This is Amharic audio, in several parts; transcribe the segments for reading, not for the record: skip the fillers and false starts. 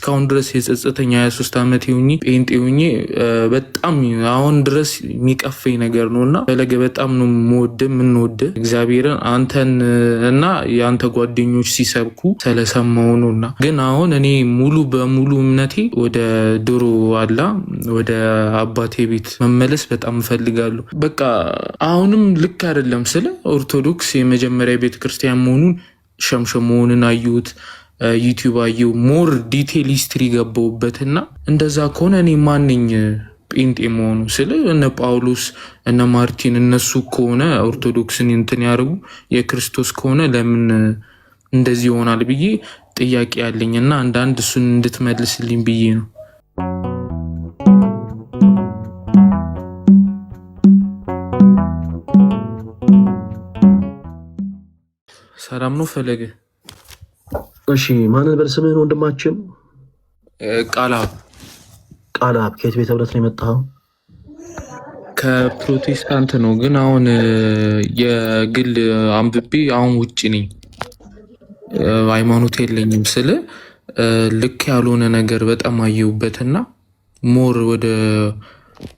እስካሁን ድረስ የጸጸተኛ 23 ዓመት ሆኜ ጴንጤ ሆኜ በጣም አሁን ድረስ የሚቀፈኝ ነገር ነው እና ፈለገ በጣም ነው የምንወድህ እግዚአብሔርን አንተን እና የአንተ ጓደኞች ሲሰብኩ ስለሰማሁ ነው እና ግን አሁን እኔ ሙሉ በሙሉ እምነቴ ወደ ድሮ አላ ወደ አባቴ ቤት መመለስ በጣም እፈልጋለሁ። በቃ አሁንም ልክ አይደለም ስለ ኦርቶዶክስ የመጀመሪያ ቤተ ክርስቲያን መሆኑን ሸምሸመሆንን አዩት ዩቲዩብ አየው ሞር ዲቴል ሂስትሪ ገባውበትና እንደዛ ከሆነ እኔ ማንኝ ጴንጤ መሆኑ ስለ እነ ጳውሎስ እነ ማርቲን እነሱ ከሆነ ኦርቶዶክስን እንትን ያደርጉ የክርስቶስ ከሆነ ለምን እንደዚህ ይሆናል ብዬ ጥያቄ ያለኝና አንዳንድ እሱን እንድትመልስልኝ ብዬ ነው። ሰላም ነው ፈለገ? እሺ ማን ነበር ስምህን ወንድማችን? ቃላብ። ቃላብ ከየት ቤተ እምነት ነው የመጣኸው? ከፕሮቴስታንት ነው ግን አሁን የግል አንብቤ አሁን ውጭ ነኝ። ሃይማኖት የለኝም ስለ ልክ ያልሆነ ነገር በጣም አየሁበትና ሞር ወደ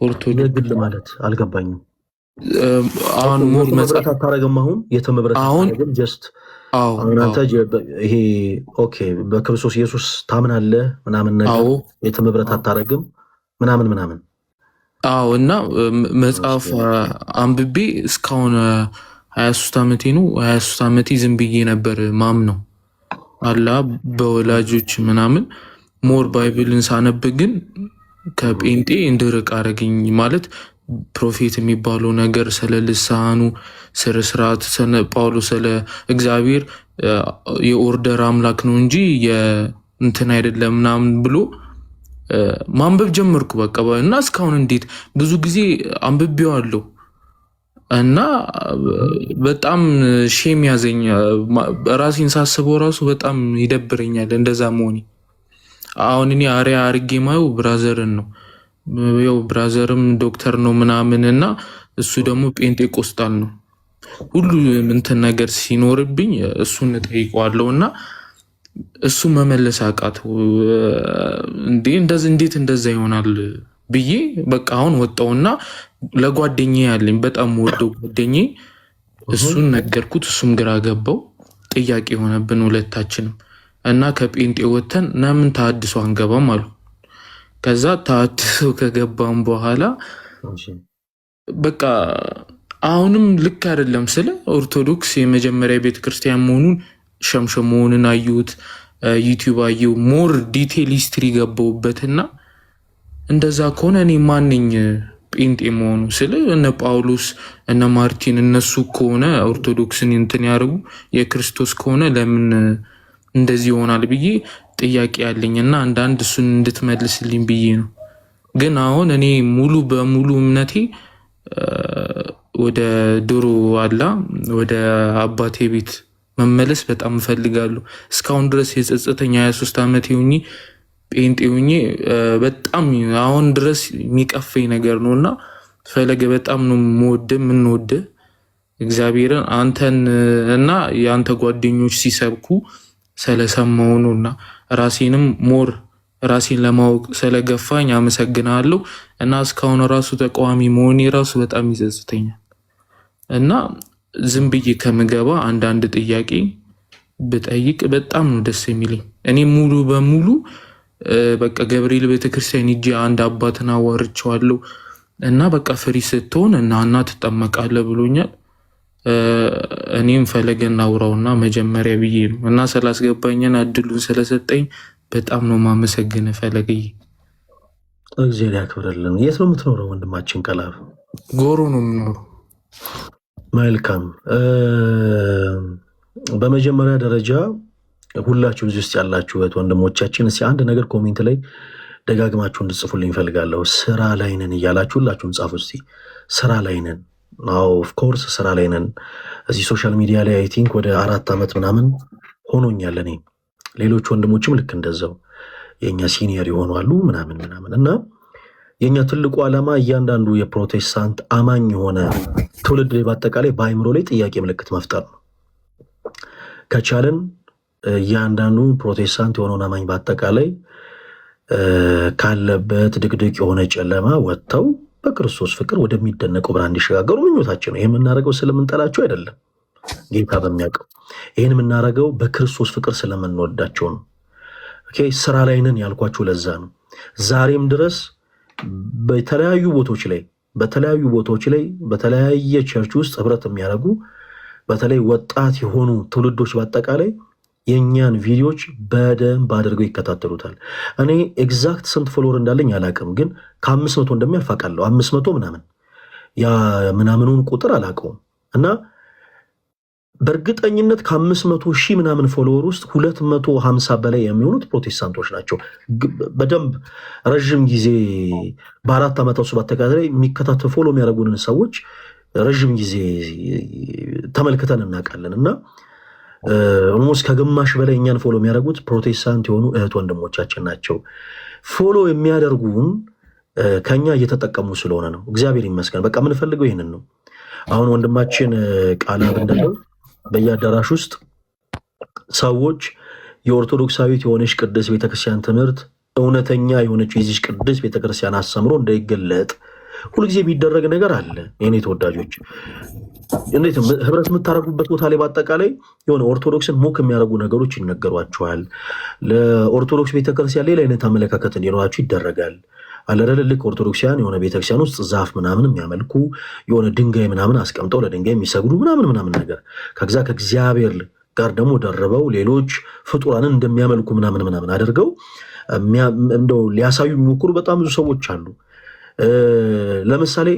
ኦርቶዶክስ የግል ማለት አልገባኝም። አሁን ሞር መጽሐፍ አታረግም አሁን የተመብረት አታረግም ጀስት አንተ ይሄ ኦኬ በክርስቶስ ኢየሱስ ታምናለህ ምናምን ነገር የተመብረት አታረግም ምናምን እና መጽሐፍ አንብቤ እስካሁን 23 ዓመቴ ነው። 23 ዓመቴ ዝም ብዬ ነበር ማምነው አላ በወላጆች ምናምን ሞር ባይብልን ሳነብ ግን ከጴንጤ እንድርቅ አረገኝ ማለት ፕሮፌት የሚባለው ነገር ስለ ልሳኑ ስለ ስርዓት ጳውሎስ ስለ እግዚአብሔር የኦርደር አምላክ ነው እንጂ የእንትን አይደለም ምናምን ብሎ ማንበብ ጀመርኩ። በቃ እና እስካሁን እንዴት ብዙ ጊዜ አንብቤዋለሁ እና በጣም ሼም ያዘኝ። ራሴን ሳስበው ራሱ በጣም ይደብረኛል እንደዛ መሆኔ። አሁን እኔ አሪያ አርጌ ማየው ብራዘርን ነው ያው ብራዘርም ዶክተር ነው ምናምን እና እሱ ደግሞ ጴንጤቆስጣል ነው። ሁሉ እንትን ነገር ሲኖርብኝ እሱን እጠይቀዋለሁ እና እሱ መመለስ አቃተው። እንዴት እንደዛ ይሆናል ብዬ በቃ አሁን ወጣውና ለጓደኛዬ ያለኝ በጣም ወደው ጓደኛዬ እሱን ነገርኩት። እሱም ግራ ገባው። ጥያቄ የሆነብን ሁለታችንም እና ከጴንጤ ወተን ለምን ተሐድሶ አንገባም አሉ። ከዛ ተሐድሶ ከገባም በኋላ በቃ አሁንም ልክ አይደለም ስለ ኦርቶዶክስ የመጀመሪያ ቤተ ክርስቲያን መሆኑን ሸምሸመሆንን አዩት ዩቲዩብ አየው ሞር ዲቴል ሂስትሪ ገባውበትና እንደዛ ከሆነ እኔ ማንኝ ጴንጤ መሆኑ ስለ እነ ጳውሎስ እነ ማርቲን እነሱ ከሆነ ኦርቶዶክስን እንትን ያደርጉ የክርስቶስ ከሆነ ለምን እንደዚህ ይሆናል ብዬ ጥያቄ ያለኝና አንዳንድ እሱን እንድትመልስልኝ ብዬ ነው። ግን አሁን እኔ ሙሉ በሙሉ እምነቴ ወደ ድሮ አላ ወደ አባቴ ቤት መመለስ በጣም እፈልጋለሁ። እስካሁን ድረስ የጸጸተኛ 23 ዓመት ሆኜ ጴንጤ ሆኜ በጣም አሁን ድረስ የሚቀፈኝ ነገር ነው እና ፈለገ በጣም ነው የምንወድህ እግዚአብሔርን አንተን እና የአንተ ጓደኞች ሲሰብኩ ስለሰማሁ ነው እና ራሴንም ሞር ራሴን ለማወቅ ስለገፋኝ አመሰግናለሁ። እና እስካሁን ራሱ ተቃዋሚ መሆኔ ራሱ በጣም ይጸጽተኛል እና ዝም ብዬ ከምገባ አንዳንድ ጥያቄ ብጠይቅ በጣም ነው ደስ የሚለኝ። እኔ ሙሉ በሙሉ በቃ ገብርኤል ቤተክርስቲያን ሂጄ አንድ አባትን አዋርቼዋለሁ እና በቃ ፍሪ ስትሆን እና ትጠመቃለህ ብሎኛል። እኔም ፈለገ እናውራውና መጀመሪያ ብዬ ነው እና ስላስገባኝና እድሉን ስለሰጠኝ በጣም ነው ማመሰግነው ፈለገዬ። እግዚአብሔር ያክብርልን። የት ነው የምትኖረው ወንድማችን ቃላብ? ጎሮ ነው የምኖረው። መልካም። በመጀመሪያ ደረጃ ሁላችሁ እዚህ ውስጥ ያላችሁ ወንድሞቻችን እስኪ አንድ ነገር ኮሜንት ላይ ደጋግማችሁ እንድጽፉልኝ እፈልጋለሁ። ስራ ላይ ነን እያላችሁ ሁላችሁም ጻፉ እስኪ። ስራ ላይ ነን። ኦፍኮርስ ስራ ላይ ነን። እዚህ ሶሻል ሚዲያ ላይ አይ ቲንክ ወደ 4 ዓመት ምናምን ሆኖኛል እኔ። ሌሎች ወንድሞችም ልክ እንደዛው የኛ ሲኒየር የሆኑ አሉ ምናምን እና የኛ ትልቁ ዓላማ እያንዳንዱ የፕሮቴስታንት አማኝ የሆነ ትውልድ ላይ በአጠቃላይ በአይምሮ ላይ ጥያቄ ምልክት መፍጠር ነው። ከቻለን እያንዳንዱ ፕሮቴስታንት የሆነውን አማኝ በአጠቃላይ ካለበት ድቅድቅ የሆነ ጨለማ ወጥተው በክርስቶስ ፍቅር ወደሚደነቀው ብርሃን እንዲሸጋገሩ ምኞታችን ነው። ይህ የምናደርገው ስለምንጠላቸው አይደለም፣ ጌታ በሚያውቀው። ይህን የምናደርገው በክርስቶስ ፍቅር ስለምንወዳቸው ነው። ስራ ላይ ነን ያልኳችሁ ለዛ ነው። ዛሬም ድረስ በተለያዩ ቦታዎች ላይ በተለያየ ቸርች ውስጥ ህብረት የሚያደርጉ በተለይ ወጣት የሆኑ ትውልዶች በአጠቃላይ የእኛን ቪዲዮዎች በደንብ አድርገው ይከታተሉታል። እኔ ኤግዛክት ስንት ፎሎወር እንዳለኝ አላውቅም፣ ግን ከ500 እንደሚያልፍ አውቃለሁ። 500 ምናምን ያ ምናምኑን ቁጥር አላውቀውም። እና በእርግጠኝነት ከ500 ሺህ ምናምን ፎሎወር ውስጥ 250 በላይ የሚሆኑት ፕሮቴስታንቶች ናቸው። በደንብ ረዥም ጊዜ በ4 ዓመታት ውስጥ በአጠቃላይ የሚከታተሉ ፎሎ የሚያደርጉንን ሰዎች ረዥም ጊዜ ተመልክተን እናውቃለን። እና ኦልሞስት ከግማሽ በላይ እኛን ፎሎ የሚያደርጉት ፕሮቴስታንት የሆኑ እህት ወንድሞቻችን ናቸው። ፎሎ የሚያደርጉን ከኛ እየተጠቀሙ ስለሆነ ነው። እግዚአብሔር ይመስገን። በቃ የምንፈልገው ይህንን ነው። አሁን ወንድማችን ቃላብ እንዳለው በየአዳራሽ ውስጥ ሰዎች የኦርቶዶክሳዊት የሆነች ቅድስት ቤተክርስቲያን ትምህርት እውነተኛ የሆነች የዚች ቅድስት ቤተክርስቲያን አስተምሮ እንዳይገለጥ ሁልጊዜ የሚደረግ ነገር አለ። የኔ ተወዳጆች እንዴት ህብረት የምታደርጉበት ቦታ ላይ በአጠቃላይ የሆነ ኦርቶዶክስን ሞክ የሚያደርጉ ነገሮች ይነገሯቸዋል። ለኦርቶዶክስ ቤተክርስቲያን ሌላ አይነት አመለካከት እንዲኖራቸው ይደረጋል። አለረል ልክ ኦርቶዶክሲያን የሆነ ቤተክርስቲያን ውስጥ ዛፍ ምናምን የሚያመልኩ የሆነ ድንጋይ ምናምን አስቀምጠው ለድንጋይ የሚሰግዱ ምናምን ነገር ከዛ ከእግዚአብሔር ጋር ደግሞ ደርበው ሌሎች ፍጡራንን እንደሚያመልኩ ምናምን አድርገው እንደው ሊያሳዩ የሚሞክሩ በጣም ብዙ ሰዎች አሉ። ለምሳሌ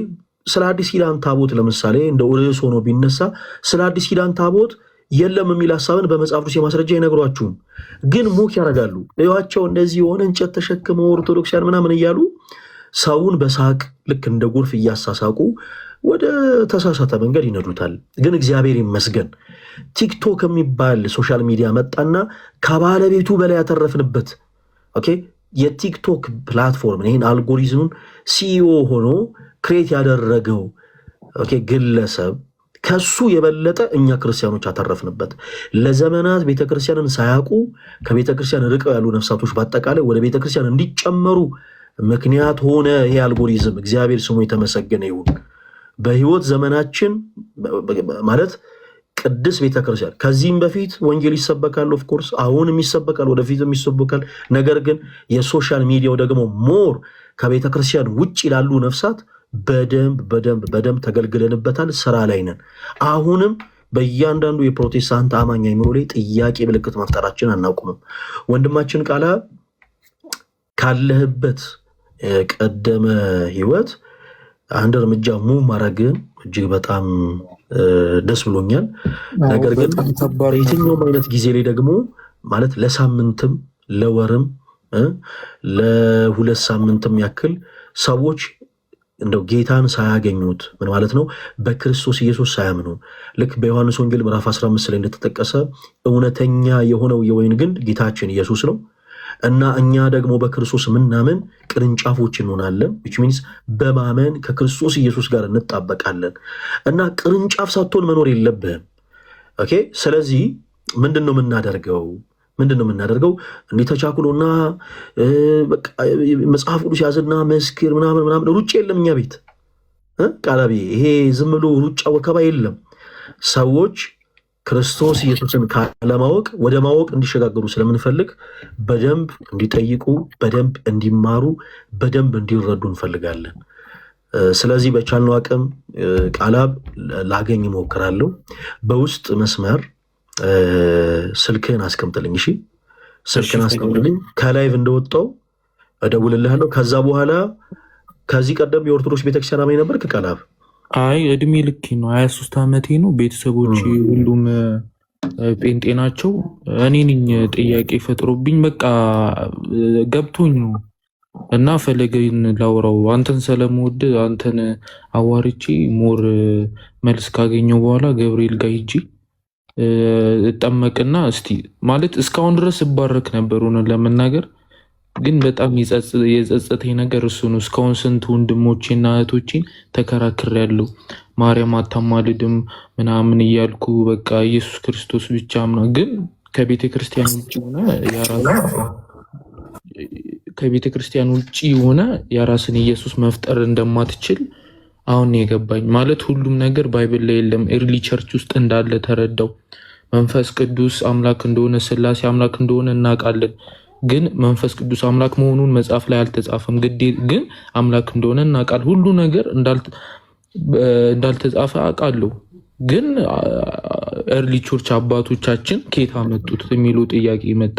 ስለ አዲስ ኪዳን ታቦት ለምሳሌ እንደ ርዕስ ሆኖ ቢነሳ ስለ አዲስ ኪዳን ታቦት የለም የሚል ሀሳብን በመጽሐፍ ቅዱስ የማስረጃ አይነግሯችሁም፣ ግን ሞክ ያደርጋሉ። እዩዋቸው እንደዚህ የሆነ እንጨት ተሸክመው ኦርቶዶክሲያን ምናምን እያሉ ሰውን በሳቅ ልክ እንደ ጎርፍ እያሳሳቁ ወደ ተሳሳተ መንገድ ይነዱታል። ግን እግዚአብሔር ይመስገን ቲክቶክ የሚባል ሶሻል ሚዲያ መጣና ከባለቤቱ በላይ ያተረፍንበት። የቲክቶክ ፕላትፎርም ይህን አልጎሪዝሙን ሲኢኦ ሆኖ ክሬት ያደረገው ግለሰብ ከሱ የበለጠ እኛ ክርስቲያኖች አተረፍንበት። ለዘመናት ቤተክርስቲያንን ሳያውቁ ከቤተክርስቲያን ርቀው ያሉ ነፍሳቶች በአጠቃላይ ወደ ቤተክርስቲያን እንዲጨመሩ ምክንያት ሆነ ይሄ አልጎሪዝም። እግዚአብሔር ስሙ የተመሰገነ ይሁን። በህይወት ዘመናችን ማለት ቅድስት ቤተክርስቲያን ከዚህም በፊት ወንጌል ይሰበካል፣ ኦፍኮርስ አሁንም ይሰበካል፣ ወደፊትም ይሰበካል። ነገር ግን የሶሻል ሚዲያው ደግሞ ሞር ከቤተክርስቲያን ውጭ ላሉ ነፍሳት በደንብ ተገልግለንበታል። ስራ ላይ ነን። አሁንም በእያንዳንዱ የፕሮቴስታንት አማኝ አይምሮ ላይ ጥያቄ ምልክት መፍጠራችን አናውቁምም። ወንድማችን ቃላ ካለህበት ቀደመ ህይወት አንድ እርምጃ ሙቭ ማድረግን እጅግ በጣም ደስ ብሎኛል። ነገር ግን በየትኛውም አይነት ጊዜ ላይ ደግሞ ማለት ለሳምንትም ለወርም ለ2 ሳምንትም ያክል ሰዎች እንደው ጌታን ሳያገኙት ምን ማለት ነው በክርስቶስ ኢየሱስ ሳያምኑ ልክ በዮሐንስ ወንጌል ምዕራፍ 15 ላይ እንደተጠቀሰ እውነተኛ የሆነው የወይን ግንድ ጌታችን ኢየሱስ ነው እና እኛ ደግሞ በክርስቶስ ምናምን ቅርንጫፎች እንሆናለን። which means በማመን ከክርስቶስ ኢየሱስ ጋር እንጣበቃለን እና ቅርንጫፍ ሳትሆን መኖር የለብህም። ስለዚህ ምንድነው የምናደርገው? እንዲህ ተቻኩሎና መጽሐፍ ቅዱስ ያዝና መስክር ምናምን ሩጫ የለም እኛ ቤት ቃላቢ ይሄ ዝም ብሎ ሩጫ ወከባ የለም። ሰዎች ክርስቶስ ኢየሱስን ካለማወቅ ወደ ማወቅ እንዲሸጋገሩ ስለምንፈልግ በደንብ እንዲጠይቁ፣ በደንብ እንዲማሩ፣ በደንብ እንዲረዱ እንፈልጋለን። ስለዚህ በቻልነው አቅም ቃላብ ላገኝ እሞክራለሁ። በውስጥ መስመር ስልክህን አስቀምጥልኝ። እሺ ስልክህን አስቀምጥልኝ። ከላይቭ እንደወጣው እደውልልሃለሁ። ከዛ በኋላ ከዚህ ቀደም የኦርቶዶክስ ቤተክርስቲያን አማኝ ነበር ከቃላብ? አይ እድሜ ልክ ነው። 23 ዓመቴ ነው። ቤተሰቦች ሁሉም ጴንጤ ናቸው። እኔ ነኝ ጥያቄ ፈጥሮብኝ በቃ ገብቶኝ ነው እና ፈለገን ላውራው አንተን ስለምወድ አንተን አዋርቼ ሞር መልስ ካገኘው በኋላ ገብርኤል ጋር ሂጂ እጠመቅና እስቲ ማለት እስካሁን ድረስ እባረክ ነበር ሆነ ለመናገር ግን በጣም የጸጸተኝ ነገር እሱ ነው። እስካሁን ስንት ወንድሞቼና እህቶቼን ተከራክሬያለሁ። ማርያም አታማልድም ምናምን እያልኩ በቃ ኢየሱስ ክርስቶስ ብቻ ምናምን ግን ከቤተ ክርስቲያን ውጭ ሆነ ከቤተ ክርስቲያን ውጪ የሆነ የራስን ኢየሱስ መፍጠር እንደማትችል አሁን የገባኝ። ማለት ሁሉም ነገር ባይብል ላይ የለም፣ ኤርሊ ቸርች ውስጥ እንዳለ ተረዳው። መንፈስ ቅዱስ አምላክ እንደሆነ፣ ስላሴ አምላክ እንደሆነ እናውቃለን። ግን መንፈስ ቅዱስ አምላክ መሆኑን መጽሐፍ ላይ አልተጻፈም። ግን አምላክ እንደሆነ እናውቃለን። ሁሉ ነገር እንዳልተጻፈ አውቃለሁ። ግን ኤርሊ ቸርች አባቶቻችን ከየት አመጡት የሚለው ጥያቄ መጣ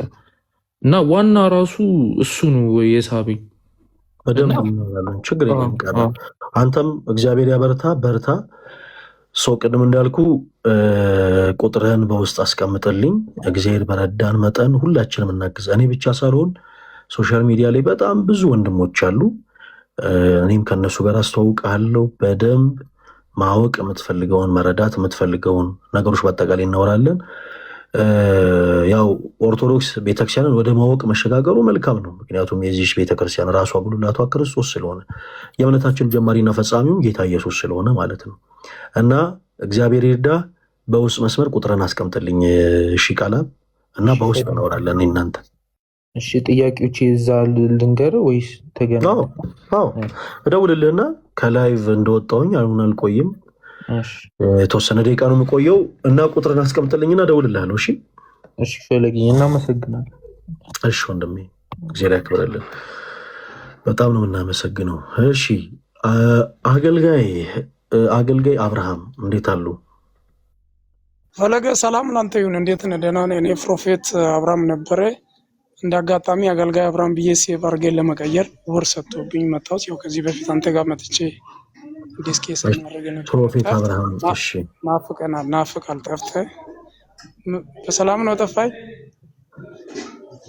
እና ዋና ራሱ እሱ ነው የሳበኝ። በደንብ ችግር የለም። አንተም እግዚአብሔር ያበርታ፣ በርታ። ሰው ቅድም እንዳልኩ ቁጥርህን በውስጥ አስቀምጥልኝ። እግዚአብሔር በረዳን መጠን ሁላችንም እናግዝ። እኔ ብቻ ሳልሆን ሶሻል ሚዲያ ላይ በጣም ብዙ ወንድሞች አሉ። እኔም ከነሱ ጋር አስተዋውቃለሁ። በደንብ ማወቅ የምትፈልገውን መረዳት የምትፈልገውን ነገሮች በአጠቃላይ እናወራለን። ያው ኦርቶዶክስ ቤተክርስቲያንን ወደ ማወቅ መሸጋገሩ መልካም ነው። ምክንያቱም የዚች ቤተክርስቲያን ራሷ ጉልላቷ ክርስቶስ ስለሆነ የእምነታችን ጀማሪና ፈጻሚው ጌታ ኢየሱስ ስለሆነ ማለት ነው። እና እግዚአብሔር ይርዳ። በውስጥ መስመር ቁጥርን አስቀምጥልኝ። እሺ ቃላም እና በውስጥ እናወራለን እናንተ። እሺ ጥያቄዎች እዛ ልንገር ወይስ ተገና? እደውልልህና ከላይቭ እንደወጣሁኝ አሁን አልቆይም፣ የተወሰነ ደቂቃ ነው የምቆየው እና ቁጥርን አስቀምጥልኝና እደውልልሃለሁ። እሺ እሺ ፈለግኝ። እናመሰግናለን። እሺ ወንድሜ እግዚአብሔር ያክብረልን። በጣም ነው የምናመሰግነው። እሺ አገልጋይ አብርሃም እንዴት አሉ? ፈለገ ሰላም ላንተ ይሁን። እንዴት ነህ? ደህና ነኝ። እኔ ፕሮፌት አብርሃም ነበረ። እንደ አጋጣሚ አገልጋይ አብርሃም ብዬ ሴቭ አድርጌን ለመቀየር ወር ሰጥቶብኝ መጣሁት። ያው ከዚህ በፊት አንተ ጋር መጥቼ ዲስኬስ ማድረግ ነበር። ፕሮፌት አብርሃም እሺ፣ ናፍቃል ጠፍተህ በሰላም ነው ጠፋኝ?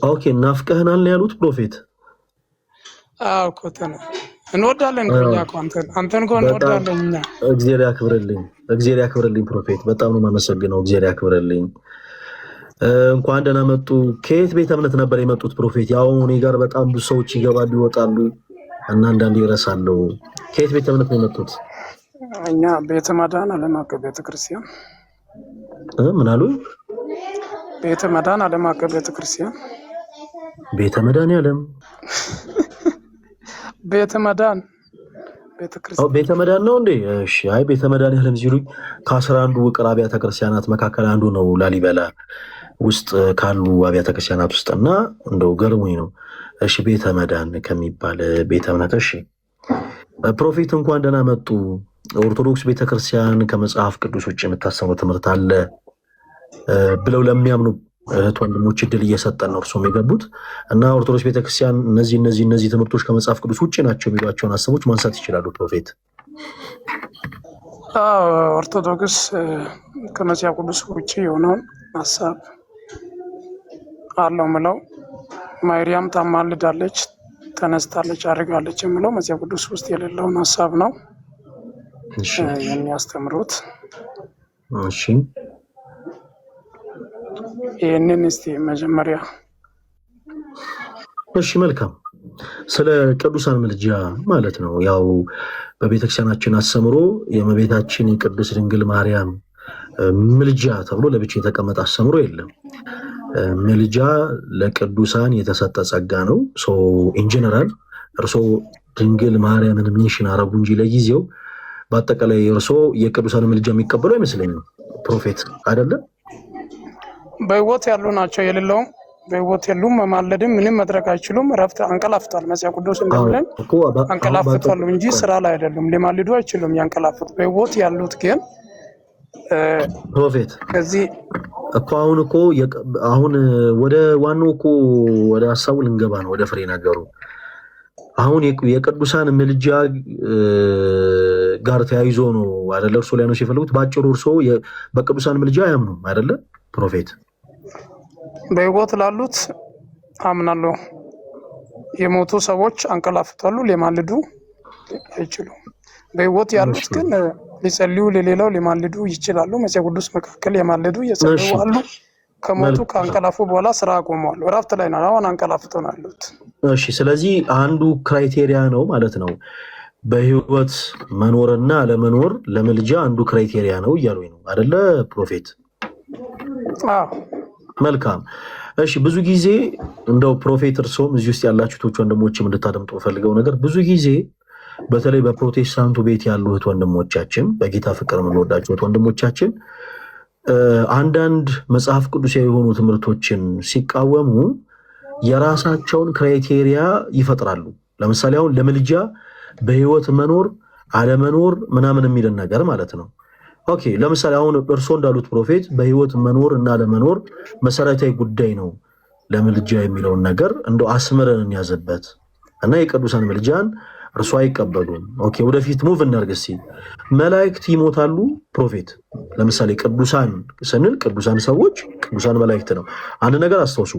ኦኬ ናፍቀህናል ነው ያሉት ፕሮፌት። አዎ ኮተነ እንወዳለን እኛ እኮ አንተን እኮ እንወዳለን እኛ። እግዚአብሔር ያክብርልኝ ፕሮፌት፣ በጣም ነው የማመሰግነው። እግዚአብሔር ያክብርልኝ። እንኳን ደህና መጡ። ከየት ቤተ እምነት ነበር የመጡት ፕሮፌት? ያው እኔ ጋር በጣም ብዙ ሰዎች ይገባሉ ይወጣሉ እና አንዳንዴ ይረሳሉ። ከየት ቤተ እምነት ነው የመጡት? እኛ ቤተ መዳን ዓለም አቀፍ ቤተክርስቲያን። ምን አሉ? ቤተ መዳን ዓለም አቀፍ ቤተክርስቲያን። ቤተ መዳን ያለም ቤተ መዳን ቤተክርስቲያን። ቤተ መዳን ነው እንዴ? እሺ። አይ ቤተ መዳን ያለም ሲሉኝ ከ11 ውቅር አብያተ ክርስቲያናት መካከል አንዱ ነው ላሊበላ ውስጥ ካሉ አብያተ ክርስቲያናት ውስጥ እና እንደው ገርሞኝ ነው። እሺ ቤተ መዳን ከሚባል ቤተ እምነት። እሺ ፕሮፌት እንኳን ደህና መጡ። ኦርቶዶክስ ቤተክርስቲያን ከመጽሐፍ ቅዱስ ውጭ የምታስተምረው ትምህርት አለ ብለው ለሚያምኑ እህት ወንድሞች እድል እየሰጠን ነው እርሱም የገቡት እና ኦርቶዶክስ ቤተክርስቲያን እነዚህ ትምህርቶች ከመጽሐፍ ቅዱስ ውጭ ናቸው የሚሏቸውን ሀሳቦች ማንሳት ይችላሉ ፕሮፌት? ኦርቶዶክስ ከመጽሐፍ ቅዱስ ውጭ የሆነውን ሀሳብ አለው ምለው ማርያም ታማልዳለች፣ ተነስታለች፣ አድርጋለች የምለው መጽሐፍ ቅዱስ ውስጥ የሌለውን ሀሳብ ነው የሚያስተምሩት። እሺ ይህንን እስቲ መጀመሪያ እሺ መልካም። ስለ ቅዱሳን ምልጃ ማለት ነው። ያው በቤተክርስቲያናችን አስተምሮ የእመቤታችን የቅድስት ድንግል ማርያም ምልጃ ተብሎ ለብቻ የተቀመጠ አስተምሮ የለም። ምልጃ ለቅዱሳን የተሰጠ ጸጋ ነው። ኢን ጀነራል እርሶ ድንግል ማርያምን ሜንሽን አረጉ እንጂ ለጊዜው በአጠቃላይ እርሶ የቅዱሳን ምልጃ የሚቀበሉ አይመስለኝም ፕሮፌት አይደለም? በህይወት ያሉ ናቸው። የሌለውም በህይወት የሉም። መማለድም ምንም መድረክ አይችሉም። ረፍት አንቀላፍቷል። መጽሐፍ ቅዱስ እንደሚለን አንቀላፍቷል እንጂ ስራ ላይ አይደሉም። ሊማልዱ አይችሉም። ያንቀላፍት በህይወት ያሉት ግን ፕሮፌት ከዚህ እኮ አሁን ወደ ዋናው እኮ ወደ ሀሳቡ ልንገባ ነው፣ ወደ ፍሬ ነገሩ። አሁን የቅዱሳን ምልጃ ጋር ተያይዞ ነው አይደለ? እርሶ ላይ ነው ሲፈልጉት። ባጭሩ እርሶ በቅዱሳን ምልጃ አያምኑም አይደለ ፕሮፌት? በህይወት ላሉት አምናለሁ። የሞቱ ሰዎች አንቀላፍቷሉ፣ ሊማልዱ አይችሉም። በህይወት ያሉት ግን ሊጸልዩ ለሌላው ሊማልዱ ይችላሉ። መጽሐፍ ቅዱስ መካከል የማልዱ እየጸለዩ አሉ። ከሞቱ ከአንቀላፉ በኋላ ስራ አቆመዋል። እረፍት ላይ ነው። አሁን አንቀላፍተው ነው ያሉት። እሺ፣ ስለዚህ አንዱ ክራይቴሪያ ነው ማለት ነው። በህይወት መኖርና ለመኖር ለምልጃ አንዱ ክራይቴሪያ ነው እያሉኝ ነው አይደለ ፕሮፌት? አዎ። መልካም። እሺ ብዙ ጊዜ እንደው ፕሮፌተር ሰውም እዚህ ውስጥ ያላችሁት ወንድሞችም እንድታደምጡ ፈልገው ነገር ብዙ ጊዜ በተለይ በፕሮቴስታንቱ ቤት ያሉ እህት ወንድሞቻችን በጌታ ፍቅር የምንወዳቸው እህት ወንድሞቻችን አንዳንድ መጽሐፍ ቅዱሳዊ የሆኑ ትምህርቶችን ሲቃወሙ የራሳቸውን ክራይቴሪያ ይፈጥራሉ። ለምሳሌ አሁን ለምልጃ በህይወት መኖር አለመኖር ምናምን የሚልን ነገር ማለት ነው። ኦኬ ለምሳሌ አሁን እርሶ እንዳሉት ፕሮፌት በህይወት መኖር እና አለመኖር መሰረታዊ ጉዳይ ነው ለምልጃ የሚለውን ነገር እንደው አስመረን እንያዝበት እና የቅዱሳን ምልጃን እርሱ አይቀበሉም። ኦኬ ወደፊት ሙቭ እናድርግ እስኪ። መላእክት ይሞታሉ ፕሮፌት። ለምሳሌ ቅዱሳን ስንል ቅዱሳን ሰዎች ቅዱሳን መላእክት ነው። አንድ ነገር አስተውሱ።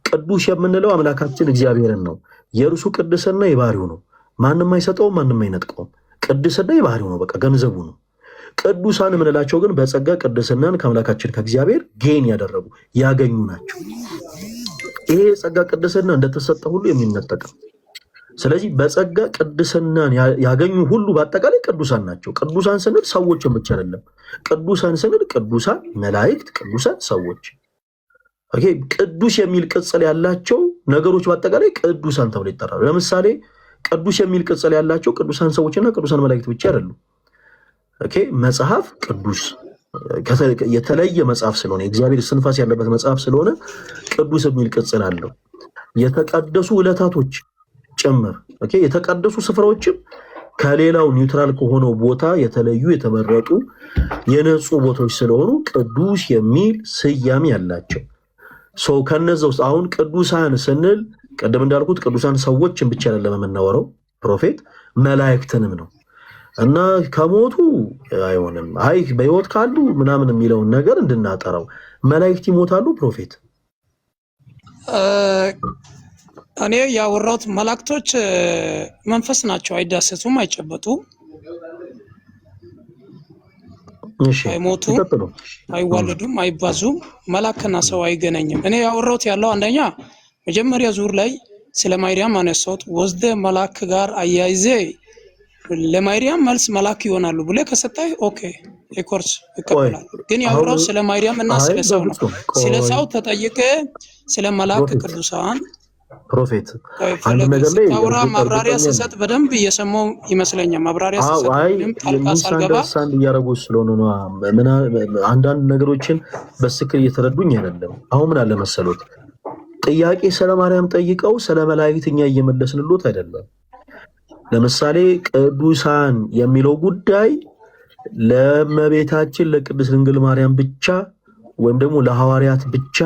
ቅዱስ የምንለው አምላካችን እግዚአብሔርን ነው። የእርሱ ቅድስና የባህሪው ነው። ማንም አይሰጠውም፣ ማንም አይነጥቀውም። ቅድስና የባህሪው ነው፣ በቃ ገንዘቡ ነው። ቅዱሳን የምንላቸው ግን በጸጋ ቅድስናን ከአምላካችን ከእግዚአብሔር ጌን ያደረጉ ያገኙ ናቸው። ይሄ የጸጋ ቅድስና እንደተሰጠ ሁሉ የሚነጠቀው። ስለዚህ በጸጋ ቅድስናን ያገኙ ሁሉ በአጠቃላይ ቅዱሳን ናቸው። ቅዱሳን ስንል ሰዎችን ብቻ አይደለም። ቅዱሳን ስንል ቅዱሳን መላእክት፣ ቅዱሳን ሰዎች። ኦኬ ቅዱስ የሚል ቅጽል ያላቸው ነገሮች በአጠቃላይ ቅዱሳን ተብለው ይጠራሉ። ለምሳሌ ቅዱስ የሚል ቅጽል ያላቸው ቅዱሳን ሰዎችና ቅዱሳን መላእክት ብቻ አይደሉም። ኦኬ መጽሐፍ ቅዱስ የተለየ መጽሐፍ ስለሆነ የእግዚአብሔር ስንፋስ ያለበት መጽሐፍ ስለሆነ ቅዱስ የሚል ቅጽል አለው። የተቀደሱ ዕለታቶች ጭምር ኦኬ የተቀደሱ ስፍራዎችም ከሌላው ኒውትራል ከሆነው ቦታ የተለዩ የተመረጡ የነጹ ቦታዎች ስለሆኑ ቅዱስ የሚል ስያሜ ያላቸው ሰው ከነዛ ውስጥ አሁን ቅዱሳን ስንል ቀደም እንዳልኩት ቅዱሳን ሰዎችን ብቻ አይደለም የምናወራው ፕሮፌት መላእክትንም ነው። እና ከሞቱ አይሆንም አይ በህይወት ካሉ ምናምን የሚለውን ነገር እንድናጠራው መላእክት ይሞታሉ ፕሮፌት። እኔ ያወራሁት መላእክቶች መንፈስ ናቸው፣ አይዳሰሱም፣ አይጨበጡም፣ አይሞቱም፣ አይዋለዱም፣ አይባዙም። መላክና ሰው አይገናኝም። እኔ ያወራሁት ያለው አንደኛ መጀመሪያ ዙር ላይ ስለ ማርያም አነሳሁት። ወስደ መላክ ጋር አያይዜ ለማርያም መልስ መላክ ይሆናሉ ብለ ከሰጣይ ኦኬ የኮርስ ይቀበላል። ግን ያወራው ስለ ማርያም እና ስለ ሰው ነው። ስለ ሰው ተጠይቀ ስለ መላክ ቅዱሳን ፕሮፌት አንድ ነገር ላይ ታውራ ማብራሪያ ሲሰጥ በደንብ እየሰማው ይመስለኛል። ማብራሪያ ሲሰጥ ጣልቃ ሳልገባ አንድ ያረጉ ስለሆነ ነው። አንዳንድ ነገሮችን በስክር እየተረዱኝ አይደለም። አሁን ምን አለ መሰሎት ጥያቄ ስለ ማርያም ጠይቀው ስለ መላእክትኛ እየመለስንሎት አይደለም። ለምሳሌ ቅዱሳን የሚለው ጉዳይ ለእመቤታችን ለቅድስት ድንግል ማርያም ብቻ ወይም ደግሞ ለሐዋርያት ብቻ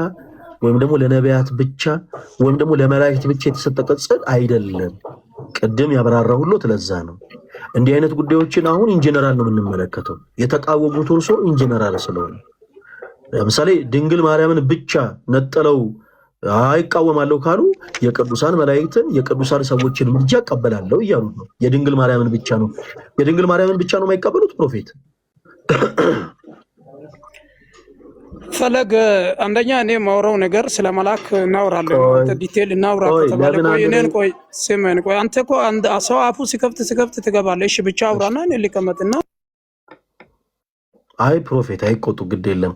ወይም ደግሞ ለነቢያት ብቻ ወይም ደግሞ ለመላእክት ብቻ የተሰጠ ቅጽል አይደለም። ቅድም ያብራራሁሎት ለዛ ነው። እንዲህ አይነት ጉዳዮችን አሁን ኢንጂነራል ነው የምንመለከተው። የተቃወሙት ሰው ኢንጂነራል ስለሆነ ለምሳሌ ድንግል ማርያምን ብቻ ነጥለው አይቃወማለሁ ካሉ የቅዱሳን መላእክትን የቅዱሳን ሰዎችን ምልጃ እቀበላለሁ እያሉ ነው። የድንግል ማርያምን ብቻ ነው የማይቀበሉት ፕሮፌት ፈለገ። አንደኛ እኔ ማውራው ነገር ስለ መላክ እናወራለን። አንተ ዲቴል እናውራ ከተባለ እኔን ቆይ ስሜን ቆይ አንተ እኮ ሰው አፉ ሲከፍት ትገባለህ። እሺ ብቻ አውራና እኔ ልቀመጥና አይ ፕሮፌት አይቆጡ ግድ የለም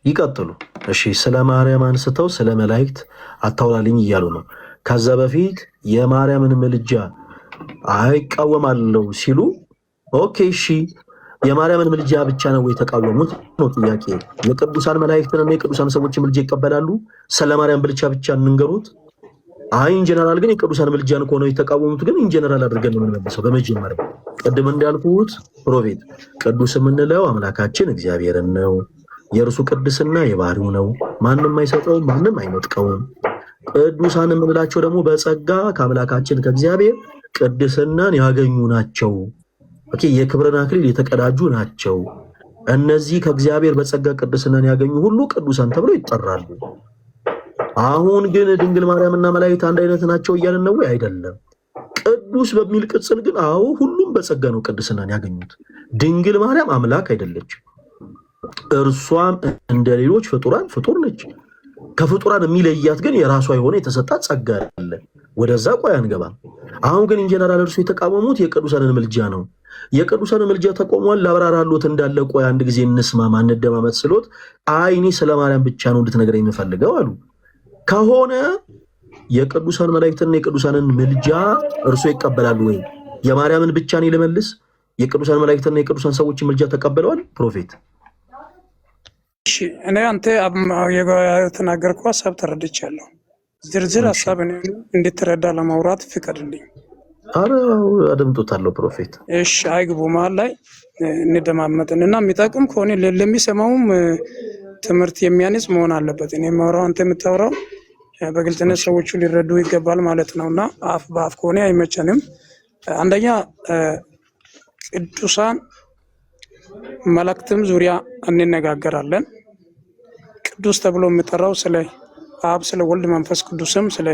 ይቀጥሉ። እሺ ስለ ማርያም አንስተው ስለ መላእክት አታውራልኝ እያሉ ነው። ከዛ በፊት የማርያምን ምልጃ አይቃወማለሁ ሲሉ ኦኬ እሺ የማርያምን ምልጃ ብቻ ነው የተቃወሙት ነው ጥያቄ። የቅዱሳን መላእክትንና የቅዱሳን ሰዎችን ምልጃ ይቀበላሉ? ስለ ማርያም ብቻ እንንገሩት። አይ ኢንጀነራል ግን የቅዱሳን ምልጃን ከሆነ የተቃወሙት ግን ኢንጀነራል አድርገን ነው የምንመልሰው። በመጀመሪያ ቅድም እንዳልኩት ፕሮፌት ቅዱስ የምንለው አምላካችን እግዚአብሔርን ነው። የእርሱ ቅድስና የባህሪው ነው። ማንም አይሰጠውም፣ ማንም አይነጥቀውም። ቅዱሳን የምንላቸው ደግሞ በጸጋ ከአምላካችን ከእግዚአብሔር ቅድስናን ያገኙ ናቸው። ኦኬ የክብርን አክሊል የተቀዳጁ ናቸው። እነዚህ ከእግዚአብሔር በጸጋ ቅድስናን ያገኙ ሁሉ ቅዱሳን ተብለው ይጠራሉ። አሁን ግን ድንግል ማርያምና መላእክት አንድ አይነት ናቸው እያልን ነው ወይ? አይደለም። ቅዱስ በሚል ቅጽል ግን አዎ ሁሉም በጸጋ ነው ቅድስናን ያገኙት። ድንግል ማርያም አምላክ አይደለችም። እርሷም እንደ ሌሎች ፍጡራን ፍጡር ነች። ከፍጡራን የሚለያት ግን የራሷ የሆነ የተሰጣት ጸጋ አለ። ወደዛ ቆይ አንገባም። አሁን ግን ኢንጂነራል እርሱ የተቃወሙት የቅዱሳንን ምልጃ ነው። የቅዱሳንን ምልጃ ተቆሟል። ላብራራሎት እንዳለ ቆይ አንድ ጊዜ እንስማማ እንደማመጥ ስሎት አይ እኔ ስለ ማርያም ብቻ ነው እንድትነግረኝ የምፈልገው አሉ። ከሆነ የቅዱሳን መላእክትና የቅዱሳንን ምልጃ እርሶ ይቀበላሉ ወይ? የማርያምን ብቻ ነው ልመልስ? የቅዱሳን መላእክትና የቅዱሳን ሰዎች ምልጃ ተቀበለዋል ፕሮፌት? እሺ እኔ አንተ የተናገርከው ሀሳብ ተረድቻለሁ። ዝርዝር ሀሳብ እንድትረዳ ለማውራት ፍቀድልኝ። አረ አደምጦታለሁ ፕሮፌት። እሺ አይግቡ መሀል ላይ እንደማመጥን እና የሚጠቅም ከሆነ ለሚሰማውም ትምህርት የሚያንጽ መሆን አለበት። እኔ የማወራው አንተ የምታወራው በግልጽነት ሰዎቹ ሊረዱ ይገባል ማለት ነውና አፍ በአፍ ከሆነ አይመቸንም። አንደኛ ቅዱሳን መላእክትም ዙሪያ እንነጋገራለን። ቅዱስ ተብሎ የሚጠራው ስለ አብ፣ ስለ ወልድ መንፈስ ቅዱስም ስለ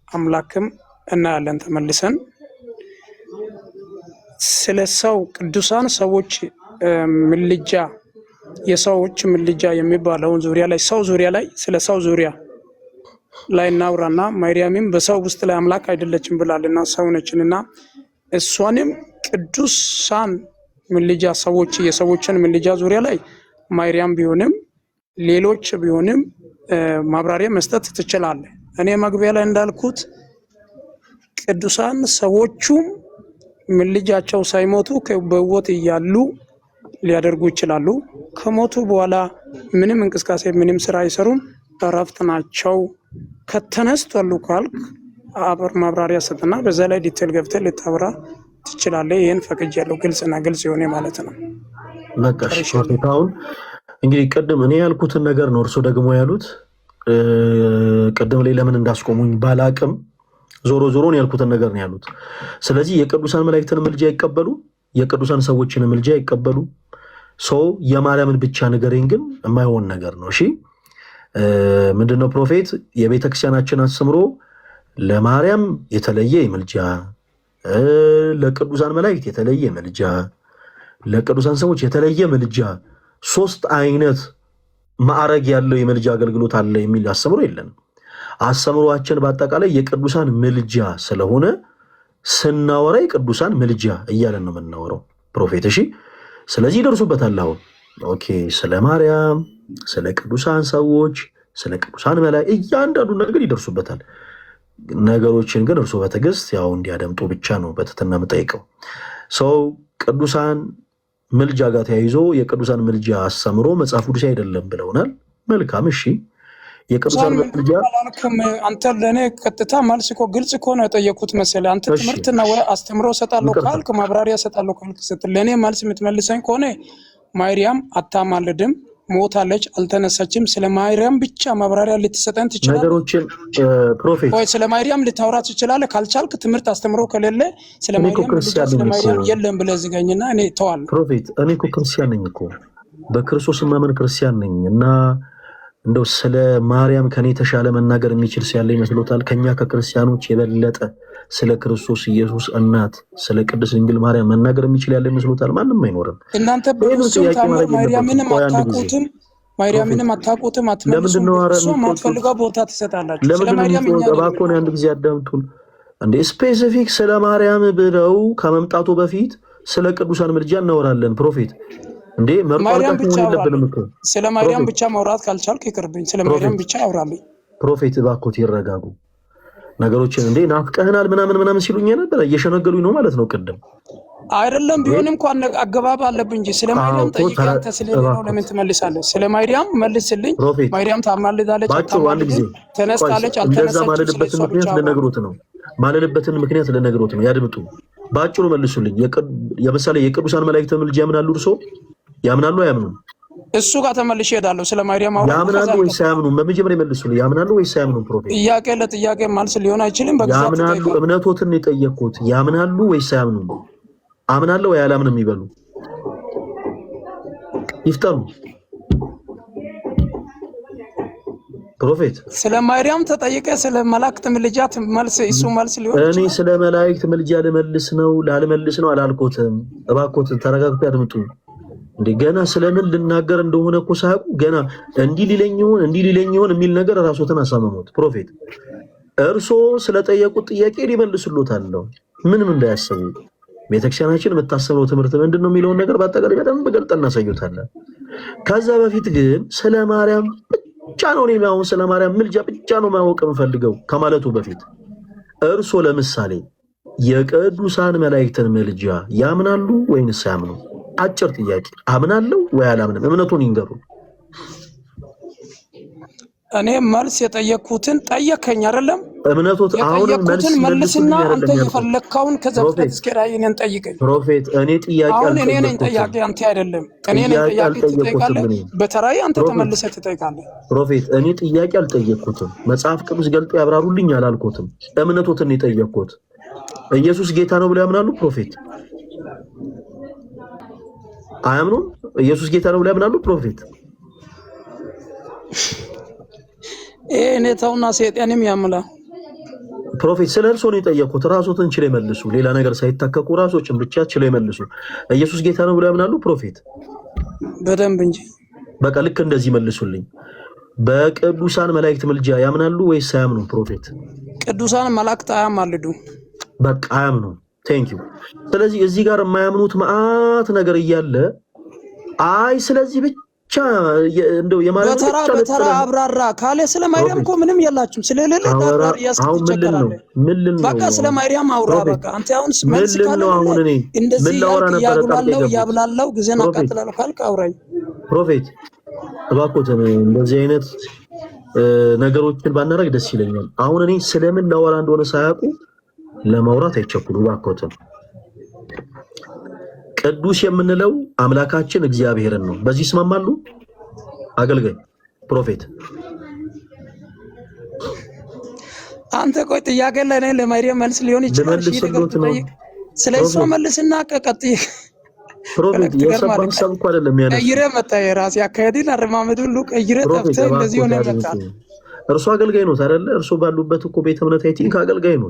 አምላክም እናያለን። ተመልሰን ስለ ሰው ቅዱሳን ሰዎች ምልጃ የሰዎች ምልጃ የሚባለውን ዙሪያ ላይ ሰው ዙሪያ ላይ ስለ ሰው ዙሪያ ላይ እናውራና ማርያምም በሰው ውስጥ ላይ አምላክ አይደለችም ብላልና ሰው ነችና እሷንም ቅዱሳን ምልጃ ሰዎች የሰዎችን ምልጃ ዙሪያ ላይ ማርያም ቢሆንም ሌሎች ቢሆንም ማብራሪያ መስጠት ትችላለህ። እኔ መግቢያ ላይ እንዳልኩት ቅዱሳን ሰዎቹም ምልጃቸው ሳይሞቱ በሕይወት እያሉ ሊያደርጉ ይችላሉ። ከሞቱ በኋላ ምንም እንቅስቃሴ ምንም ስራ አይሰሩም፣ እረፍት ናቸው። ከተነስተሉ ካልክ ማብራሪያ ሰጥና በዛ ላይ ዲቴል ገብተህ ልታወራ ትችላለህ። ይሄን ፈቅጃለሁ። ግልጽና ግልጽ የሆነ ማለት ነው። በቃ ፕሮፌታውን እንግዲህ ቅድም እኔ ያልኩትን ነገር ነው እርሶ ደግሞ ያሉት። ቅድም ላይ ለምን እንዳስቆሙኝ ባላቅም ዞሮ ዞሮን ያልኩትን ነገር ነው ያሉት። ስለዚህ የቅዱሳን መላእክትን ምልጃ ይቀበሉ፣ የቅዱሳን ሰዎችን ምልጃ ይቀበሉ። ሰው የማርያምን ብቻ ንገረኝ ግን የማይሆን ነገር ነው። እሺ ምንድነው ፕሮፌት? የቤተክርስቲያናችን አስተምሮ ለማርያም የተለየ ምልጃ፣ ለቅዱሳን መላእክት የተለየ ምልጃ፣ ለቅዱሳን ሰዎች የተለየ ምልጃ፣ ሶስት አይነት ማዕረግ ያለው የምልጃ አገልግሎት አለ የሚል አስተምሮ የለንም። አስተምሯችን በአጠቃላይ የቅዱሳን ምልጃ ስለሆነ ስናወራ የቅዱሳን ምልጃ እያለን ነው የምናወራው ፕሮፌት። እሺ ስለዚህ ይደርሱበታል። አሁን ኦኬ፣ ስለ ማርያም፣ ስለ ቅዱሳን ሰዎች፣ ስለ ቅዱሳን መላእክት እያንዳንዱ ነገር ይደርሱበታል። ነገሮችን ግን እርሶ በትዕግስት ያው እንዲያደምጡ ብቻ ነው በትህትና የምጠይቀው። ሰው ቅዱሳን ምልጃ ጋር ተያይዞ የቅዱሳን ምልጃ አስተምሮ መጽሐፍ ቅዱስ አይደለም ብለውናል። መልካም እሺ፣ የቅዱሳን ምልጃ አንተ ለእኔ ቀጥታ መልስ እኮ ግልጽ እኮ ነው የጠየኩት መሰለህ። አንተ ትምህርትና ወይ አስተምሮ እሰጣለሁ ካልክ ማብራሪያ እሰጣለሁ ካልክ ስትል ለእኔ መልስ የምትመልሰኝ ከሆነ ማርያም አታማልድም፣ ሞታለች፣ አልተነሳችም፣ ስለ ማርያም ብቻ ማብራሪያ ልትሰጠን ትችላለህ። ነገሮችን ፕሮፌት ወይ ስለ ማርያም ልታወራ ትችላለህ። ካልቻልክ ትምህርት አስተምሮ ከሌለ ስለ ማርያም የለም ብለህ ዝጋኝና እኔ ተዋለሁ። ፕሮፌት እኔ እኮ ክርስቲያን ነኝ እኮ በክርስቶስ ማመን ክርስቲያን ነኝ እና እንደው ስለ ማርያም ከኔ የተሻለ መናገር የሚችል ሲያለ ይመስሎታል? ከኛ ከክርስቲያኖች የበለጠ ስለ ክርስቶስ ኢየሱስ እናት ስለ ቅድስት ድንግል ማርያም መናገር የሚችል ያለ ይመስሎታል? ማንም አይኖርም። እናንተ በፍጹም ማርያምንም አታውቁትም፣ ማርያምንም አታውቁትም፣ አትመልሱም። እሷ ማትፈልገው ቦታ ትሰጣላችሁ። ስለ ማርያም እባክዎን አንድ ጊዜ አዳምጡን እንዴ። ስፔሲፊክ ስለ ማርያም ብለው ከመምጣቱ በፊት ስለ ቅዱሳን ምልጃ እናወራለን ፕሮፌት። እንዴ ማርያም ብቻ አውራለሁ። ስለ ማርያም ብቻ ማውራት ካልቻልክ ይቅርብኝ። ስለ ማርያም ብቻ አውራለሁ። ፕሮፌት እባክዎት ይረጋጉ። ነገሮችን እንዴ ናፍቀህናል ምናምን ሲሉኝ ነበር። እየሸነገሉኝ ነው ማለት ነው። ቅድም አይደለም ቢሆንም እንኳን አገባብ አለብኝ እንጂ ስለ ማርያም ጠይቀህ አንተ ስለሌላው ለምን ትመልሳለህ? ስለ ማርያም መልስልኝ። ማርያም ታማልዳለች፣ ተነስታለች፣ አልተነሳችም። ማለልበትን ምክንያት ልነግሮት ነው። ያድምጡ። በአጭሩ መልሱልኝ። የምሳሌ የቅዱሳን መላእክት ምልጃ ያምናሉ? እርሶ ያምናሉ አያምኑም? እሱ ጋር ተመልሼ እሄዳለሁ። ስለ ማርያም ያምናሉ ወይስ አያምኑም? በመጀመሪያ መልሱልኝ። ያምናሉ ወይስ አያምኑም? ፕሮፌት ጥያቄ ለጥያቄ መልስ ሊሆን አይችልም። ያምናሉ። እምነቶትን የጠየቅኩት ያምናሉ ወይስ አያምኑም? አምናለሁ ወይ አላምንም ይበሉ። ይፍጠሩ። ፕሮፌት ስለ ማርያም ተጠይቀ ስለ መላእክት ምልጃ መልስ እሱ መልስ ሊሆን እኔ ስለ መላእክት ምልጃ ልመልስ ነው ላልመልስ ነው አላልኩትም። እባክዎት ተረጋግተው ያድምጡ። እንዴ ገና ስለምን ልናገር እንደሆነ እኮ ሳያውቁ ገና እንዲህ ሊለኝ ይሆን የሚል ነገር ራስዎትን አሳመሙት። ፕሮፌት እርሶ ስለጠየቁት ጥያቄ ሊመልሱልዎታለሁ። ምንም እንዳያስቡ። ቤተክርስቲያናችን የምታስተምረው ትምህርት ምንድን ነው የሚለውን ነገር በአጠቃላይ በደንብ ገልጠን እናሳዩታለን። ከዛ በፊት ግን ስለ ማርያም ብቻ ነው እኔ አሁን ስለ ማርያም ምልጃ ብቻ ነው ማወቅ የምፈልገው ከማለቱ በፊት እርሶ ለምሳሌ የቅዱሳን መላእክትን ምልጃ ያምናሉ ወይንስ አያምኑ? አጭር ጥያቄ። አምናለሁ ወይ አላምንም? እምነቱን ይንገሩ። እኔ መልስ የጠየቅኩትን ጠየከኝ አይደለም? እምነቱት አሁን መልስና አንተ የፈለግከውን ከዘፍጥረት እስከ ራዕይ እኔን ጠይቀኝ። ፕሮፌት እኔ ጥያቄ አሁን እኔ ነኝ ጠያቄ አንተ አይደለም። እኔ ነኝ ጥያቄ ትጠይቃለህ፣ በተራይ አንተ ተመልሰህ ትጠይቃለህ። ፕሮፌት እኔ ጥያቄ አልጠየቅኩትም። መጽሐፍ ቅዱስ ገልጦ ያብራሩልኝ አላልኩትም። እምነቱን የጠየቅኩት ኢየሱስ ጌታ ነው ብለው ያምናሉ? ፕሮፌት አያምኑም? ኢየሱስ ጌታ ነው ብለው ያምናሉ? ፕሮፌት እኔ ተውና ሰይጣንም ያምላ። ፕሮፌት ስለ እርሶ ነው የጠየቁት። ራሶትን ችለው ይመልሱ። ሌላ ነገር ሳይታከኩ ራሶችን ብቻ ችለው ይመልሱ። ኢየሱስ ጌታ ነው ብለው ያምናሉ? ፕሮፌት በደንብ እንጂ። በቃ ልክ እንደዚህ መልሱልኝ። በቅዱሳን መላእክት ምልጃ ያምናሉ ወይስ አያምኑ? ፕሮፌት ቅዱሳን መላእክት አያማልዱ። በቃ አያምኑ። ቴንክ ዩ። ስለዚህ እዚህ ጋር የማያምኑት መዓት ነገር እያለ አይ ስለዚህ ብቻ እንደው የማርያም በተራ አብራራ ካለ ስለ ማርያም እኮ ምንም የላችሁም። ስለሌለ ዳር ያስከትቸከራለ በቃ ስለ ማርያም አውራ። በቃ አንተ አሁን መልስ ካለ እንደዚህ ያብላለው ጊዜና አቃጥላለሁ ካልክ አውራኝ። ፕሮፌት እባክዎትን እንደዚህ አይነት ነገሮችን ባናረግ ደስ ይለኛል። አሁን እኔ ስለምን ላወራ እንደሆነ ሳያውቁ ለማውራት አይቸኩሉ እባክዎትን። ቅዱስ የምንለው አምላካችን እግዚአብሔርን ነው። በዚህ ይስማማሉ? አገልጋይ ፕሮፌት አንተ ቆይ ጥያቄ ላይ ነኝ። ለማርያም መልስ ሊሆን ይችላል። ስለዚህ መልስና ቀጥይ። ፕሮፌት የሰባን ሰብኩ አይደለም ያለው ቀይረ መጣ። የራስ ያካሄድን አረማመድ ሁሉ ቀይረ ጠፍተህ እንደዚህ ሆነ መጣ። እርሱ አገልጋይ ነው አይደለ? እርሱ ባሉበት እኮ ቤተ እምነት አይ ቲንክ አገልጋይ ነው።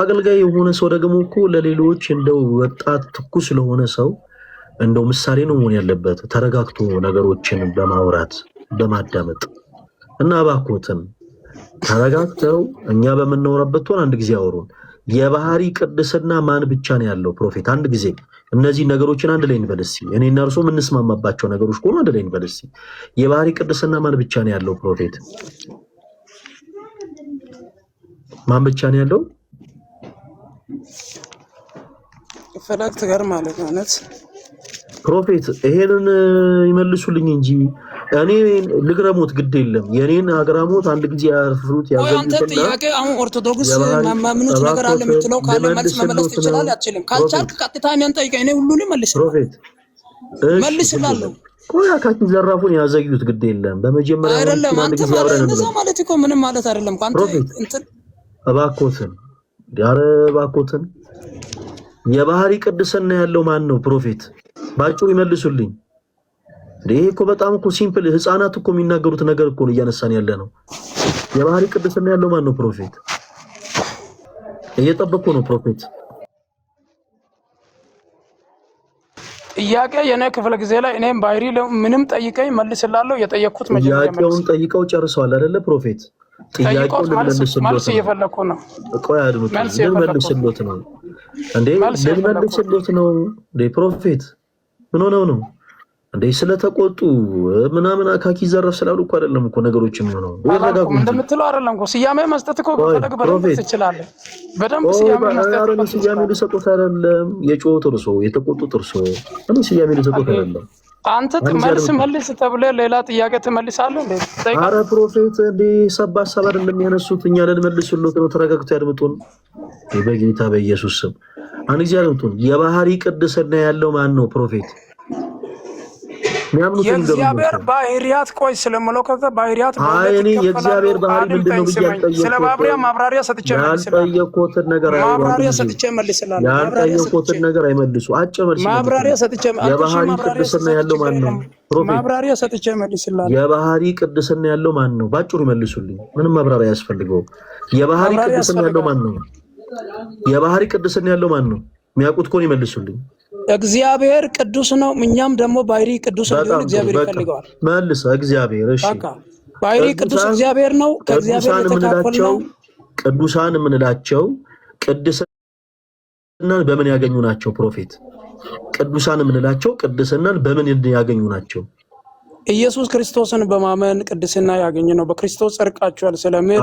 አገልጋይ የሆነ ሰው ደግሞ እኮ ለሌሎች እንደው ወጣት ትኩስ ለሆነ ሰው እንደው ምሳሌ ነው መሆን ያለበት። ተረጋግቶ ነገሮችን በማውራት በማዳመጥ እና እባክዎትን ተረጋግተው እኛ በምናወራበት ሆነ አንድ ጊዜ አወሩን። የባህሪ ቅድስና ማን ብቻ ነው ያለው? ፕሮፌት አንድ ጊዜ እነዚህ ነገሮችን አንድ ላይ እንበልሲ። እኔና እርሶ የምንስማማባቸው ነገሮች ከሆኑ አንድ ላይ እንበልሲ። የባህሪ ቅድስና ማን ብቻ ነው ያለው? ፕሮፌት ማን ብቻ ነው ያለው? ፈለግ ትገር ማለት ነው። ፕሮፌት ይሄንን ይመልሱልኝ እንጂ እኔ ልግረሙት ግድ የለም። የኔን አግራሞት አንድ ጊዜ ያርፍሩት ያዘዩትና አንተ ጥያቄ አሁን ኦርቶዶክስ ማምኑት ነገር አለ የምትለው ካለ መልስ መመለስ ትችላለህ። አትችልም? ካልቻልክ ቀጥታ እኔን ጠይቀኝ። እኔ ሁሉንም መልስ ፕሮፌት መልስላለሁ። ቆይ አካኪ ዘራፉን ያዘዩት ግድ የለም። በመጀመሪያ አይደለም አንተ ማለት እኮ ምንም ማለት አይደለም። አንተ እንትን እባክዎትን ዳረ እባክዎትን የባህሪ ቅድስና ያለው ማን ነው? ፕሮፌት ባጭሩ ይመልሱልኝ። ይሄ እኮ በጣም እኮ ሲምፕል ህፃናት እኮ የሚናገሩት ነገር እኮ ነው እያነሳን ያለ ነው። የባህሪ ቅድስና ያለው ማን ነው? ፕሮፌት እየጠበቁ ነው። ፕሮፌት ጥያቄ የኔ ክፍለ ጊዜ ላይ እኔም ባህሪ ምንም ጠይቀኝ መልስላለሁ። የጠየቅኩት መጀመሪያ ጥያቄውን ጠይቀው ጨርሰዋል አይደለ? ፕሮፌት ጥያቄውን መልስልዎት ነው። ቆይ አድምጡ። መልስልዎት ነው እንዴ? መልስልዎት ነው እንዴ? ፕሮፌት ምን ሆነው ነው እንዴ? ስለተቆጡ ምናምን አካኪ ዘረፍ ስላሉ እኮ አይደለም እኮ ነገሮች የሚሆነው። ወረጋጉ እንደምትለው አይደለም እኮ ስያሜ መስጠት እኮ በፈለግ በደንብ ትችላለህ። በደንብ ስያሜ መስጠት እኮ ስያሜ ልሰጡት አይደለም። የጮሁት እርሶ የተቆጡት እርሶ እኔ ስያሜ ልሰጡት አይደለም። አንተ መልስ ተብለህ ሌላ ጥያቄ ትመልሳለህ እንዴ? አረ ፕሮፌት እንዴ ሰባ ሐሳብ አይደለም ያነሱት። እኛ ልንመልስልዎት ነው። ተረጋግተው ያድምጡን በጌታ በኢየሱስ ስም። አንድ ጊዜ ያድምጡን። የባህሪ ቅድስና ያለው ማን ነው? ፕሮፌት የእግዚአብሔር ባህሪያት ቆይ ስለምለው ከዛ ባህሪያት እኔ የእግዚአብሔር ባህሪ ምንድነው ብዬ አልጠየቅኩትም። ስለ ባብሪያ ማብራሪያ ሰጥቼ ያልጠየቅኩትን ነገር መልስላለሁ። ያልጠየቅኩትን ነገር አይመልሱ። አጭር መልስ ማብራሪያ ሰጥቼ የባህሪ ቅድስና ያለው ማን ነው? ማብራሪያ ሰጥቼ መልስላለሁ። የባህሪ ቅድስና ያለው ማን ነው? ባጭሩ ይመልሱልኝ። ምንም ማብራሪያ ያስፈልገው። የባህሪ ቅድስና ያለው ማን ነው? የባህሪ ቅድስና ያለው ማን ነው? የሚያውቁት ከሆነ ይመልሱልኝ። እግዚአብሔር ቅዱስ ነው። እኛም ደግሞ ባህሪ ቅዱስ እንዲሆን እግዚአብሔር ይፈልገዋል። መልስ እግዚአብሔር። እሺ ባህሪ ቅዱስ እግዚአብሔር ነው። ከእግዚአብሔር የተካፈለው ቅዱሳን የምንላቸው ቅድስናን በምን ያገኙ ናቸው? ፕሮፌት ቅዱሳን የምንላቸው ቅድስናን በምን ያገኙ ናቸው? ኢየሱስ ክርስቶስን በማመን ቅድስና ያገኘ ነው። በክርስቶስ ጸድቃችኋል ስለሚል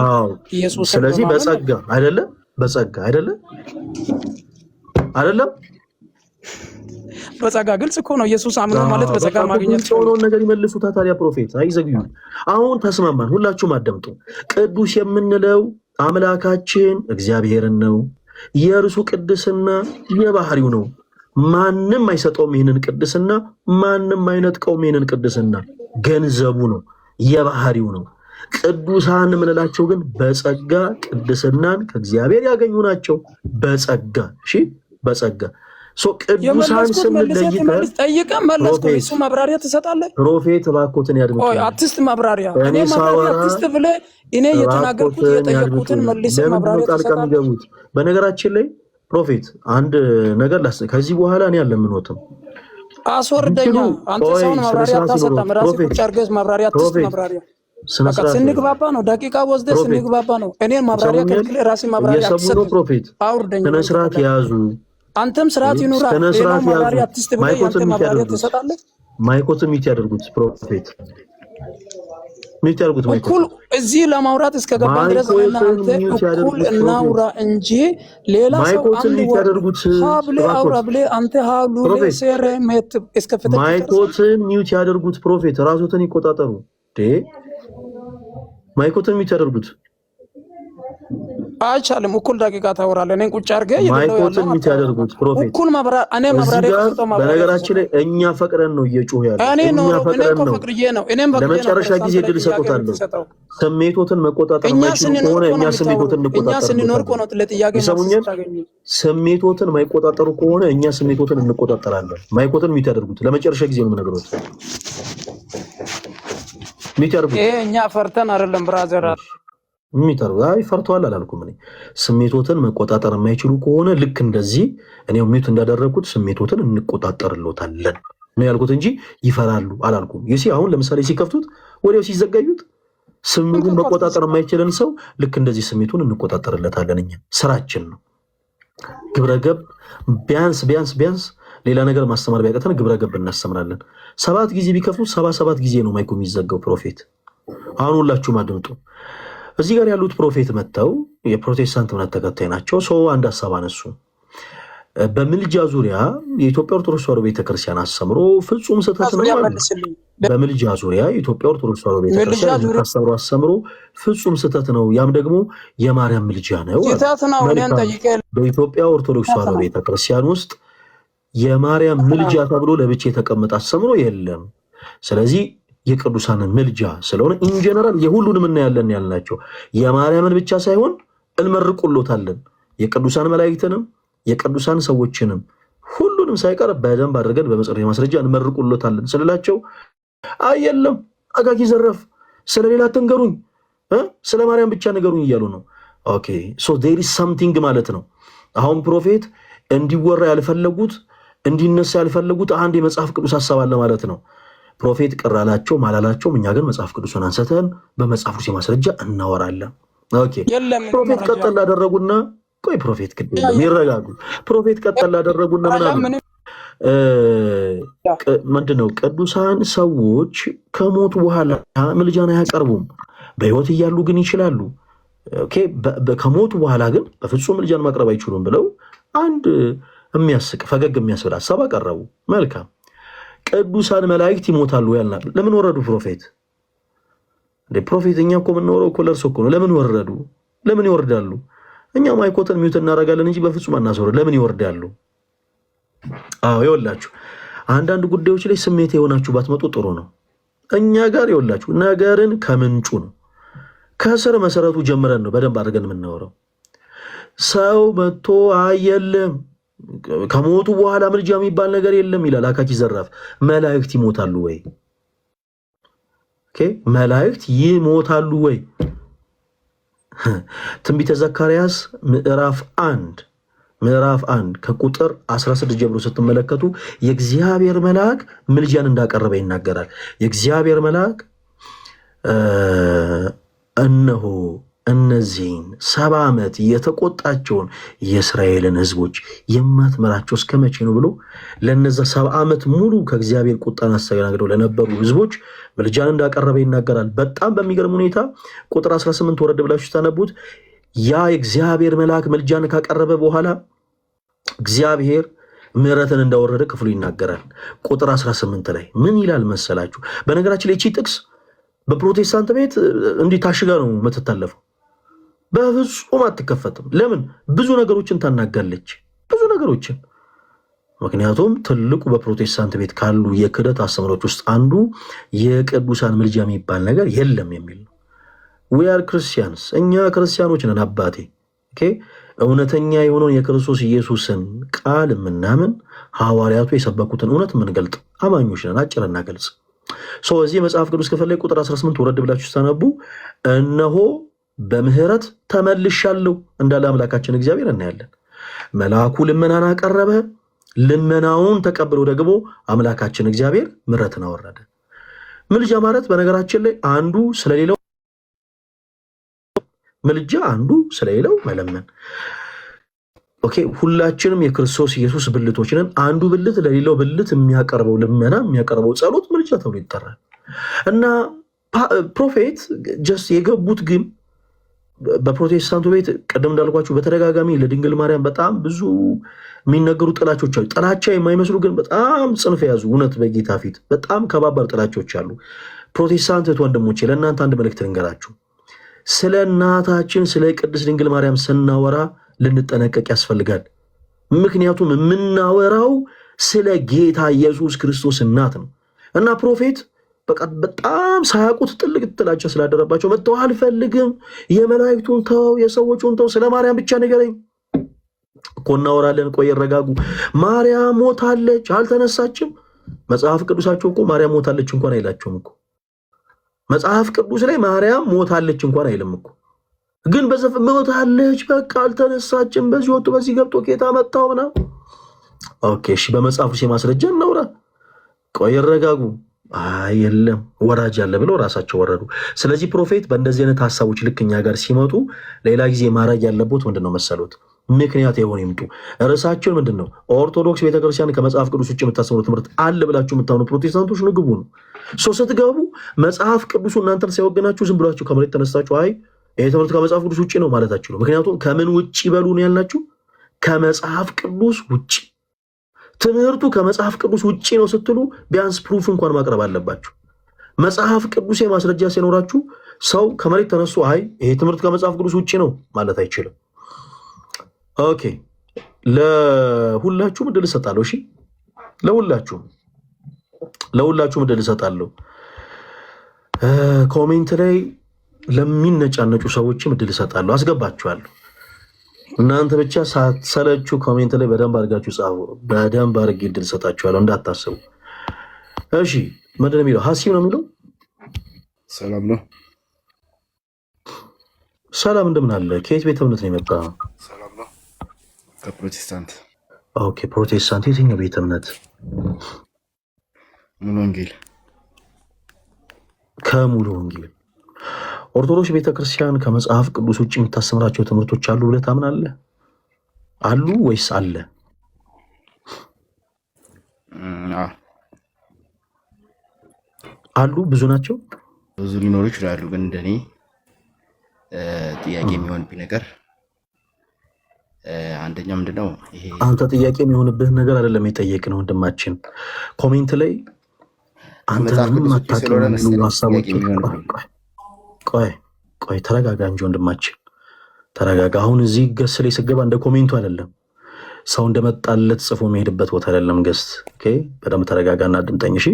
ኢየሱስን ስለዚህ በጸጋ አይደለም፣ በጸጋ አይደለም አይደለም። በጸጋ ግልጽ እኮ ነው። ኢየሱስ አምኖ ማለት በጸጋ ማግኘት ነው። ነገር ይመልሱታ ታዲያ ፕሮፌት አይዘግዩ። አሁን ተስማማን፣ ሁላችሁም አዳምጡ። ቅዱስ የምንለው አምላካችን እግዚአብሔርን ነው። የእርሱ ቅድስና የባህሪው ነው። ማንም አይሰጠውም ይህንን ቅድስና፣ ማንም አይነጥቀውም ይህንን ቅድስና። ገንዘቡ ነው፣ የባህሪው ነው። ቅዱሳን የምንላቸው ግን በጸጋ ቅድስናን ከእግዚአብሔር ያገኙ ናቸው። በጸጋ እሺ፣ በጸጋ ቅዱሳን ስንል ጠይቀህ መለስኩ። እሱ ማብራሪያ ትሰጣለህ። ፕሮፌት እባክዎትን ያድምጡ። አትስት ማብራሪያ እኔ ማብራሪያ አትስት ብለህ እኔ የተናገርኩት የጠየቁትን መልሰህ ማብራሪያ ትሰጣለህ። በነገራችን ላይ ፕሮፌት አንድ ነገር ከዚህ በኋላ እኔ አልለምኖትም። አስወርደኛ አንተ ሰውን ማብራሪያ አታሰጣም። ራስህ ቁጭ አድርገህ ማብራሪያ አትስት ማብራሪያ ስንግባባ ነው። ደቂቃ ወስደህ ስንግባባ ነው። እኔን ማብራሪያ ከልክለህ ራስህ ማብራሪያ አትሰጥ። አውርደኛ ስነ ስርዓት ያዙ። አንተም ስርዓት ይኑራ። ሌላ ማብራሪያ አትስጥ ብለህ አንተ ማብራሪያ ትሰጣለህ። ማይኮትን ሚት ያደርጉት ፕሮፌት ሚት ያደርጉት እኩል እዚህ ለማውራት እስከ ገባ ድረስ እናንተ እኩል እናውራ እንጂ ሌላ ሰው አንድ ያደርጉት ሀብሌ አውራ ብለህ አንተ ሀብሉ ለሰረ መት እስከፈተ ማይኮትን ሚት ያደርጉት ፕሮፌት ራስዎትን ይቆጣጠሩ። ማይኮትን ሚት ያደርጉት አይቻልም። እኩል ደቂቃ ታወራለህ። እኔን ቁጭ አድርገህ ማይኮትን ሚት ያደርጉት ፕሮፌት እኩል ማብራሪያ እኔ ማብራሪያ ከሰጠው ማብራሪያ በነገራችን ላይ እኛ ፈቅረን ነው እየጮህ ያለው። እኛ ፈቅረን ነው። ለመጨረሻ ጊዜ ድል ሰጥቶታለሁ። ስሜቶትን መቆጣጠር ማይችሉ ከሆነ እኛ ስሜቶትን እንቆጣጠራለን። ስሜቶትን ማይቆጣጠሩ ከሆነ እኛ ስሜቶትን እንቆጣጠራለን። ማይኮትን ሚት ያደርጉት ለመጨረሻ ጊዜ ነው የምነግሮት። ሚት ያደርጉት። ይሄ እኛ ፈርተን አይደለም ብራዘር አይ ፈርተዋል አላልኩም። እኔ ስሜቶትን መቆጣጠር የማይችሉ ከሆነ ልክ እንደዚህ እኔው ሚት እንዳደረኩት ስሜቶትን እንቆጣጠርልዎታለን ነው ያልኩት እንጂ ይፈራሉ አላልኩም። ይሲ አሁን ለምሳሌ ሲከፍቱት ወዲያው ሲዘጋዩት ስሜቱን መቆጣጠር የማይችልን ሰው ልክ እንደዚህ ስሜቱን እንቆጣጠርለታለን። እኛ ስራችን ነው። ግብረገብ ቢያንስ ሌላ ነገር ማስተማር ቢያቀተን ግብረገብ እናስተምራለን። 7 ጊዜ ቢከፍቱት 77 ጊዜ ነው ማይኩ የሚዘጋው። ፕሮፌት አሁን ሁላችሁም አድምጡ። እዚህ ጋር ያሉት ፕሮፌት መጥተው የፕሮቴስታንት እምነት ተከታይ ናቸው። ሰው አንድ ሀሳብ አነሱ። በምልጃ ዙሪያ የኢትዮጵያ ኦርቶዶክስ ተዋሕዶ ቤተክርስቲያን አስተምሮ ፍጹም ስህተት ነው። በምልጃ ዙሪያ የኢትዮጵያ ኦርቶዶክስ ተዋሕዶ ቤተክርስቲያን አስተምሮ ፍጹም ስህተት ነው። ያም ደግሞ የማርያም ምልጃ ነው። በኢትዮጵያ ኦርቶዶክስ ተዋሕዶ ቤተክርስቲያን ውስጥ የማርያም ምልጃ ተብሎ ለብቻ የተቀመጠ አስተምሮ የለም። ስለዚህ የቅዱሳንን ምልጃ ስለሆነ ኢንጀነራል የሁሉንም እናያለን ያልናቸው የማርያምን ብቻ ሳይሆን እንመርቁሎታለን። የቅዱሳን መላእክትንም የቅዱሳን ሰዎችንም ሁሉንም ሳይቀር በደንብ አድርገን በመጽሐፍ ማስረጃ እንመርቁሎታለን ስላላቸው አየለም አጋጊ ዘረፍ ስለሌላ አትንገሩኝ፣ ስለ ማርያም ብቻ ንገሩኝ እያሉ ነው። ኦኬ ሶ ዜር ኢዝ ሳምቲንግ ማለት ነው። አሁን ፕሮፌት እንዲወራ ያልፈለጉት እንዲነሳ ያልፈለጉት አንድ የመጽሐፍ ቅዱስ ሐሳብ አለ ማለት ነው። ፕሮፌት ቅር አላቸው ማላላቸው፣ እኛ ግን መጽሐፍ ቅዱስን አንስተን በመጽሐፍ ቅዱስ ማስረጃ እናወራለን። ኦኬ ፕሮፌት ቀጠል አደረጉና ቆይ ፕሮፌት ግዴለም ይረጋጉ። ፕሮፌት ቀጠል አደረጉና ምንድነው ቅዱሳን ሰዎች ከሞቱ በኋላ ምልጃን አያቀርቡም፣ በህይወት እያሉ ግን ይችላሉ። ኦኬ ከሞቱ በኋላ ግን በፍጹም ምልጃን ማቅረብ አይችሉም ብለው አንድ የሚያስቅ ፈገግ የሚያስብል ሐሳብ አቀረቡ። መልካም ቅዱሳን መላእክት ይሞታሉ ያልናል። ለምን ወረዱ ፕሮፌት? ፕሮፌት እኛ እኮ የምንኖረው እኮ ለእርሶ እኮ ነው። ለምን ወረዱ? ለምን ይወርዳሉ? እኛ ማይኮትን ሚውት እናደርጋለን እንጂ በፍጹም አናስወርድ። ለምን ይወርዳሉ? አዎ ይኸውላችሁ አንዳንድ ጉዳዮች ላይ ስሜት የሆናችሁ ባትመጡ ጥሩ ነው። እኛ ጋር ይኸውላችሁ ነገርን ከምንጩ ነው ከስር መሰረቱ ጀምረን ነው በደንብ አድርገን የምናወራው። ሰው መጥቶ አየለም ከሞቱ በኋላ ምልጃ የሚባል ነገር የለም ይላል አካኪ ዘራፍ። መላእክት ይሞታሉ ወይ? ኦኬ መላእክት ይሞታሉ ወይ? ትንቢተ ዘካርያስ ምዕራፍ 1 ከቁጥር 16 ጀምሮ ስትመለከቱ የእግዚአብሔር መልአክ ምልጃን እንዳቀረበ ይናገራል። የእግዚአብሔር መልአክ እነሆ እነዚህን 70 ዓመት የተቆጣቸውን የእስራኤልን ህዝቦች የማትመራቸው እስከ መቼ ነው ብሎ ለነዛ 70 ዓመት ሙሉ ከእግዚአብሔር ቁጣን አስተናግደው ለነበሩ ህዝቦች ምልጃን እንዳቀረበ ይናገራል። በጣም በሚገርም ሁኔታ ቁጥር 18 ወረድ ብላችሁ ታነቡት። ያ የእግዚአብሔር መልአክ ምልጃን ካቀረበ በኋላ እግዚአብሔር ምሕረትን እንዳወረደ ክፍሉ ይናገራል። ቁጥር 18 ላይ ምን ይላል መሰላችሁ? በነገራችን ላይ እቺ ጥቅስ በፕሮቴስታንት ቤት እንዲህ ታሽጋ ነው የምትታለፈው። በፍጹም አትከፈትም። ለምን? ብዙ ነገሮችን ታናጋለች፣ ብዙ ነገሮችን። ምክንያቱም ትልቁ በፕሮቴስታንት ቤት ካሉ የክህደት አስተምሮች ውስጥ አንዱ የቅዱሳን ምልጃ የሚባል ነገር የለም የሚል ነው። ዊ አር ክርስቲያንስ፣ እኛ ክርስቲያኖች ነን አባቴ። እውነተኛ የሆነውን የክርስቶስ ኢየሱስን ቃል የምናምን ሐዋርያቱ የሰበኩትን እውነት የምንገልጥ አማኞች ነን። አጭርና ገልጽ። እዚህ መጽሐፍ ቅዱስ ክፍል ላይ ቁጥር 18 ወረድ ብላችሁ ስታነቡ እነሆ በምህረት ተመልሻለሁ እንዳለ አምላካችን እግዚአብሔር እናያለን። መልአኩ ልመናን አቀረበ፣ ልመናውን ተቀብሎ ደግሞ አምላካችን እግዚአብሔር ምህረትን አወረደ። ምልጃ ማለት በነገራችን ላይ አንዱ ስለሌላው ምልጃ አንዱ ስለሌላው መለመን። ሁላችንም የክርስቶስ ኢየሱስ ብልቶች ነን። አንዱ ብልት ለሌላው ብልት የሚያቀርበው ልመና የሚያቀርበው ጸሎት ምልጃ ተብሎ ይጠራል። እና ፕሮፌት ጀስት የገቡት ግን በፕሮቴስታንቱ ቤት ቀደም እንዳልኳችሁ በተደጋጋሚ ለድንግል ማርያም በጣም ብዙ የሚነገሩ ጥላቾች አሉ። ጥላቻ የማይመስሉ ግን በጣም ጽንፍ የያዙ እውነት በጌታ ፊት በጣም ከባባር ጥላቾች አሉ። ፕሮቴስታንት ወንድሞቼ ለእናንተ አንድ መልእክት ልንገራችሁ። ስለ እናታችን ስለ ቅድስት ድንግል ማርያም ስናወራ ልንጠነቀቅ ያስፈልጋል። ምክንያቱም የምናወራው ስለ ጌታ ኢየሱስ ክርስቶስ እናት ነው። እና ፕሮፌት በጣም ሳያውቁት ጥልቅ ጥላቻ ስላደረባቸው መጥተው አልፈልግም፣ የመላእክቱን ተው፣ የሰዎቹን ተው፣ ስለ ማርያም ብቻ ንገረኝ እኮ እናወራለን። ቆይ ረጋጉ። ማርያም ሞታለች አልተነሳችም። መጽሐፍ ቅዱሳቸው እኮ ማርያም ሞታለች እንኳን አይላቸውም እኮ። መጽሐፍ ቅዱስ ላይ ማርያም ሞታለች እንኳን አይልም እኮ። ግን በዘፍ ሞታለች በቃ አልተነሳችም፣ በዚህ ወጡ በዚህ ገብቶ ጌታ መጣው ነው። ኦኬ እሺ፣ በመጽሐፍ ቅዱስ ማስረጃ እናውራ። ቆይ ረጋጉ። የለም ወራጅ አለ ብለው ራሳቸው ወረዱ። ስለዚህ ፕሮፌት በእንደዚህ አይነት ሐሳቦች ልክ እኛ ጋር ሲመጡ ሌላ ጊዜ ማድረግ ያለበት ምንድነው መሰሉት? ምክንያት የሆነ ይምጡ። ርዕሳቸውን ምንድነው? ኦርቶዶክስ ቤተክርስቲያን ከመጽሐፍ ቅዱስ ውጭ የምታስተምሩ ትምህርት አለ ብላችሁ የምታምኑ ፕሮቴስታንቶች ንግቡ ነው። ስትገቡ መጽሐፍ ቅዱሱ እናንተን ሳይወገናችሁ ዝም ብላችሁ ከመሬት ተነስታችሁ አይ ይሄ ትምህርት ከመጽሐፍ ቅዱስ ውጭ ነው ማለታችሁ ነው። ምክንያቱም ከምን ውጭ በሉ ነው ያልናችሁ? ከመጽሐፍ ቅዱስ ውጭ። ትምህርቱ ከመጽሐፍ ቅዱስ ውጭ ነው ስትሉ ቢያንስ ፕሩፍ እንኳን ማቅረብ አለባችሁ። መጽሐፍ ቅዱስ የማስረጃ ሲኖራችሁ ሰው ከመሬት ተነስቶ አይ ይሄ ትምህርት ከመጽሐፍ ቅዱስ ውጭ ነው ማለት አይችልም። ኦኬ፣ ለሁላችሁም እድል እሰጣለሁ። እሺ፣ ለሁላችሁም እድል እሰጣለሁ። ኮሜንት ላይ ለሚነጫነጩ ሰዎችም እድል እሰጣለሁ፣ አስገባችኋለሁ። እናንተ ብቻ ሳትሰለቹ ኮሜንት ላይ በደንብ አድርጋችሁ ጻፉ። በደንብ አድርጌ እድል እሰጣችኋለሁ እንዳታስቡ። እሺ፣ ምንድን ነው የሚለው? ሀሲብ ነው የሚለው። ሰላም ነው። ሰላም እንደምን አለ? ከየት ቤተ እምነት ነው የመጣ? ሰላም ነው። ከፕሮቴስታንት። ኦኬ፣ ፕሮቴስታንት። የትኛው ቤተ እምነት? ሙሉ ወንጌል። ከሙሉ ወንጌል። ኦርቶዶክስ ቤተክርስቲያን ከመጽሐፍ ቅዱስ ውጭ የምታስተምራቸው ትምህርቶች አሉ ብለህ ታምናለህ? አሉ ወይስ አለ? አሉ። ብዙ ናቸው። ብዙ ሊኖሩ ይችላሉ። ግን እንደኔ ጥያቄ የሚሆንብኝ ነገር አንደኛ ምንድነው ይሄ? አንተ ጥያቄ የሚሆንብህ ነገር አይደለም የጠየቅን ወንድማችን። ኮሜንት ላይ አንተ ምንም አታውቅም ሀሳቦች። ቆይ ተረጋጋ እንጂ ወንድማችን ተረጋጋ። አሁን እዚህ ገስ ላይ ስገባ እንደ ኮሜንቱ አይደለም፣ ሰው እንደመጣለት ጽፎ የሚሄድበት ቦታ አይደለም ገስት። ኦኬ፣ በደንብ ተረጋጋና አድምጠኝ እሺ።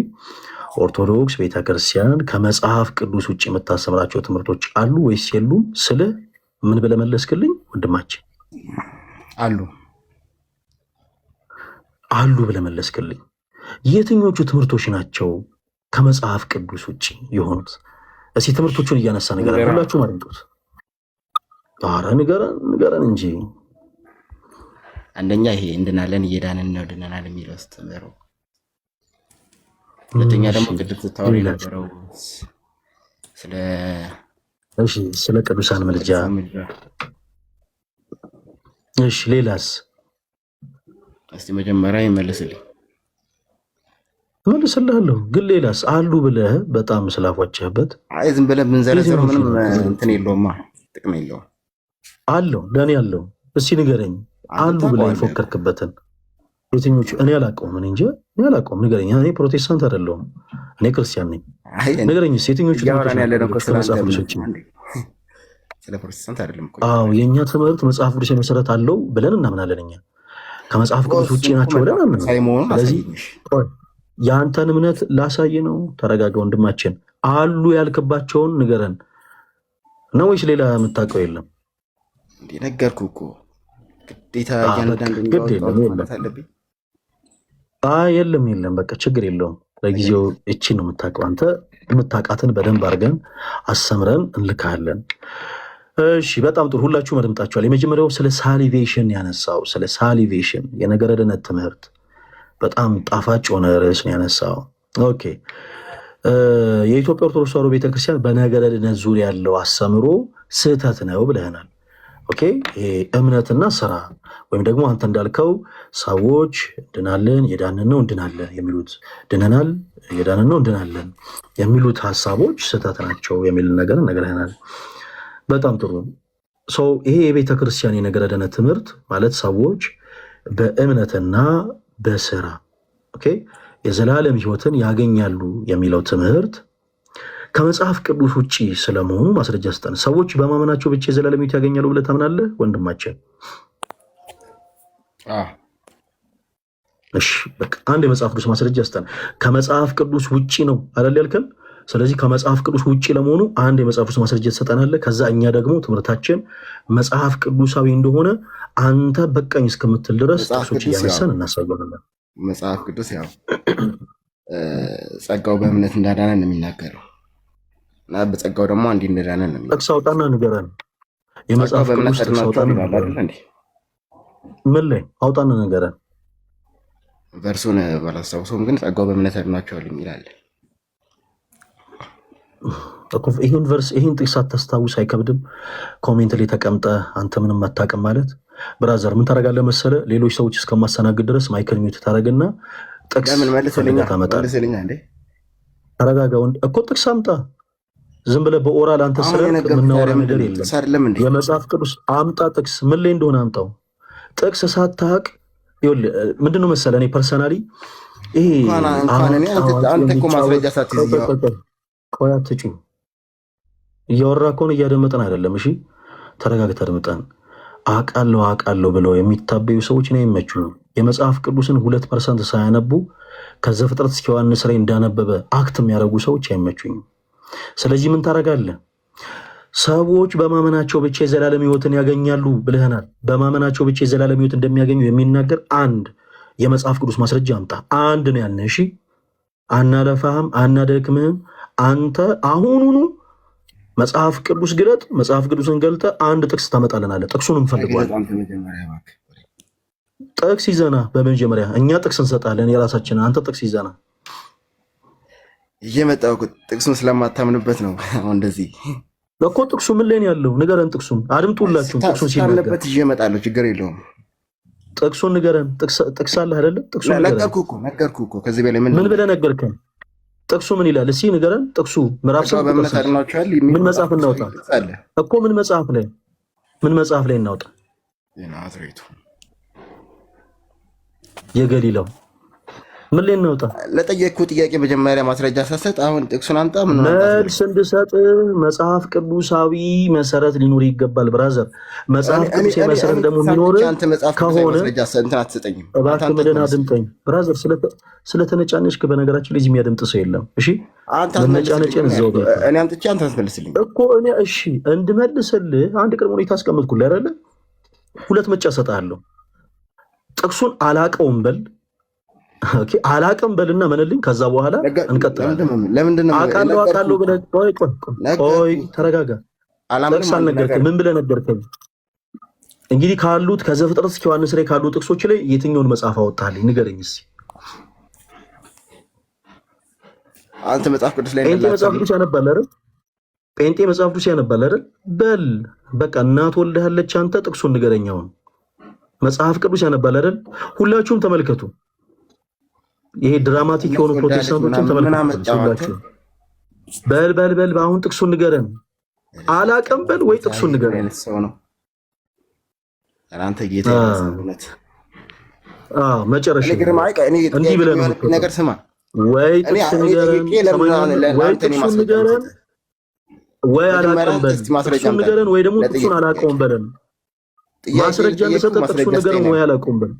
ኦርቶዶክስ ቤተክርስቲያን ከመጽሐፍ ቅዱስ ውጭ የምታስተምራቸው ትምህርቶች አሉ ወይስ የሉም ስለ ምን ብለህ መለስክልኝ ወንድማችን? አሉ ብለህ መለስክልኝ። የትኞቹ ትምህርቶች ናቸው ከመጽሐፍ ቅዱስ ውጭ የሆኑት? እስኪ ትምህርቶቹን እያነሳ ንገረን። ሁላችሁም አድምጡት። ኧረ ንገረን እንጂ። አንደኛ ይሄ እንድናለን እየዳንን ነው ድነናል የሚለው አስተምህሮ። ሁለተኛ ደግሞ ቅድም ስታወራ የነበረው ስለ እሺ ስለ ቅዱሳን ምልጃ እሺ ሌላስ እስቲ መጀመሪያ ይመልስልኝ መልስልሃለሁ ግን ሌላስ አሉ ብለህ በጣም ስላፏጨህበት አይ ዝም ብለህ ምንዘረዘረው ምንም እንትን የለውማ ጥቅም የለውም አለው ለኔ አለው እስቲ ንገረኝ አሉ ብለህ የፎከርክበትን የትኞቹ እኔ አላውቀውም እኔ እንጂ እኔ አላውቀውም ንገረኝ እኔ ፕሮቴስታንት አይደለሁም እኔ ክርስቲያን ነኝ ንገረኝ የትኞቹ ያወራን ያለ ነው ስለ ፕሮቴስታንት አይደለም እኮ አዎ የኛ ትምህርት መጽሐፍ ቅዱስ መሰረት አለው ብለን እናምናለን እኛ ከመጽሐፍ ቅዱስ ውጪ ናቸው ብለን እናምናለን ስለዚህ የአንተን እምነት ላሳይ ነው ተረጋጋ ወንድማችን አሉ ያልክባቸውን ንገረን ነው ወይስ ሌላ የምታውቀው የለም እንዴ ነገርኩህ እኮ ግዴታ እያንዳንዱ ማለት አለብኝ የለም በቃ ችግር የለውም ለጊዜው እቺ ነው የምታውቀው አንተ የምታውቃትን በደንብ አድርገን አሰምረን እንልካለን እሺ በጣም ጥሩ ሁላችሁም አድምጣችኋል የመጀመሪያው ስለ ሳሊቬሽን ያነሳው ስለ ሳሊቬሽን የነገረ ድነት ትምህርት በጣም ጣፋጭ ሆነ ርዕስ ነው ያነሳው ኦኬ የኢትዮጵያ ኦርቶዶክስ ተዋሕዶ ቤተክርስቲያን በነገረ ድነት ዙሪያ ያለው አስተምሮ ስህተት ነው ብለናል ኦኬ እምነትና ስራ ወይም ደግሞ አንተ እንዳልከው ሰዎች ድናለን የዳንን ነው እንድናለን የሚሉት ድነናል የዳንን ነው እንድናለን የሚሉት ሐሳቦች ስህተት ናቸው የሚል ነገር ነግረናል በጣም ጥሩ ሰው ይሄ የቤተክርስቲያን የነገረ ድነት ትምህርት ማለት ሰዎች በእምነትና በስራ ኦኬ የዘላለም ህይወትን ያገኛሉ የሚለው ትምህርት ከመጽሐፍ ቅዱስ ውጪ ስለመሆኑ ማስረጃ ስጠን ሰዎች በማመናቸው ብቻ የዘላለም ህይወት ያገኛሉ ብለህ ታምናለህ ወንድማችን እሺ በቃ አንድ የመጽሐፍ ቅዱስ ማስረጃ ስጠን ከመጽሐፍ ቅዱስ ውጪ ነው አይደል ያልከን ስለዚህ ከመጽሐፍ ቅዱስ ውጪ ለመሆኑ አንድ የመጽሐፍ ቅዱስ ማስረጃ ትሰጠናለህ ከዛ እኛ ደግሞ ትምህርታችን መጽሐፍ ቅዱሳዊ እንደሆነ አንተ በቀኝ እስከምትል ድረስ ጥቅሶች እያነሳን እናሳየናለን መጽሐፍ ቅዱስ ያው ጸጋው በእምነት እንዳዳነን ነው የሚናገረው እና በጸጋው ደግሞ አንድ እንዳዳነን ነው ጥቅስ አውጣና ንገረን የመጽሐፍ ቅዱስ ጥቅስ አውጣና ንገረን ምን ላይ አውጣና ንገረን ቨርሱን ባላስታውሰውም ግን ጸጋው በእምነት አድኗቸዋል ይላል ይህን ቨርስ ይህን ጥቅስ አታስታውስ አይከብድም ኮሜንት ላይ ተቀምጠ አንተ ምንም አታውቅም ማለት ብራዘር ምን ታደርጋለህ መሰለህ ሌሎች ሰዎች እስከማስተናግድ ድረስ ማይክል ሚውት ታደርግና ጥቅስ ለምን መልስልኛ እንዴ ተረጋጋ እኮ ጥቅስ አምጣ ዝም ብለህ በኦራል አንተ ስለክ ምናወራ ነገር የለም የመጽሐፍ ቅዱስ አምጣ ጥቅስ ምን ላይ እንደሆነ አምጣው ጥቅስ ሳታውቅ ይኸውልህ ምንድነው መሰለህ እኔ ፐርሰናሊ ይሄ አንተ እኮ ማስረጃ ሳትይዝ ቆይ አትጩ እያወራ ከሆነ እያደመጠን አይደለም እሺ ተረጋግተህ አድምጠን አውቃለሁ ብለው የሚታበዩ ሰዎች ነው አይመቹም የመጽሐፍ ቅዱስን 2% ሳያነቡ ከዘፍጥረት እስከ ዮሐንስ ላይ እንዳነበበ አክት የሚያደርጉ ሰዎች አይመቹኝም ስለዚህ ምን ታደርጋለህ ሰዎች በማመናቸው ብቻ የዘላለም ህይወትን ያገኛሉ ብለህናል በማመናቸው ብቻ የዘላለም ህይወት እንደሚያገኙ የሚናገር አንድ የመጽሐፍ ቅዱስ ማስረጃ አምጣ አንድ ነው ያልነህ እሺ አናለፋህም አናደክምህም አንተ አሁኑኑ መጽሐፍ ቅዱስ ግለጥ መጽሐፍ ቅዱስን ገልጠ አንድ ጥቅስ ታመጣልናለህ ጥቅሱን እንፈልገዋለን ጥቅስ ይዘና በመጀመሪያ እኛ ጥቅስ እንሰጣለን የራሳችንን አንተ ጥቅስ ይዘና እየመጣው ጥቅሱን ስለማታምንበት ነው አሁን እንደዚህ ለኮ ጥቅሱ ምን ላይ ነው ያለው ንገረን ጥቅሱን አድምጡላችሁ ጥቅሱን ሲነገር እየመጣለሁ ችግር የለውም ጥቅሱን ንገረን ጥቅስ አለ አይደል ጥቅሱን ነገርኩህ እኮ ከዚህ በላይ ምን ብለህ ነገርከን ጥቅሱ ምን ይላል እስኪ ንገረን ጥቅሱ ምዕራፍ 7 ምን መጽሐፍ እናውጣ እኮ ምን መጽሐፍ ላይ እናውጣ የናዝሬቱ የገሊላው ምን ላይ እናውጣ ለጠየቅኩ ጥያቄ መጀመሪያ ማስረጃ ሳሰጥ አሁን ጥቅሱን አምጣ ምን መልስ እንድሰጥ መጽሐፍ ቅዱሳዊ መሰረት ሊኖር ይገባል ብራዘር መጽሐፍ ቅዱስ መሰረት ደግሞ የሚኖር ከሆነ እንትን አትሰጠኝም እባክህ ምንድን አድምጠኝ ብራዘር ስለተነጫነጭክ በነገራችን ላይ የሚያደምጥ ሰው የለም እሺ መነጫነጭን እዛው እኔ አምጥቼ አንተ አስመልስልኝ እኮ እኔ እሺ እንድመልስልህ አንድ ቅድመ ሁኔታ አስቀምጥኩልህ አይደለ ሁለት ምርጫ እሰጥሃለሁ ጥቅሱን አላቀውም በል ኦኬ አላቀም በልና መንልኝ ከዛ በኋላ እንቀጥላለን ለምንድን ነው አቃለው ብለህ ቆይ ተረጋጋ ጥቅስ አልነገርከኝ ምን ብለህ ነገርከኝ እንግዲህ ካሉት ከዘፍጥረት እስከ ዮሐንስ ላይ ካሉ ጥቅሶች ላይ የትኛውን መጽሐፍ አወጣልኝ ንገረኝ እስኪ አንተ መጽሐፍ ቅዱስ ላይ መጽሐፍ ቅዱስ ያነባል አይደል ጴንጤ መጽሐፍ ቅዱስ ያነባል አይደል? በል በቃ እናት ወልደሃለች አንተ ጥቅሱን ንገረኛውን። መጽሐፍ ቅዱስ ያነባል አይደል? ሁላችሁም ተመልከቱ። ይሄ ድራማቲክ የሆኑ ፕሮቴስታንቶችን ተመልከቱ። በል አሁን ጥቅሱን ንገረን። አላቀም በል ወይ ጥቅሱን ንገረን። አንተ ጌታ መጨረሻ እንዲህ ብለን ነገር ስማ ወይ ጥቅሱን ንገረን ወይ አላቀም በል ጥቅሱን ንገረን ወይ ደግሞ ጥቅሱን አላቀውም በለን። ማስረጃ እንደሰጠ ጥቅሱን ንገረን ወይ አላቀውም በል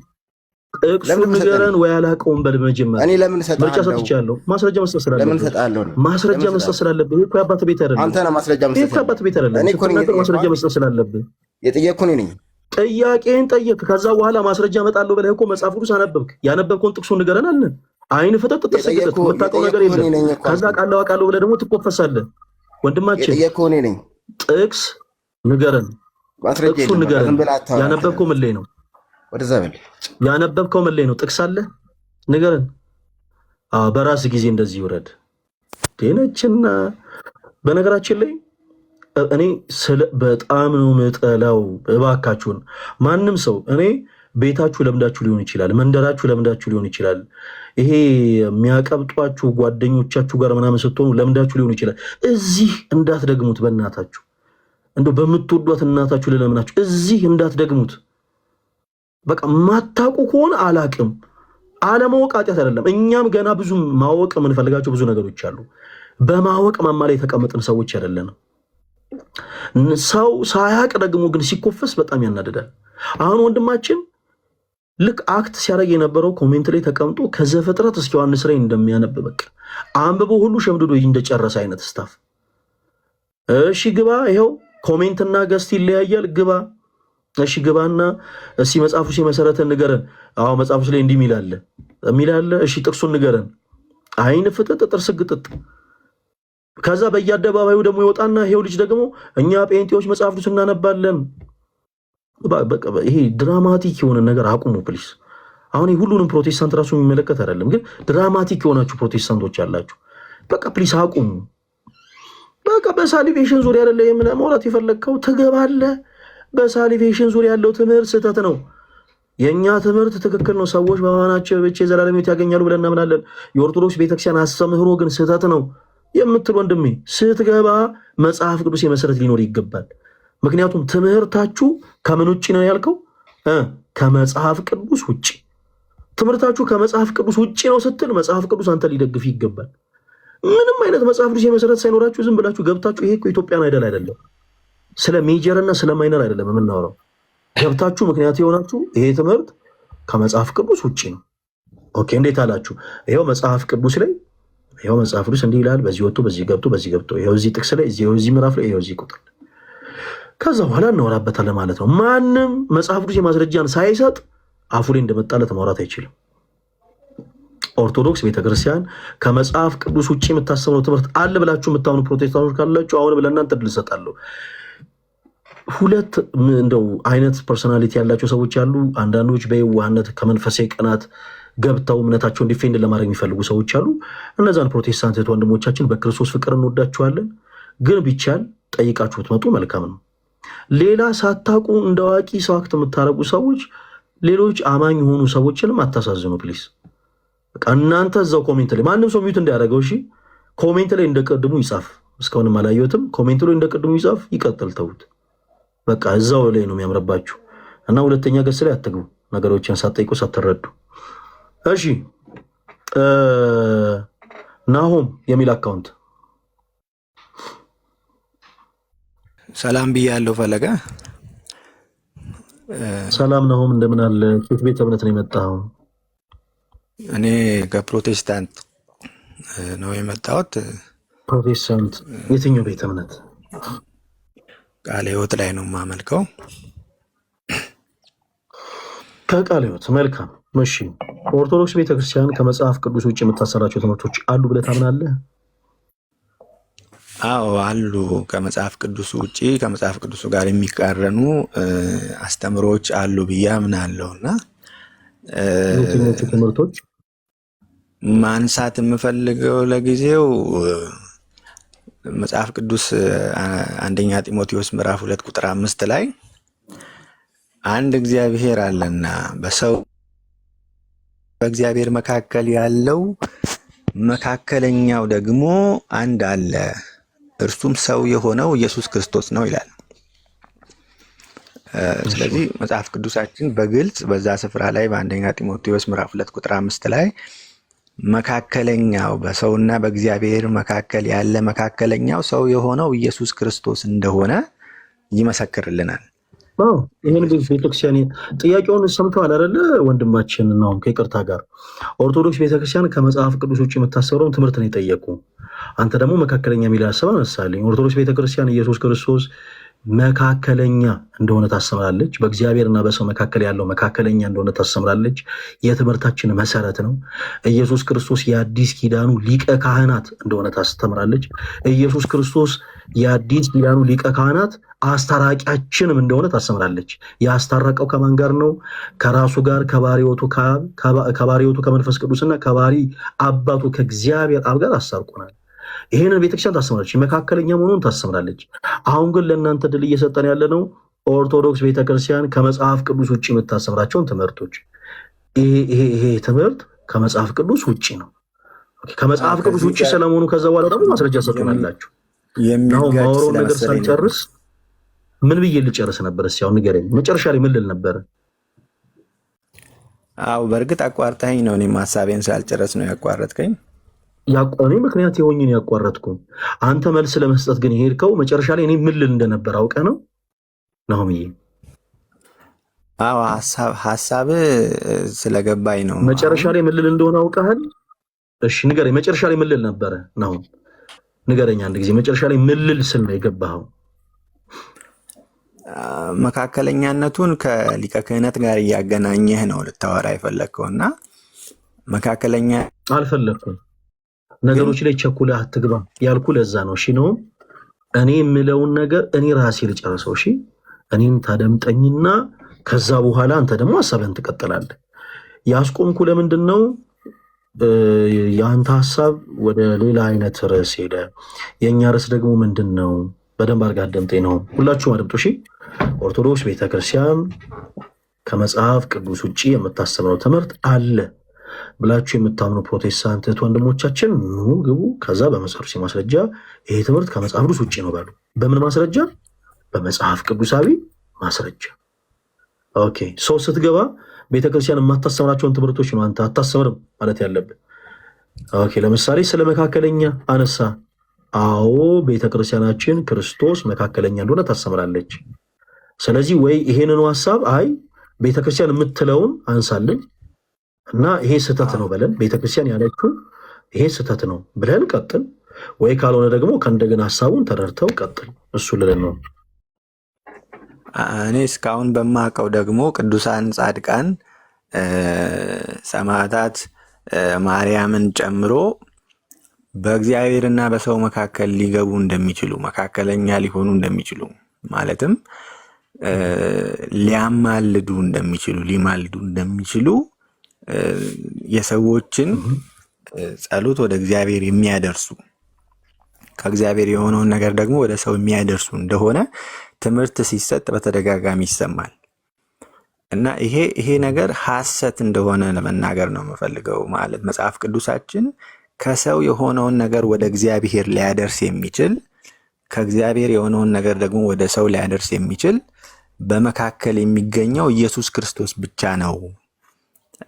ጥቅሱን ንገረን ወይ አላቀውም በል። መጀመሪያ እኔ ለምን ሰጣለሁ? ምርጫ ሰጥቻለሁ። ማስረጃ መስጠት ስላለብህ ለምን ሰጣለሁ? ማስረጃ መስጠት ስላለብህ እኮ አባት ቤት አይደለም። አንተ ነህ ማስረጃ መስጠት። እኮ አባት ቤት አይደለም። እኔ እኮ ማስረጃ መስጠት ስላለብህ የጠየቅኩህ እኔ ነኝ። ጥያቄን ጠየቅ። ከዛ በኋላ ማስረጃ እመጣለሁ ብለህ እኮ መጽሐፍ ቅዱስ አነበብክ። ያነበብከውን ጥቅሱን ንገረን አለን። አይን ፍጠጥ ጥርስ ግጥጥ የምታውቀው ነገር የለም። ከዛ ቃለው ብለህ ደግሞ ትኮፈሳለህ። ወንድማችን የጠየቅኩህ እኔ ነኝ። ጥቅስ ንገረን። ጥቅሱን ንገረን። ያነበብከው ምን ላይ ነው? ወደዛ በል። ያነበብከው ምን ላይ ነው? ጥቅስ አለ ንገረን። በራስ ጊዜ እንደዚህ ይውረድ ዴነችና። በነገራችን ላይ እኔ በጣም ነው የምጠላው። እባካችሁን ማንም ሰው እኔ ቤታችሁ ለምዳችሁ ሊሆን ይችላል፣ መንደራችሁ ለምዳችሁ ሊሆን ይችላል፣ ይሄ የሚያቀብጧችሁ ጓደኞቻችሁ ጋር ምናምን ስትሆኑ ለምዳችሁ ሊሆን ይችላል። እዚህ እንዳትደግሙት በእናታችሁ። እንደው በምትወዷት እናታችሁ ልለምናችሁ እዚህ እንዳትደግሙት። በቃ ማታውቁ ከሆነ አላቅም። አለማወቅ ኃጢአት አይደለም። እኛም ገና ብዙ ማወቅ የምንፈልጋቸው ብዙ ነገሮች አሉ። በማወቅ ማማ ላይ የተቀመጥን ሰዎች አይደለንም። ሰው ሳያቅ ደግሞ ግን ሲኮፈስ በጣም ያናድዳል። አሁን ወንድማችን ልክ አክት ሲያደርግ የነበረው ኮሜንት ላይ ተቀምጦ ከዘፍጥረት እስከ ዮሐንስ ራዕይ እንደሚያነብ በቃ አንብቦ ሁሉ ሸምድዶ እንደጨረሰ አይነት ስታፍ። እሺ ግባ፣ ይኸው ኮሜንትና ገስት ይለያያል። ግባ፣ እሺ ግባና እስኪ መጽሐፉ ሲመሰረተን ንገረን። አዎ መጽሐፉ ላይ እንዲህ የሚላለ እሺ ጥቅሱን ንገረን። አይን ፍጥጥ ጥርስ ግጥጥ። ከዛ በየአደባባዩ ደግሞ ይወጣና ይሄው ልጅ ደግሞ እኛ ጴንጤዎች መጽሐፍ ቅዱስ እናነባለን። ይሄ ድራማቲክ የሆነ ነገር አቁሙ ፕሊስ። አሁን ሁሉንም ፕሮቴስታንት ራሱ የሚመለከት አይደለም፣ ግን ድራማቲክ የሆናችሁ ፕሮቴስታንቶች ያላችሁ በቃ ፕሊስ አቁሙ። በቃ በሳሊቬሽን ዙሪያ አይደለ የምናወራት የፈለግከው ትገባለህ። በሳሊቬሽን ዙሪያ ያለው ትምህርት ስህተት ነው። የእኛ ትምህርት ትክክል ነው። ሰዎች በማመናቸው ብቻ የዘላለም ሕይወት ያገኛሉ ብለን እናምናለን። የኦርቶዶክስ ቤተክርስቲያን አስተምህሮ ግን ስህተት ነው የምትል ወንድሜ ስትገባ መጽሐፍ ቅዱስ የመሰረት ሊኖር ይገባል። ምክንያቱም ትምህርታችሁ ከምን ውጭ ነው ያልከው? ከመጽሐፍ ቅዱስ ውጭ። ትምህርታችሁ ከመጽሐፍ ቅዱስ ውጭ ነው ስትል መጽሐፍ ቅዱስ አንተ ሊደግፍ ይገባል። ምንም አይነት መጽሐፍ ቅዱስ የመሰረት ሳይኖራችሁ ዝም ብላችሁ ገብታችሁ ይሄ እኮ ኢትዮጵያን አይደለም፣ ስለ ሜጀር እና ስለ ማይነር አይደለም የምናወራው። ገብታችሁ ምክንያት የሆናችሁ ይሄ ትምህርት ከመጽሐፍ ቅዱስ ውጭ ነው። ኦኬ እንዴት አላችሁ? ይኸው መጽሐፍ ቅዱስ ላይ ይኸው መጽሐፍ ቅዱስ እንዲህ ይላል፣ በዚህ ወጥቶ በዚህ ገብቶ ይኸው እዚህ ጥቅስ ላይ እዚህ ምዕራፍ ላይ ይኸው እዚህ ቁጥር። ከዛ በኋላ እናወራበታለን ማለት ነው። ማንም መጽሐፍ ቅዱስ የማስረጃን ሳይሰጥ አፉ ላይ እንደመጣለት ማውራት አይችልም። ኦርቶዶክስ ቤተክርስቲያን ከመጽሐፍ ቅዱስ ውጭ የምታስተምረው ትምህርት አለ ብላችሁ የምታምኑ ፕሮቴስታንቶች ካላችሁ አሁን ለእናንተ እድል እሰጣለሁ። ሁለት እንደው አይነት ፐርሶናሊቲ ያላቸው ሰዎች አሉ። አንዳንዶች በየዋህነት ከመንፈሳዊ ቅናት ገብተው እምነታቸውን ዲፌንድ ለማድረግ የሚፈልጉ ሰዎች አሉ። እነዛን ፕሮቴስታንት ወንድሞቻችን በክርስቶስ ፍቅር እንወዳቸዋለን፣ ግን ቢቻል ጠይቃችሁ ብትመጡ መልካም ነው። ሌላ ሳታውቁ እንደ አዋቂ ሰው አክት የምታደርጉ ሰዎች ሌሎች አማኝ የሆኑ ሰዎችንም አታሳዝኑ ፕሊስ። እናንተ እዛው ኮሜንት ላይ ማንም ሰው ሚዩት እንዳያደርገው እሺ። ኮሜንት ላይ እንደቀድሙ ይጻፍ። እስካሁንም አላየሁትም። ኮሜንት ላይ እንደቀድሙ ይጻፍ፣ ይቀጥል፣ ተውት። በቃ እዛው ላይ ነው የሚያምርባችሁ እና ሁለተኛ ገጽ ላይ አትግቡ፣ ነገሮችን ሳትጠይቁ ሳትረዱ። እሺ ናሆም የሚል አካውንት ሰላም ብያለሁ። ፈለገ ሰላም ናሆም፣ እንደምን አለ? ከየት ቤተ እምነት ነው የመጣኸው? እኔ ከፕሮቴስታንት ነው የመጣሁት። ፕሮቴስታንት የትኛው ቤተ እምነት? ቃለ ሕይወት ላይ ነው የማመልከው። ከቃለ ሕይወት መልካም። እሺ ኦርቶዶክስ ቤተክርስቲያን ከመጽሐፍ ቅዱስ ውጭ የምታሰራቸው ትምህርቶች አሉ ብለህ ታምናለህ? አዎ አሉ። ከመጽሐፍ ቅዱስ ውጭ ከመጽሐፍ ቅዱሱ ጋር የሚቃረኑ አስተምሮች አሉ ብዬ አምናለሁ እና የትኞቹ ትምህርቶች ማንሳት የምፈልገው ለጊዜው መጽሐፍ ቅዱስ አንደኛ ጢሞቴዎስ ምዕራፍ 2 ቁጥር 5 ላይ አንድ እግዚአብሔር አለና በሰው በእግዚአብሔር መካከል ያለው መካከለኛው ደግሞ አንድ አለ፣ እርሱም ሰው የሆነው ኢየሱስ ክርስቶስ ነው ይላል። ስለዚህ መጽሐፍ ቅዱሳችን በግልጽ በዛ ስፍራ ላይ በአንደኛ ጢሞቴዎስ ምዕራፍ 2 ቁጥር 5 ላይ መካከለኛው በሰውና በእግዚአብሔር መካከል ያለ መካከለኛው ሰው የሆነው ኢየሱስ ክርስቶስ እንደሆነ ይመሰክርልናል። ይህን ቤተክርስቲያን ጥያቄውን ሰምተዋል አይደለ ወንድማችን? ነው ከይቅርታ ጋር ኦርቶዶክስ ቤተክርስቲያን ከመጽሐፍ ቅዱስ ውጭ የምታሰበውን ትምህርት ነው የጠየቁ። አንተ ደግሞ መካከለኛ የሚል ሀሳብ አነሳልኝ። ኦርቶዶክስ ቤተክርስቲያን ኢየሱስ ክርስቶስ መካከለኛ እንደሆነ ታስተምራለች። በእግዚአብሔርና በሰው መካከል ያለው መካከለኛ እንደሆነ ታስተምራለች። የትምህርታችን መሰረት ነው። ኢየሱስ ክርስቶስ የአዲስ ኪዳኑ ሊቀ ካህናት እንደሆነ ታስተምራለች። ኢየሱስ ክርስቶስ የአዲስ ኪዳኑ ሊቀ ካህናት አስታራቂያችንም እንደሆነ ታስተምራለች። ያስታረቀው ከማን ጋር ነው? ከራሱ ጋር ከባሪዎቱ ከመንፈስ ቅዱስና ከባሪ አባቱ ከእግዚአብሔር አብ ጋር አስታርቆናል። ይሄንን ቤተክርስቲያን ታስተምራለች፣ መካከለኛ መሆኑን ታስተምራለች። አሁን ግን ለእናንተ ድል እየሰጠን ያለ ነው ኦርቶዶክስ ቤተክርስቲያን ከመጽሐፍ ቅዱስ ውጭ የምታስተምራቸውን ትምህርቶች። ይሄ ትምህርት ከመጽሐፍ ቅዱስ ውጭ ነው። ከመጽሐፍ ቅዱስ ውጭ ስለመሆኑ ከዛ በኋላ ደግሞ ማስረጃ ሰጡናላችሁ። ነው ማወራውን ነገር ሳልጨርስ ምን ብዬ ልጨርስ ነበር? እስኪ አሁን ንገረኝ። መጨረሻ ላይ ምን ልል ነበር? አዎ በእርግጥ አቋርጠኸኝ ነው። እኔም ሀሳቤን ሳልጨርስ ነው ያቋረጥከኝ። እኔ ምክንያት የሆኝን ያቋረጥኩ አንተ መልስ ለመስጠት ግን ሄድከው። መጨረሻ ላይ እኔ ምን ልል እንደነበር አውቀ ነው ናሆምዬ? አዎ ሀሳብ ስለገባኝ ነው። መጨረሻ ላይ ምን ልል እንደሆነ አውቀሃል? እሺ ንገረኝ። መጨረሻ ላይ ምን ልል ነበረ? ናሆም ንገረኝ አንድ ጊዜ። መጨረሻ ላይ ምን ልል ስል ነው የገባኸው? መካከለኛነቱን ከሊቀ ክህነት ጋር እያገናኘህ ነው ልታወራ የፈለግከውና መካከለኛ አልፈለግኩም። ነገሮች ላይ ቸኩለህ አትግባ ያልኩ ለዛ ነው። እሺ ነው እኔ የምለውን ነገር እኔ ራሴ ልጨርሰው። እሺ እኔም ታደምጠኝና ከዛ በኋላ አንተ ደግሞ ሀሳብህን ትቀጥላለህ። ያስቆምኩ ለምንድን ነው? የአንተ ሀሳብ ወደ ሌላ አይነት ርዕስ ሄደ። የእኛ ርዕስ ደግሞ ምንድን ነው? በደንብ አድርገህ አዳምጠኝ ነው። ሁላችሁም አድምጡ እሺ። ኦርቶዶክስ ቤተክርስቲያን ከመጽሐፍ ቅዱስ ውጭ የምታስተምረው ትምህርት አለ ብላችሁ የምታምኑ ፕሮቴስታንት ወንድሞቻችን ኑ ግቡ። ከዛ በመጽሐፍ ማስረጃ ይሄ ትምህርት ከመጽሐፍ ቅዱስ ውጭ ነው በሉ። በምን ማስረጃ? በመጽሐፍ ቅዱሳዊ ማስረጃ። ኦኬ ሰው ስትገባ ቤተክርስቲያን የማታስተምራቸውን ትምህርቶች ነው አንተ አታስተምርም ማለት ያለብን። ኦኬ ለምሳሌ ስለ መካከለኛ አነሳ። አዎ ቤተክርስቲያናችን ክርስቶስ መካከለኛ እንደሆነ ታስተምራለች። ስለዚህ ወይ ይሄንን ሐሳብ አይ ቤተክርስቲያን የምትለውን አንሳልን እና ይሄ ስህተት ነው በለን፣ ቤተክርስቲያን ያለችው ይሄ ስህተት ነው ብለን ቀጥል። ወይ ካልሆነ ደግሞ ከእንደገና ሐሳቡን ተረድተው ቀጥል። እሱ ልለን ነው። እኔ እስካሁን በማውቀው ደግሞ ቅዱሳን ጻድቃን ሰማዕታት ማርያምን ጨምሮ በእግዚአብሔርና በሰው መካከል ሊገቡ እንደሚችሉ መካከለኛ ሊሆኑ እንደሚችሉ ማለትም ሊያማልዱ እንደሚችሉ የሰዎችን ጸሎት ወደ እግዚአብሔር የሚያደርሱ ከእግዚአብሔር የሆነውን ነገር ደግሞ ወደ ሰው የሚያደርሱ እንደሆነ ትምህርት ሲሰጥ በተደጋጋሚ ይሰማል። እና ይሄ ነገር ሐሰት እንደሆነ ለመናገር ነው የምፈልገው። ማለት መጽሐፍ ቅዱሳችን ከሰው የሆነውን ነገር ወደ እግዚአብሔር ሊያደርስ የሚችል ከእግዚአብሔር የሆነውን ነገር ደግሞ ወደ ሰው ሊያደርስ የሚችል በመካከል የሚገኘው ኢየሱስ ክርስቶስ ብቻ ነው።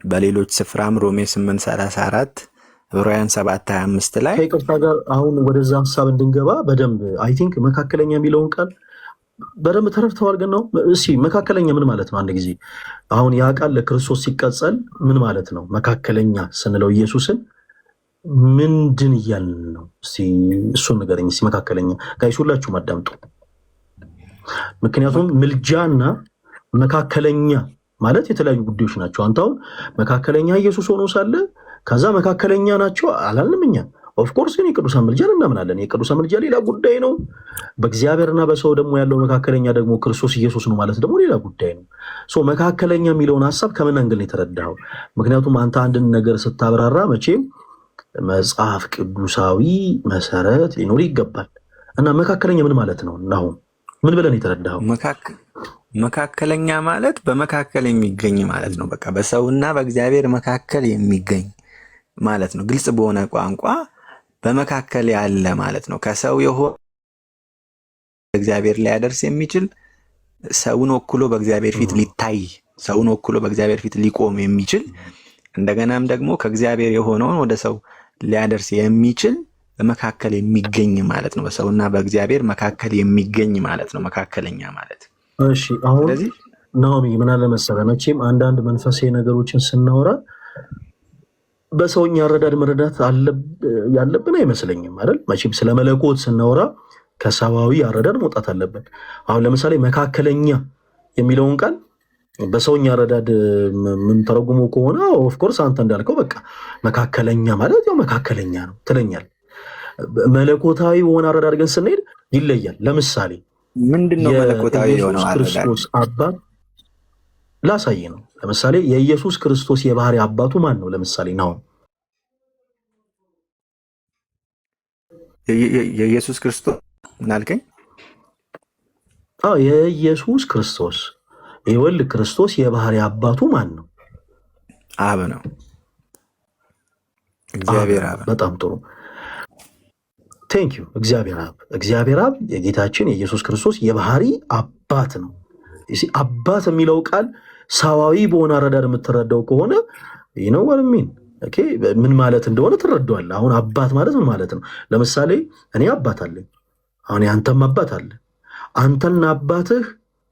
በሌሎች ስፍራም ሮሜ 8:34 ዕብራውያን 7:25 ላይ ከይቅርታ ጋር አሁን ወደዛ ሐሳብ እንድንገባ በደንብ አይ ቲንክ መካከለኛ የሚለውን ቃል በደንብ ተረድተዋል። ግን ነው እስኪ መካከለኛ ምን ማለት ነው? አንድ ጊዜ አሁን ያ ቃል ለክርስቶስ ሲቀጸል ምን ማለት ነው? መካከለኛ ስንለው ኢየሱስን ምንድን እያልን ነው? እስኪ እሱን ንገረኝ። እስኪ መካከለኛ ጋይስ ሁላችሁም አዳምጡ። ምክንያቱም ምልጃና መካከለኛ ማለት የተለያዩ ጉዳዮች ናቸው። አንተ አሁን መካከለኛ ኢየሱስ ሆኖ ሳለ ከዛ መካከለኛ ናቸው አላልንም እኛ። ኦፍኮርስ ግን የቅዱሳን ምልጃን እናምናለን። የቅዱሳን ምልጃ ሌላ ጉዳይ ነው። በእግዚአብሔርና በሰው ደግሞ ያለው መካከለኛ ደግሞ ክርስቶስ ኢየሱስ ነው ማለት ደግሞ ሌላ ጉዳይ ነው። መካከለኛ የሚለውን ሀሳብ ከምን አንግል ነው የተረዳኸው? ምክንያቱም አንተ አንድን ነገር ስታብራራ መቼም መጽሐፍ ቅዱሳዊ መሰረት ሊኖር ይገባል። እና መካከለኛ ምን ማለት ነው? አሁን ምን ብለን የተረዳኸው? መካከለኛ ማለት በመካከል የሚገኝ ማለት ነው። በቃ በሰውና በእግዚአብሔር መካከል የሚገኝ ማለት ነው። ግልጽ በሆነ ቋንቋ በመካከል ያለ ማለት ነው። ከሰው የሆነ እግዚአብሔር ሊያደርስ የሚችል ሰውን ወክሎ በእግዚአብሔር ፊት ሊታይ፣ ሰውን ወክሎ በእግዚአብሔር ፊት ሊቆም የሚችል እንደገናም ደግሞ ከእግዚአብሔር የሆነውን ወደ ሰው ሊያደርስ የሚችል በመካከል የሚገኝ ማለት ነው። በሰውና በእግዚአብሔር መካከል የሚገኝ ማለት ነው መካከለኛ ማለት። እሺ አሁን ናኦሚ ምን አለ መሰለህ፣ መቼም አንዳንድ መንፈሳዊ ነገሮችን ስናወራ በሰውኛ አረዳድ መረዳት ያለብን አይመስለኝም አይደል? መቼም ስለ መለኮት ስናወራ ከሰዋዊ አረዳድ መውጣት አለብን። አሁን ለምሳሌ መካከለኛ የሚለውን ቃል በሰውኛ አረዳድ ምን ተረጉሞ ከሆነ ኦፍኮርስ አንተ እንዳልከው በቃ መካከለኛ ማለት ያው መካከለኛ ነው ትለኛል። መለኮታዊ በሆነ አረዳድ ግን ስንሄድ ይለያል። ለምሳሌ ምንድነው መለኮታዊ የሆነው አረዳድ? ክርስቶስ አባት ላሳይ ነው። ለምሳሌ የኢየሱስ ክርስቶስ የባህሪ አባቱ ማን ነው? ለምሳሌ ነው የኢየሱስ ክርስቶስ ምን አልከኝ? የኢየሱስ ክርስቶስ የወልድ ክርስቶስ የባህሪ አባቱ ማን ነው? አብ ነው። እግዚአብሔር አብ። በጣም ጥሩ ቴንክ ዩ። እግዚአብሔር አብ የጌታችን የኢየሱስ ክርስቶስ የባህሪ አባት ነው። አባት የሚለው ቃል ሰዋዊ በሆነ አረዳድ የምትረዳው ከሆነ ነው ወልሚን ኦኬ ምን ማለት እንደሆነ ትረዳዋለህ። አሁን አባት ማለት ምን ማለት ነው? ለምሳሌ እኔ አባት አለኝ፣ አሁን አንተም አባት አለ። አንተና አባትህ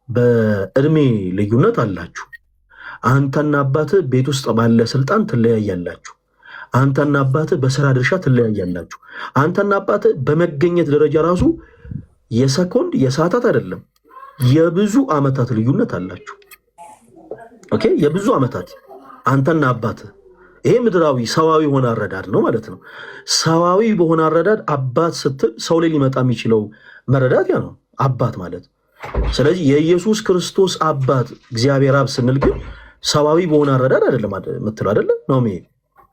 በእድሜ ልዩነት አላችሁ። አንተና አባትህ ቤት ውስጥ ባለ ስልጣን ትለያያላችሁ። አንተና አባትህ በስራ ድርሻ ትለያያላችሁ። አንተና አባትህ በመገኘት ደረጃ ራሱ የሰኮንድ የሰዓታት አይደለም የብዙ ዓመታት ልዩነት አላችሁ። ኦኬ የብዙ ዓመታት አንተና አባትህ። ይሄ ምድራዊ ሰዋዊ የሆነ አረዳድ ነው ማለት ነው። ሰዋዊ በሆነ አረዳድ አባት ስትል ሰው ላይ ሊመጣ የሚችለው መረዳት ያ ነው አባት ማለት። ስለዚህ የኢየሱስ ክርስቶስ አባት እግዚአብሔር አብ ስንል ግን ሰዋዊ በሆነ አረዳድ አይደለም የምትለው አይደለም ነው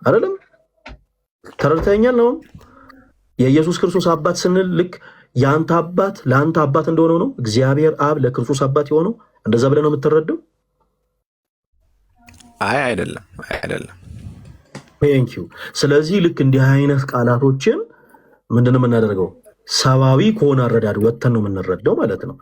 አይደለም። ተረድተኛል ነው። የኢየሱስ ክርስቶስ አባት ስንል ልክ የአንተ አባት ለአንተ አባት እንደሆነው ነው እግዚአብሔር አብ ለክርስቶስ አባት የሆነው እንደዛ ብለህ ነው የምትረዳው? አይደለም። ቴንክ ዩ። ስለዚህ ልክ እንዲህ አይነት ቃላቶችን ምንድነው የምናደርገው? ሰዋዊ ከሆነ አረዳድ ወጥተን ነው የምንረዳው ማለት ነው።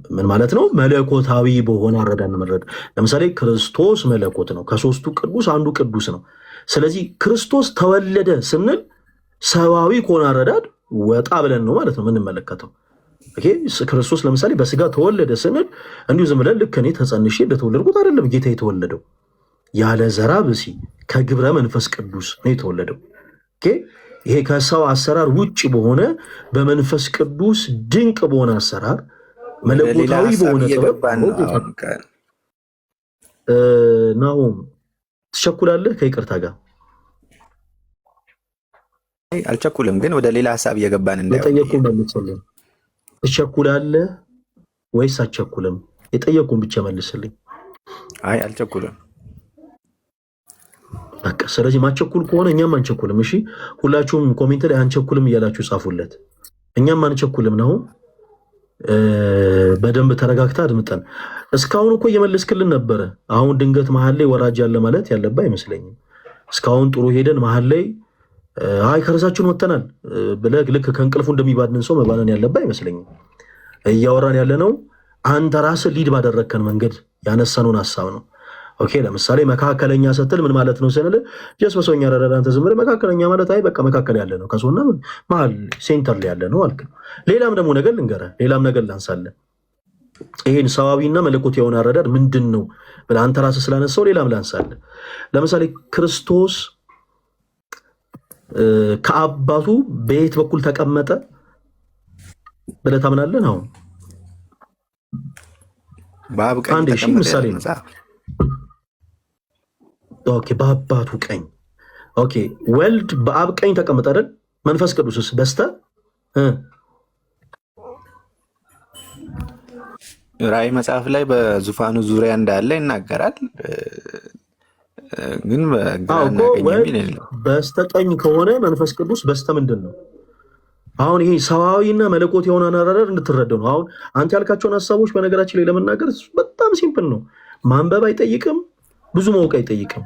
ምን ማለት ነው? መለኮታዊ በሆነ አረዳድ ነው የምንረዳው። ለምሳሌ ክርስቶስ መለኮት ነው፣ ከሶስቱ ቅዱስ አንዱ ቅዱስ ነው። ስለዚህ ክርስቶስ ተወለደ ስንል ሰዋዊ ከሆነ አረዳድ ወጣ ብለን ነው ማለት ነው የምንመለከተው። ክርስቶስ ለምሳሌ በስጋ ተወለደ ስንል እንዲሁ ዝም ብለን ልክ እኔ ተጸንሼ እንደተወለድኩት አይደለም ጌታ የተወለደው። ያለ ዘራ ብሲ ከግብረ መንፈስ ቅዱስ ነው የተወለደው። ይሄ ከሰው አሰራር ውጭ በሆነ በመንፈስ ቅዱስ ድንቅ በሆነ አሰራር መለኮታዊ በሆነ ጥበብ ናሆም ትቸኩላለህ? ከይቅርታ ጋር አልቸኩልም፣ ግን ወደ ሌላ ሀሳብ እየገባን የጠየቁን መልስልኝ። ትቸኩላለህ ወይስ አትቸኩልም? የጠየቁን ብቻ መልስልኝ። አልቸኩልም። በቃ ስለዚህ ማቸኩል ከሆነ እኛም አንቸኩልም። እሺ ሁላችሁም ኮሜንት ላይ አንቸኩልም እያላችሁ ጻፉለት። እኛም አንቸኩልም ነው። በደንብ ተረጋግታ አድምጠን። እስካሁን እኮ እየመለስክልን ነበረ። አሁን ድንገት መሀል ላይ ወራጅ ያለ ማለት ያለብህ አይመስለኝም። እስካሁን ጥሩ ሄደን መሀል ላይ ከርሳችን ወጥተናል ብለህ ልክ ከእንቅልፉ እንደሚባድን ሰው መባነን ያለብህ አይመስለኝም። እያወራን ያለ ነው አንተ ራስህ ሊድ ባደረግከን መንገድ ያነሳነውን ሀሳብ ነው። ኦኬ ለምሳሌ መካከለኛ ስትል ምን ማለት ነው ስንል ጀስ በሰውኛ ረዳዳ አንተ ዝም ብለህ መካከለኛ ማለት በቃ መካከል ያለ ነው ከሰውና መሀል ሴንተር ላይ ያለ ነው አልክ። ሌላም ደግሞ ነገር ልንገርህ፣ ሌላም ነገር ላንሳለን። ይሄን ሰዋዊና መለኮት የሆነ አረዳድ ምንድን ነው ብለህ አንተ ራስህ ስላነሳው ሌላም ላንሳለን። ለምሳሌ ክርስቶስ ከአባቱ በየት በኩል ተቀመጠ ብለህ ታምናለህ? አሁን በአብ ቀኝ ተቀመጠ ምሳሌ ነው። ኦኬ በአባቱ ቀኝ። ኦኬ ወልድ በአብ ቀኝ ተቀመጠ አይደል? መንፈስ ቅዱስስ በስተ ራእይ መጽሐፍ ላይ በዙፋኑ ዙሪያ እንዳለ ይናገራል። ግን በስተቀኝ ከሆነ መንፈስ ቅዱስ በስተ ምንድን ነው? አሁን ይሄ ሰዋዊና መለኮት የሆነ አነራረር እንድትረዳው ነው። አሁን አንተ ያልካቸውን ሀሳቦች በነገራችን ላይ ለመናገር በጣም ሲምፕል ነው። ማንበብ አይጠይቅም፣ ብዙ ማወቅ አይጠይቅም።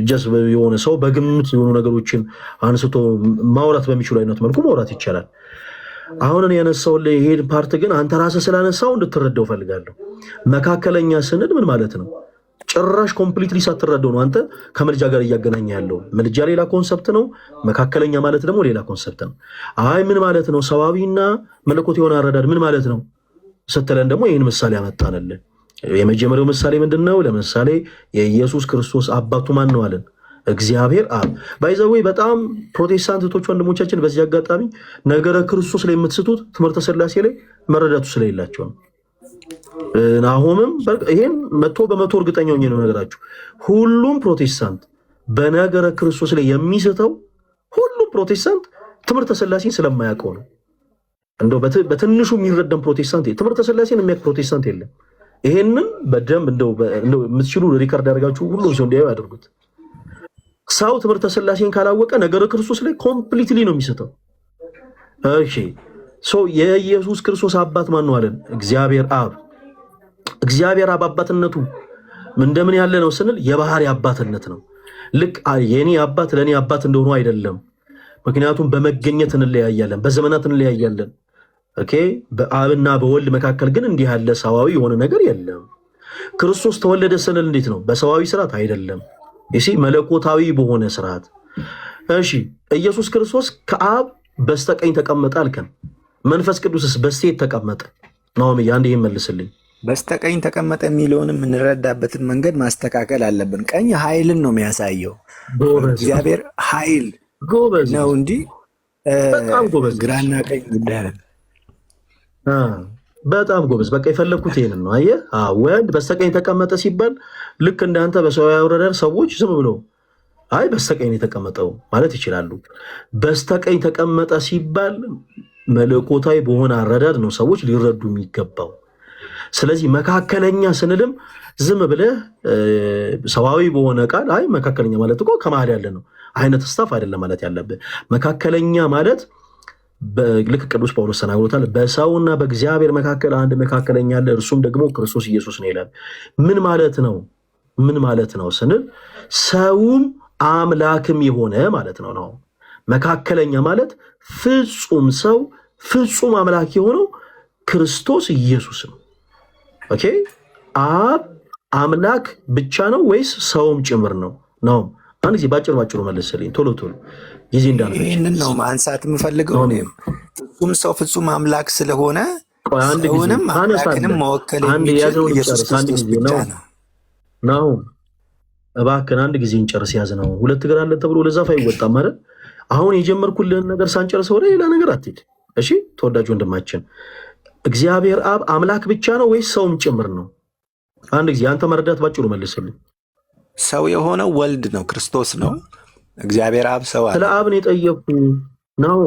ጀስ የሆነ ሰው በግምት የሆኑ ነገሮችን አንስቶ ማውራት በሚችሉ አይነት መልኩ ማውራት ይቻላል። አሁን እኔ ያነሳሁልህ ይሄን ፓርት ግን አንተ ራስህ ስላነሳው እንድትረዳው ፈልጋለሁ። መካከለኛ ስንል ምን ማለት ነው? ጭራሽ ኮምፕሊትሊ ሳትረዳው ነው አንተ ከምልጃ ጋር እያገናኘ ያለው። ምልጃ ሌላ ኮንሰፕት ነው፣ መካከለኛ ማለት ደግሞ ሌላ ኮንሰፕት ነው። አይ ምን ማለት ነው ሰዋዊና መለኮት የሆነ አረዳድ ምን ማለት ነው ስትለን ደግሞ ይህን ምሳሌ ያመጣንልን። የመጀመሪያው ምሳሌ ምንድን ነው? ለምሳሌ የኢየሱስ ክርስቶስ አባቱ ማን ነው አለን? እግዚአብሔር አብ። ባይዘዌ በጣም ፕሮቴስታንቶች ወንድሞቻችን በዚህ አጋጣሚ ነገረ ክርስቶስ ላይ የምትስቱት ትምህርተ ሥላሴ ላይ መረዳቱ ስለሌላቸው ነው። ናሆምም ይሄን 100% እርግጠኛ ሆኜ ነው ነገራችሁ። ሁሉም ፕሮቴስታንት በነገረ ክርስቶስ ላይ የሚስተው ሁሉም ፕሮቴስታንት ትምህርተ ሥላሴን ስለማያውቀው ነው። እንደው በትንሹ የሚረዳም ፕሮቴስታንት ትምህርተ ሥላሴን የሚያውቅ ፕሮቴስታንት የለም። ይሄንን በደንብ እንደው የምትችሉ ሪከርድ አድርጋችሁ ሁሉም ሰው እንዲያዩ ያደርጉት። ሰው ትምህርተ ሥላሴን ካላወቀ ነገረ ክርስቶስ ላይ ኮምፕሊትሊ ነው የሚስተው። እሺ የኢየሱስ ክርስቶስ አባት ማን ነው አለን? እግዚአብሔር አብ። እግዚአብሔር አብ አባትነቱ እንደምን ያለ ነው ስንል የባህሪ አባትነት ነው። ልክ የኔ አባት ለኔ አባት እንደሆኑ አይደለም። ምክንያቱም በመገኘት እንለያያለን፣ በዘመናት እንለያያለን። ኦኬ በአብና በወልድ መካከል ግን እንዲህ ያለ ሰዋዊ የሆነ ነገር የለም። ክርስቶስ ተወለደ ስንል እንዴት ነው? በሰዋዊ ስርዓት አይደለም፣ እሺ መለኮታዊ በሆነ ስርዓት። እሺ ኢየሱስ ክርስቶስ ከአብ በስተቀኝ ተቀመጠ አልከን። መንፈስ ቅዱስስ በስቴት ተቀመጠ? ናውም አንዴ ይመልስልኝ። በስተቀኝ ተቀመጠ የሚለውን የምንረዳበትን መንገድ ማስተካከል አለብን። ቀኝ ኃይልን ነው የሚያሳየው። እግዚአብሔር ኃይል ነው እንጂ በጣም ጎበዝ፣ ግራና ቀኝ ጉዳይ አይደለም። በጣም ጎበዝ። በቃ የፈለግኩት ይሄንን ነው። አየህ ወልድ በስተቀኝ ተቀመጠ ሲባል ልክ እንዳንተ በሰው ያወረዳል ሰዎች ዝም ብሎ አይ በስተቀኝ የተቀመጠው ማለት ይችላሉ። በስተቀኝ ተቀመጠ ሲባል መለኮታዊ በሆነ አረዳድ ነው ሰዎች ሊረዱ የሚገባው። ስለዚህ መካከለኛ ስንልም ዝም ብለህ ሰዋዊ በሆነ ቃል አይ መካከለኛ ማለት እኮ ከመሀል ያለ ነው አይነት ስታፍ አይደለም ማለት ያለብህ። መካከለኛ ማለት ልክ ቅዱስ ጳውሎስ ተናግሮታል። በሰውና በእግዚአብሔር መካከል አንድ መካከለኛ አለ፣ እርሱም ደግሞ ክርስቶስ ኢየሱስ ነው ይላል። ምን ማለት ነው? ምን ማለት ነው ስንል ሰውም አምላክም የሆነ ማለት ነው ነው። መካከለኛ ማለት ፍጹም ሰው ፍጹም አምላክ የሆነው ክርስቶስ ኢየሱስ ነው። ኦኬ አብ አምላክ ብቻ ነው ወይስ ሰውም ጭምር ነው? ነው አንድ ጊዜ ባጭሩ መልስልኝ ቶሎ ጊዜ እንዳለ ይህንን ነው ማንሳት የምፈልገው። ፍጹም ሰው ፍጹም አምላክ ስለሆነ ሰውንም አምላክንም መወከል የሚችል ኢየሱስ ክርስቶስ ብቻ ነው። ነው እባክህን አንድ ጊዜ እንጨርስ። ያዝ ነው ሁለት እግር አለ ተብሎ ለዛፍ አይወጣም ማለት። አሁን የጀመርኩልህን ነገር ሳንጨርስ ወደ ሌላ ነገር አትሄድ እሺ። ተወዳጅ ወንድማችን እግዚአብሔር አብ አምላክ ብቻ ነው ወይስ ሰውም ጭምር ነው? አንድ ጊዜ አንተ መረዳት ባጭሩ መልስልኝ። ሰው የሆነው ወልድ ነው፣ ክርስቶስ ነው። እግዚአብሔር አብ ሰው አለ። ስለ አብ ነው የጠየቅኩ ነው።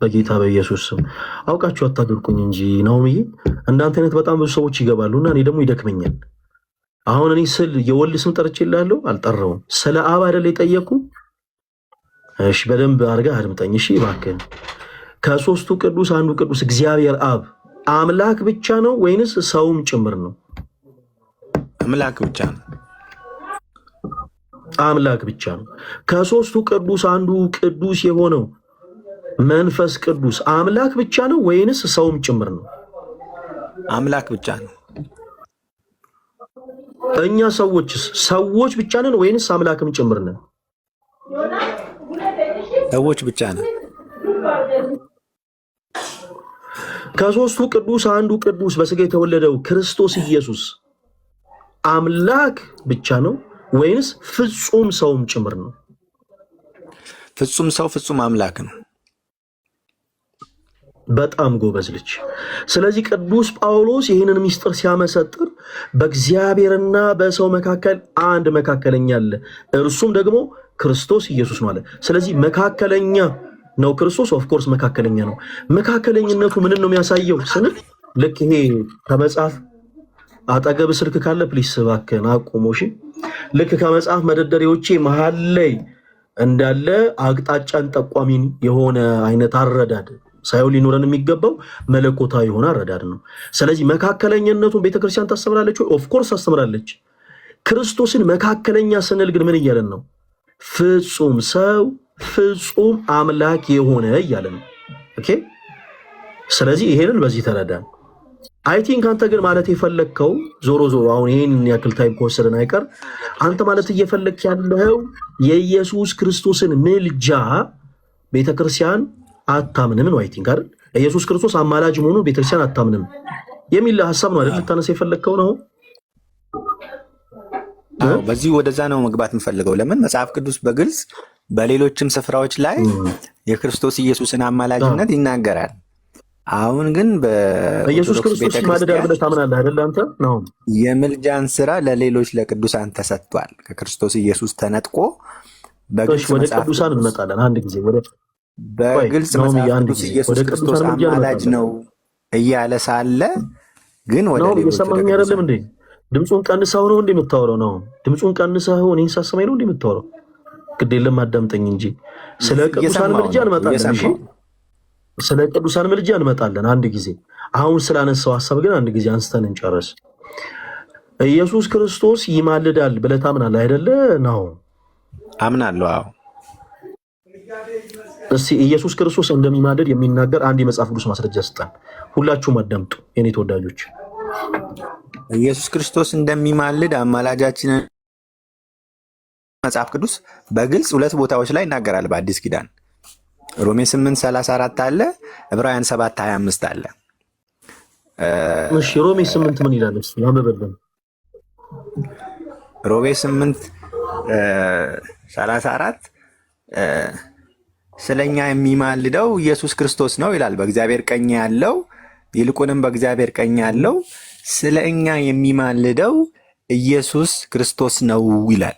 በጌታ በኢየሱስ ስም አውቃችሁ አታድርቁኝ እንጂ ናውምዬ፣ እንዳንተ አይነት በጣም ብዙ ሰዎች ይገባሉና እኔ ደግሞ ይደክመኛል። አሁን እኔ ስል የወልድ ስም ጠርቼልሃለሁ አልጠራውም። ስለ አብ አይደል የጠየቅኩ? እሺ በደንብ አድርገህ አድምጠኝ እሺ እባክህ። ከሶስቱ ቅዱስ አንዱ ቅዱስ እግዚአብሔር አብ አምላክ ብቻ ነው ወይንስ ሰውም ጭምር ነው? አምላክ ብቻ ነው። አምላክ ብቻ ነው። ከሶስቱ ቅዱስ አንዱ ቅዱስ የሆነው መንፈስ ቅዱስ አምላክ ብቻ ነው ወይንስ ሰውም ጭምር ነው? አምላክ ብቻ ነው። እኛ ሰዎችስ ሰዎች ብቻ ነን ወይንስ አምላክም ጭምር ነን? ሰዎች ብቻ ነን። ከሶስቱ ቅዱስ አንዱ ቅዱስ በስጋ የተወለደው ክርስቶስ ኢየሱስ አምላክ ብቻ ነው ወይንስ ፍጹም ሰውም ጭምር ነው? ፍጹም ሰው ፍጹም አምላክ ነው። በጣም ጎበዝ ልጅ። ስለዚህ ቅዱስ ጳውሎስ ይህንን ምስጢር ሲያመሰጥር በእግዚአብሔርና በሰው መካከል አንድ መካከለኛ አለ፣ እርሱም ደግሞ ክርስቶስ ኢየሱስ ነው አለ። ስለዚህ መካከለኛ ነው ክርስቶስ። ኦፍኮርስ መካከለኛ ነው። መካከለኝነቱ ምንን ነው የሚያሳየው ስንል ልክ ይሄ ከመጽሐፍ አጠገብ ስልክ ካለ ፕሊስ እባክህን አቁሞ። እሺ ልክ ከመጽሐፍ መደርደሪያዎቼ መሀል ላይ እንዳለ አቅጣጫን ጠቋሚን የሆነ አይነት አረዳድ ሳይሆን ሊኖረን የሚገባው መለኮታዊ የሆነ አረዳድ ነው። ስለዚህ መካከለኛነቱን ቤተክርስቲያን ታስተምራለች ወይ? ኦፍኮርስ ታስተምራለች። ክርስቶስን መካከለኛ ስንል ግን ምን እያለን ነው? ፍጹም ሰው ፍጹም አምላክ የሆነ እያለን ነው። ኦኬ። ስለዚህ ይሄንን በዚህ ተረዳን። አይ ቲንክ አንተ ግን ማለት የፈለግከው ዞሮ አሁን ይሄን ያክል ታይም ከወሰደን አይቀር አንተ ማለት እየፈለግክ ያለው የኢየሱስ ክርስቶስን ምልጃ ቤተክርስቲያን አታምንም ነው። አይ ቲንክ አይደል? ኢየሱስ ክርስቶስ አማላጅ መሆኑን ቤተክርስቲያን አታምንም የሚል ሐሳብ ነው አይደል? ልታነሳ የፈለግከው ነው። በዚህ ወደዛ ነው መግባት የምፈልገው። ለምን መጽሐፍ ቅዱስ በግልጽ በሌሎችም ስፍራዎች ላይ የክርስቶስ ኢየሱስን አማላጅነት ይናገራል። አሁን ግን በኢየሱስ ክርስቶስ ማለዳር ብለህ ታምናለህ አይደል? አንተ ነው የምልጃን ስራ ለሌሎች ለቅዱሳን ተሰጥቷል። ከክርስቶስ ኢየሱስ ተነጥቆ በግልጽ ወደ ቅዱሳን እንመጣለን አንድ ጊዜ በግልጽ መጽሐፍ ቅዱስ ኢየሱስ ክርስቶስ አማላጅ ነው እያለ ሳለ ግን ወደ ሌሎች ሰማኝ አይደለም እንዴ? ድምፁን ቀንሰው ነው እንዴ የምታወራው? ነው ድምፁን ቀንሰው እኔን ሳሰማኝ ነው እንዴ የምታወራው? ግድ የለም አዳምጠኝ እንጂ ስለ ቅዱሳን ምልጃ እንመጣለን። እሺ ስለ ቅዱሳን ምልጃ እንመጣለን አንድ ጊዜ። አሁን ስላነሳው ሐሳብ ግን አንድ ጊዜ አንስተን እንጨርስ። ኢየሱስ ክርስቶስ ይማልዳል ብለህ ታምናለህ አይደለ? ነው አምናለሁ። አዎ። እስቲ ኢየሱስ ክርስቶስ እንደሚማልድ የሚናገር አንድ የመጽሐፍ ቅዱስ ማስረጃ ስጠን። ሁላችሁም አዳምጡ የኔ ተወዳጆች። ኢየሱስ ክርስቶስ እንደሚማልድ አማላጃችንን መጽሐፍ ቅዱስ በግልጽ ሁለት ቦታዎች ላይ ይናገራል በአዲስ ኪዳን። ሮሜ 8:34 አለ፣ ዕብራውያን 7:25 አለ። እሺ ሮሜ 8 ምን ይላል? እስቲ አንብበልን። ሮሜ 8:34 ስለኛ የሚማልደው ኢየሱስ ክርስቶስ ነው ይላል። በእግዚአብሔር ቀኝ ያለው ይልቁንም በእግዚአብሔር ቀኝ ያለው ስለኛ የሚማልደው ኢየሱስ ክርስቶስ ነው ይላል።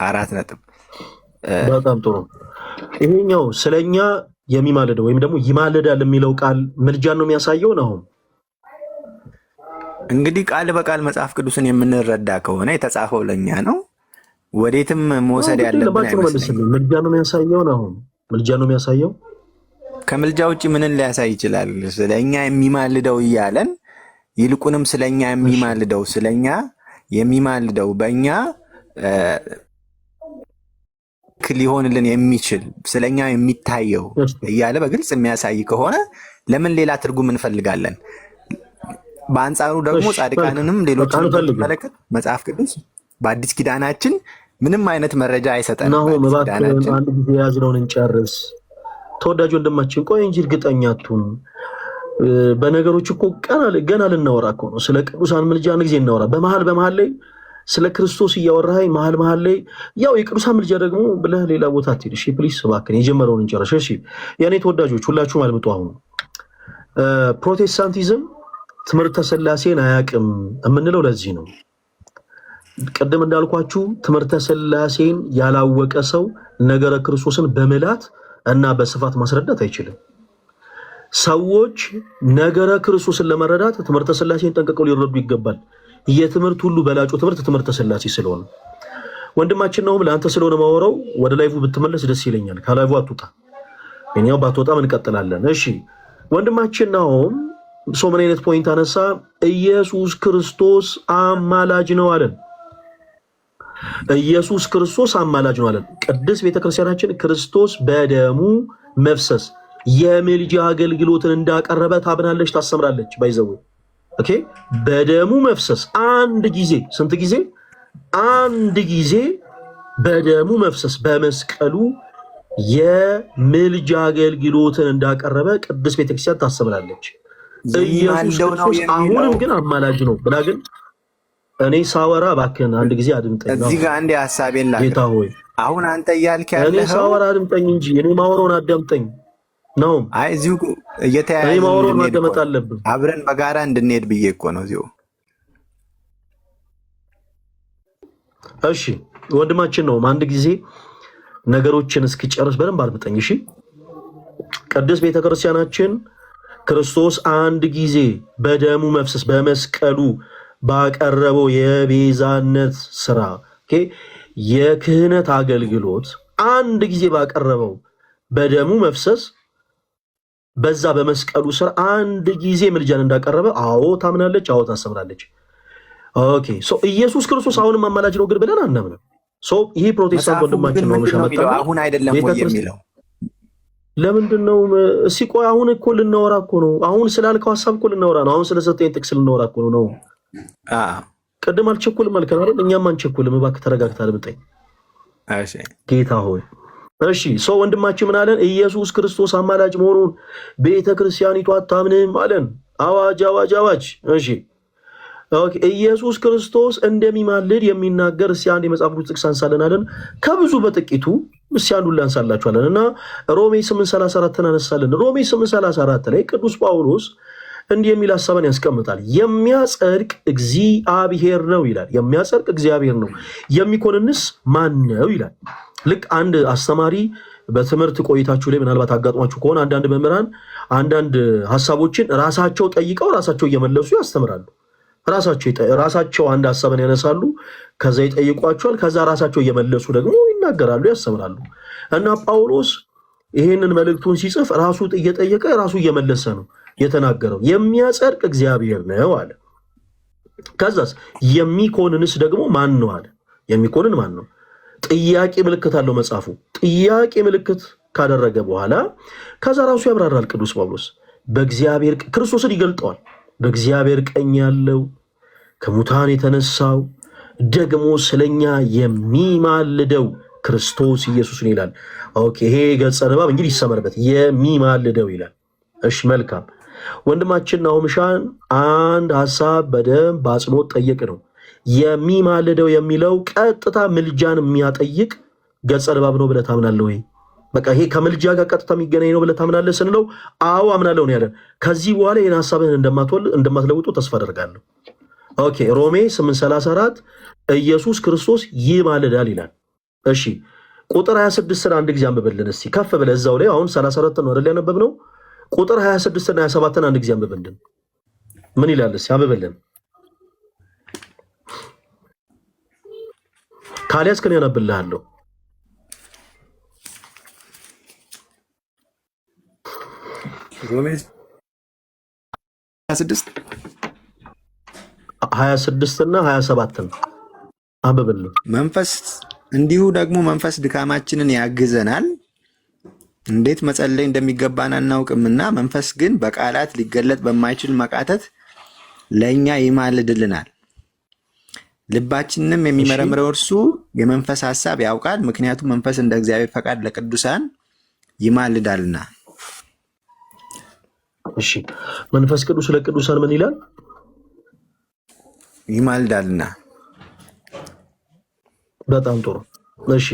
4 ነጥብ። በጣም ጥሩ። ይሄኛው ስለኛ የሚማልደው ወይም ደግሞ ይማልዳል የሚለው ቃል ምልጃን ነው የሚያሳየው ነው። እንግዲህ ቃል በቃል መጽሐፍ ቅዱስን የምንረዳ ከሆነ የተጻፈው ለኛ ነው። ወዴትም መውሰድ ያለብን አይመስልም። ምልጃ ነው የሚያሳየው ነው። ምልጃ ነው የሚያሳየው። ከምልጃ ውጭ ምንን ሊያሳይ ይችላል? ስለኛ የሚማልደው እያለን ይልቁንም ስለኛ የሚማልደው በእኛ ሊሆንልን የሚችል ስለኛ የሚታየው እያለ በግልጽ የሚያሳይ ከሆነ ለምን ሌላ ትርጉም እንፈልጋለን? በአንጻሩ ደግሞ ጻድቃንንም ሌሎችን መለከት መጽሐፍ ቅዱስ በአዲስ ኪዳናችን ምንም አይነት መረጃ አይሰጠንም። አንድ ጊዜ ያዝነውን እንጨርስ። ተወዳጅ ወንድማችን ቆይ እንጂ እርግጠኛ አትሁን። በነገሮች እኮ ገና ልናወራ እኮ ነው። ስለ ቅዱሳን ምልጃ አንድ ጊዜ እናወራ። በመሀል ላይ ስለ ክርስቶስ እያወራኸኝ መሀል ላይ ያው የቅዱሳን ምልጃ ደግሞ ብለህ ሌላ ቦታ አትሄድ። እሺ ፕሊስ እባክህን የጀመረውን እንጨርስ። እሺ የኔ ተወዳጆች ሁላችሁም አልምጡ። አሁን ፕሮቴስታንቲዝም ትምህርተ ሥላሴን አያውቅም የምንለው ለዚህ ነው። ቅድም እንዳልኳችሁ ትምህርተ ሥላሴን ያላወቀ ሰው ነገረ ክርስቶስን በምላት እና በስፋት ማስረዳት አይችልም። ሰዎች ነገረ ክርስቶስን ለመረዳት ትምህርተ ሥላሴን ጠንቅቀው ሊረዱ ይገባል። የትምህርት ሁሉ በላጩ ትምህርት ትምህርተ ሥላሴ ስለሆነ ወንድማችን ነውም ለአንተ ስለሆነ ማወራው ወደ ላይቭ ብትመለስ ደስ ይለኛል። ከላይቭ አትውጣ። እኛው ባትወጣም እንቀጥላለን። እሺ ወንድማችን ነውም ምን አይነት ፖይንት አነሳ? ኢየሱስ ክርስቶስ አማላጅ ነው አለን። ኢየሱስ ክርስቶስ አማላጅ ነው አለን። ቅድስት ቤተክርስቲያናችን ክርስቶስ በደሙ መፍሰስ የምልጃ አገልግሎትን እንዳቀረበ ታብናለች፣ ታስተምራለች። ባይዘው ኦኬ። በደሙ መፍሰስ አንድ ጊዜ ስንት ጊዜ? አንድ ጊዜ በደሙ መፍሰስ በመስቀሉ የምልጃ አገልግሎትን እንዳቀረበ ቅድስት ቤተክርስቲያን ታስተምራለች። ኢየሱስ ክርስቶስ አሁንም ግን አማላጅ ነው ብላ ግን እኔ ሳወራ እባክህን አንድ ጊዜ አድምጠኝ። እዚህ ጋር አንድ ሐሳቤን ላክ። ጌታ ሆይ አሁን አንተ እያልክ ያለኸው እኔ ሳወራ አድምጠኝ እንጂ እኔ ማወራውን አዳምጠኝ ነው። አይ እዚሁ እየተያያዘ እኔ ማወራውን ማዳመጥ አለብን። አብረን በጋራ እንድንሄድ ብዬ እኮ ነው እዚሁ። እሺ ወንድማችን ነው አንድ ጊዜ ነገሮችን እስኪጨርስ በደንብ አድምጠኝ። እሺ ቅድስት ቤተክርስቲያናችን ክርስቶስ አንድ ጊዜ በደሙ መፍሰስ በመስቀሉ ባቀረበው የቤዛነት ስራ የክህነት አገልግሎት አንድ ጊዜ ባቀረበው በደሙ መፍሰስ በዛ በመስቀሉ ስር አንድ ጊዜ ምልጃን እንዳቀረበ አዎ ታምናለች፣ አዎ ታሰምራለች። ኦኬ ሶ ኢየሱስ ክርስቶስ አሁንም አማላጅ ነው ግን ብለን አናምንም። ሶ ይሄ ፕሮቴስታንት ወንድማችን ነው መሸመጣ አሁን አይደለም ወይ የሚለው ለምንድን ነው? እስኪ ቆይ አሁን እኮ ልናወራ እኮ ነው። አሁን ስላልከው ሀሳብ እኮ ልናወራ ነው። አሁን ስለሰጠኝ ጥቅስ ልናወራ እኮ ነው። ቅድም አልቸኩልም አልከን አይደል? እኛም አንቸኩልም። እባክህ ተረጋግተህ አድምጠኝ። እሺ ጌታ ሆይ እሺ ሰው ወንድማችን ምን አለን? ኢየሱስ ክርስቶስ አማላጅ መሆኑን ቤተ ክርስቲያኒቱ አታምንም አለን። አዋጅ አዋጅ አዋጅ። እሺ ኦኬ ኢየሱስ ክርስቶስ እንደሚማልድ የሚናገር እስኪ አንድ የመጽሐፍ ቅዱስ ጥቅስ አንሳለን አለን። ከብዙ በጥቂቱ እስኪ አንዱን ላንሳላችኋለን እና ሮሜ 8:34 እናነሳለን። ሮሜ 8:34 ላይ ቅዱስ ጳውሎስ እንዲህ የሚል ሐሳብን ያስቀምጣል። የሚያጸድቅ እግዚአብሔር ነው ይላል። የሚያጸድቅ እግዚአብሔር ነው፣ የሚኮንንስ ማን ነው ይላል። ልክ አንድ አስተማሪ በትምህርት ቆይታችሁ ላይ ምናልባት አጋጥሟችሁ ከሆነ አንዳንድ መምህራን አንዳንድ ሐሳቦችን ራሳቸው ጠይቀው ራሳቸው እየመለሱ ያስተምራሉ። ራሳቸው አንድ ሐሳብን ያነሳሉ፣ ከዛ ይጠይቋቸዋል፣ ከዛ ራሳቸው እየመለሱ ደግሞ ይናገራሉ፣ ያስተምራሉ። እና ጳውሎስ ይሄንን መልእክቱን ሲጽፍ ራሱ እየጠየቀ ራሱ እየመለሰ ነው የተናገረው። የሚያጸድቅ እግዚአብሔር ነው አለ። ከዛስ የሚኮንንስ ደግሞ ማን ነው አለ። የሚኮንን ማን ነው? ጥያቄ ምልክት አለው መጽሐፉ። ጥያቄ ምልክት ካደረገ በኋላ ከዛ ራሱ ያብራራል ቅዱስ ጳውሎስ። በእግዚአብሔር ክርስቶስን ይገልጠዋል። በእግዚአብሔር ቀኝ ያለው ከሙታን የተነሳው ደግሞ ስለኛ የሚማልደው ክርስቶስ ኢየሱስን ይላል። ኦኬ ይሄ ገጸ ንባብ እንግዲህ ይሰመርበት፣ የሚማልደው ይላል። እሺ መልካም ወንድማችን ናሆምሻን አንድ ሐሳብ በደንብ በአጽንኦት ጠየቅ ነው። የሚማልደው የሚለው ቀጥታ ምልጃን የሚያጠይቅ ገጸ ንባብ ነው ብለህ ታምናለህ ወይ? በቃ ይሄ ከምልጃ ጋር ቀጥታ የሚገናኝ ነው ብለህ ታምናለህ ስንለው አዎ አምናለሁ ነው ያለን። ከዚህ በኋላ ይህን ሐሳብህን እንደማትለውጡ ተስፋ አደርጋለሁ። ኦኬ ሮሜ 8:34 ኢየሱስ ክርስቶስ ይማልዳል ይላል። እሺ ቁጥር 26ን አንድ ጊዜ አንብብልን እስቲ ከፍ ብለህ እዛው ላይ አሁን 34 ነው አይደል ያነበብነው? ቁጥር 26 እና 27ን አንድ ጊዜ አንብብልን። ምን ይላል እስቲ አንብብልን። ካሊያስ ከኔ ያነብልሃለሁ። ሮሜ 26 እና 27ን አንብብልን። መንፈስ እንዲሁ ደግሞ መንፈስ ድካማችንን ያግዘናል፣ እንዴት መጸለይ እንደሚገባን አናውቅምና መንፈስ ግን በቃላት ሊገለጥ በማይችል መቃተት ለእኛ ይማልድልናል። ልባችንንም የሚመረምረው እርሱ የመንፈስ ሐሳብ ያውቃል፣ ምክንያቱም መንፈስ እንደ እግዚአብሔር ፈቃድ ለቅዱሳን ይማልዳልና። እሺ መንፈስ ቅዱስ ለቅዱሳን ምን ይላል? ይማልዳልና። በጣም ጥሩ። እሺ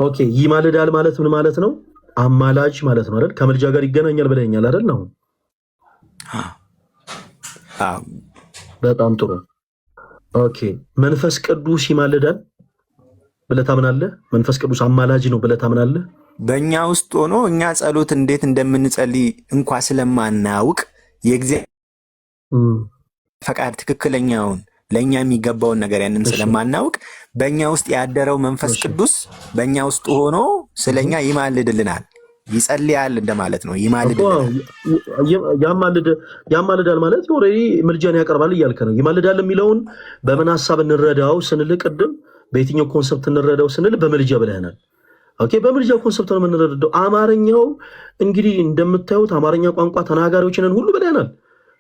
ኦኬ ይማልዳል ማለት ምን ማለት ነው? አማላጅ ማለት ነው አይደል? ከምልጃ ጋር ይገናኛል ብለኛል አይደል? ነው። በጣም ጥሩ። ኦኬ መንፈስ ቅዱስ ይማልዳል ብለህ ታምናለህ? መንፈስ ቅዱስ አማላጅ ነው ብለህ ታምናለህ? በእኛ ውስጥ ሆኖ እኛ ጸሎት እንዴት እንደምንጸልይ እንኳ ስለማናውቅ የእግዚአብሔር ፈቃድ ትክክለኛውን ለእኛ የሚገባውን ነገር ያንን ስለማናውቅ በእኛ ውስጥ ያደረው መንፈስ ቅዱስ በእኛ ውስጥ ሆኖ ስለኛ ይማልድልናል። ይጸልያል እንደማለት ነው። ይማልድልናል። ያማልዳል ማለት ኦልሬዲ ምልጃን ያቀርባል እያልከ ነው። ይማልዳል የሚለውን በምን ሐሳብ እንረዳው ስንል ቅድም በየትኛው ኮንሰፕት እንረዳው ስንል በምልጃ ብለናል። ኦኬ በምልጃ ኮንሰፕት ነው የምንረዳው። አማርኛው እንግዲህ እንደምታዩት አማርኛ ቋንቋ ተናጋሪዎችንን ሁሉ ብለናል።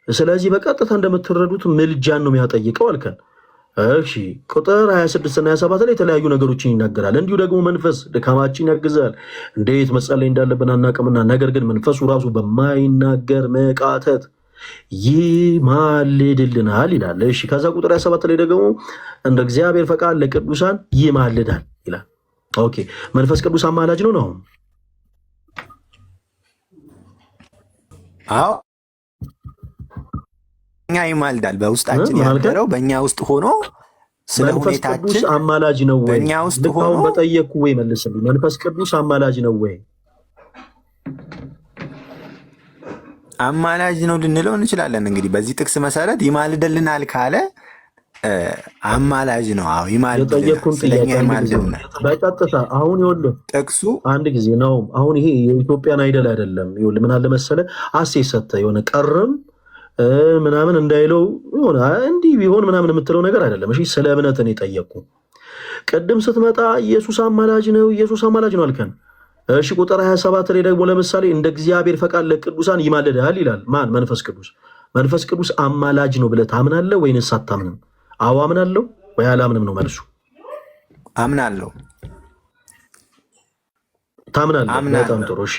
ስለዚህ በቀጥታ እንደምትረዱት ምልጃን ነው የሚያጠይቀው አልከን። እሺ ቁጥር 26 እና 27 ላይ የተለያዩ ነገሮችን ይናገራል። እንዲሁ ደግሞ መንፈስ ድካማችን ያግዛል፣ እንዴት መጸለይ እንዳለብን አናውቅምና፣ ነገር ግን መንፈሱ ራሱ በማይናገር መቃተት ይማልድልናል ይላል። እሺ ከዛ ቁጥር 27 ላይ ደግሞ እንደ እግዚአብሔር ፈቃድ ለቅዱሳን ይማልዳል ይላል። ኦኬ መንፈስ ቅዱስ አማላጅ ነው ነው? አዎ እኛ ይማልዳል። በውስጣችን ያደረው በእኛ ውስጥ ሆኖ ስለ ሁኔታችን መንፈስ ቅዱስ አማላጅ ነው ወይ? በእኛ ውስጥ ሆኖ በጠየቅኩ ወይ መልስልኝ። መንፈስ ቅዱስ አማላጅ ነው ወይ? አማላጅ ነው ልንለው እንችላለን። እንግዲህ በዚህ ጥቅስ መሰረት ይማልደልናል ካለ አማላጅ ነው። አዎ ይማልድልናል፣ የጠየቅኩን ስለኛ ጥያቄ አንድ ጊዜ ይማልድልናል። በቀጥታ አሁን ይኸውልህ ጥቅሱ አንድ ጊዜ ነው። አሁን ይሄ የኢትዮጵያን አይደል አይደለም። ይኸውልህ ምን አለ መሰለህ አሴት ሰጥተህ የሆነ ቀርም ምናምን እንዳይለው የሆነ እንዲህ ቢሆን ምናምን የምትለው ነገር አይደለም። እሺ ስለ እምነት ነው የጠየቅኩ። ቅድም ስትመጣ ኢየሱስ አማላጅ ነው፣ ኢየሱስ አማላጅ ነው አልከን። እሺ ቁጥር 27 ላይ ደግሞ ለምሳሌ እንደ እግዚአብሔር ፈቃድ ለቅዱሳን ይማልዳል ይላል። ማን? መንፈስ ቅዱስ። መንፈስ ቅዱስ አማላጅ ነው ብለህ ታምናለህ ወይንስ አታምንም? አዎ አምናለሁ ወይ አላምንም ነው መልሱ። አምናለሁ። ታምናለህ? በጣም ጥሩ። እሺ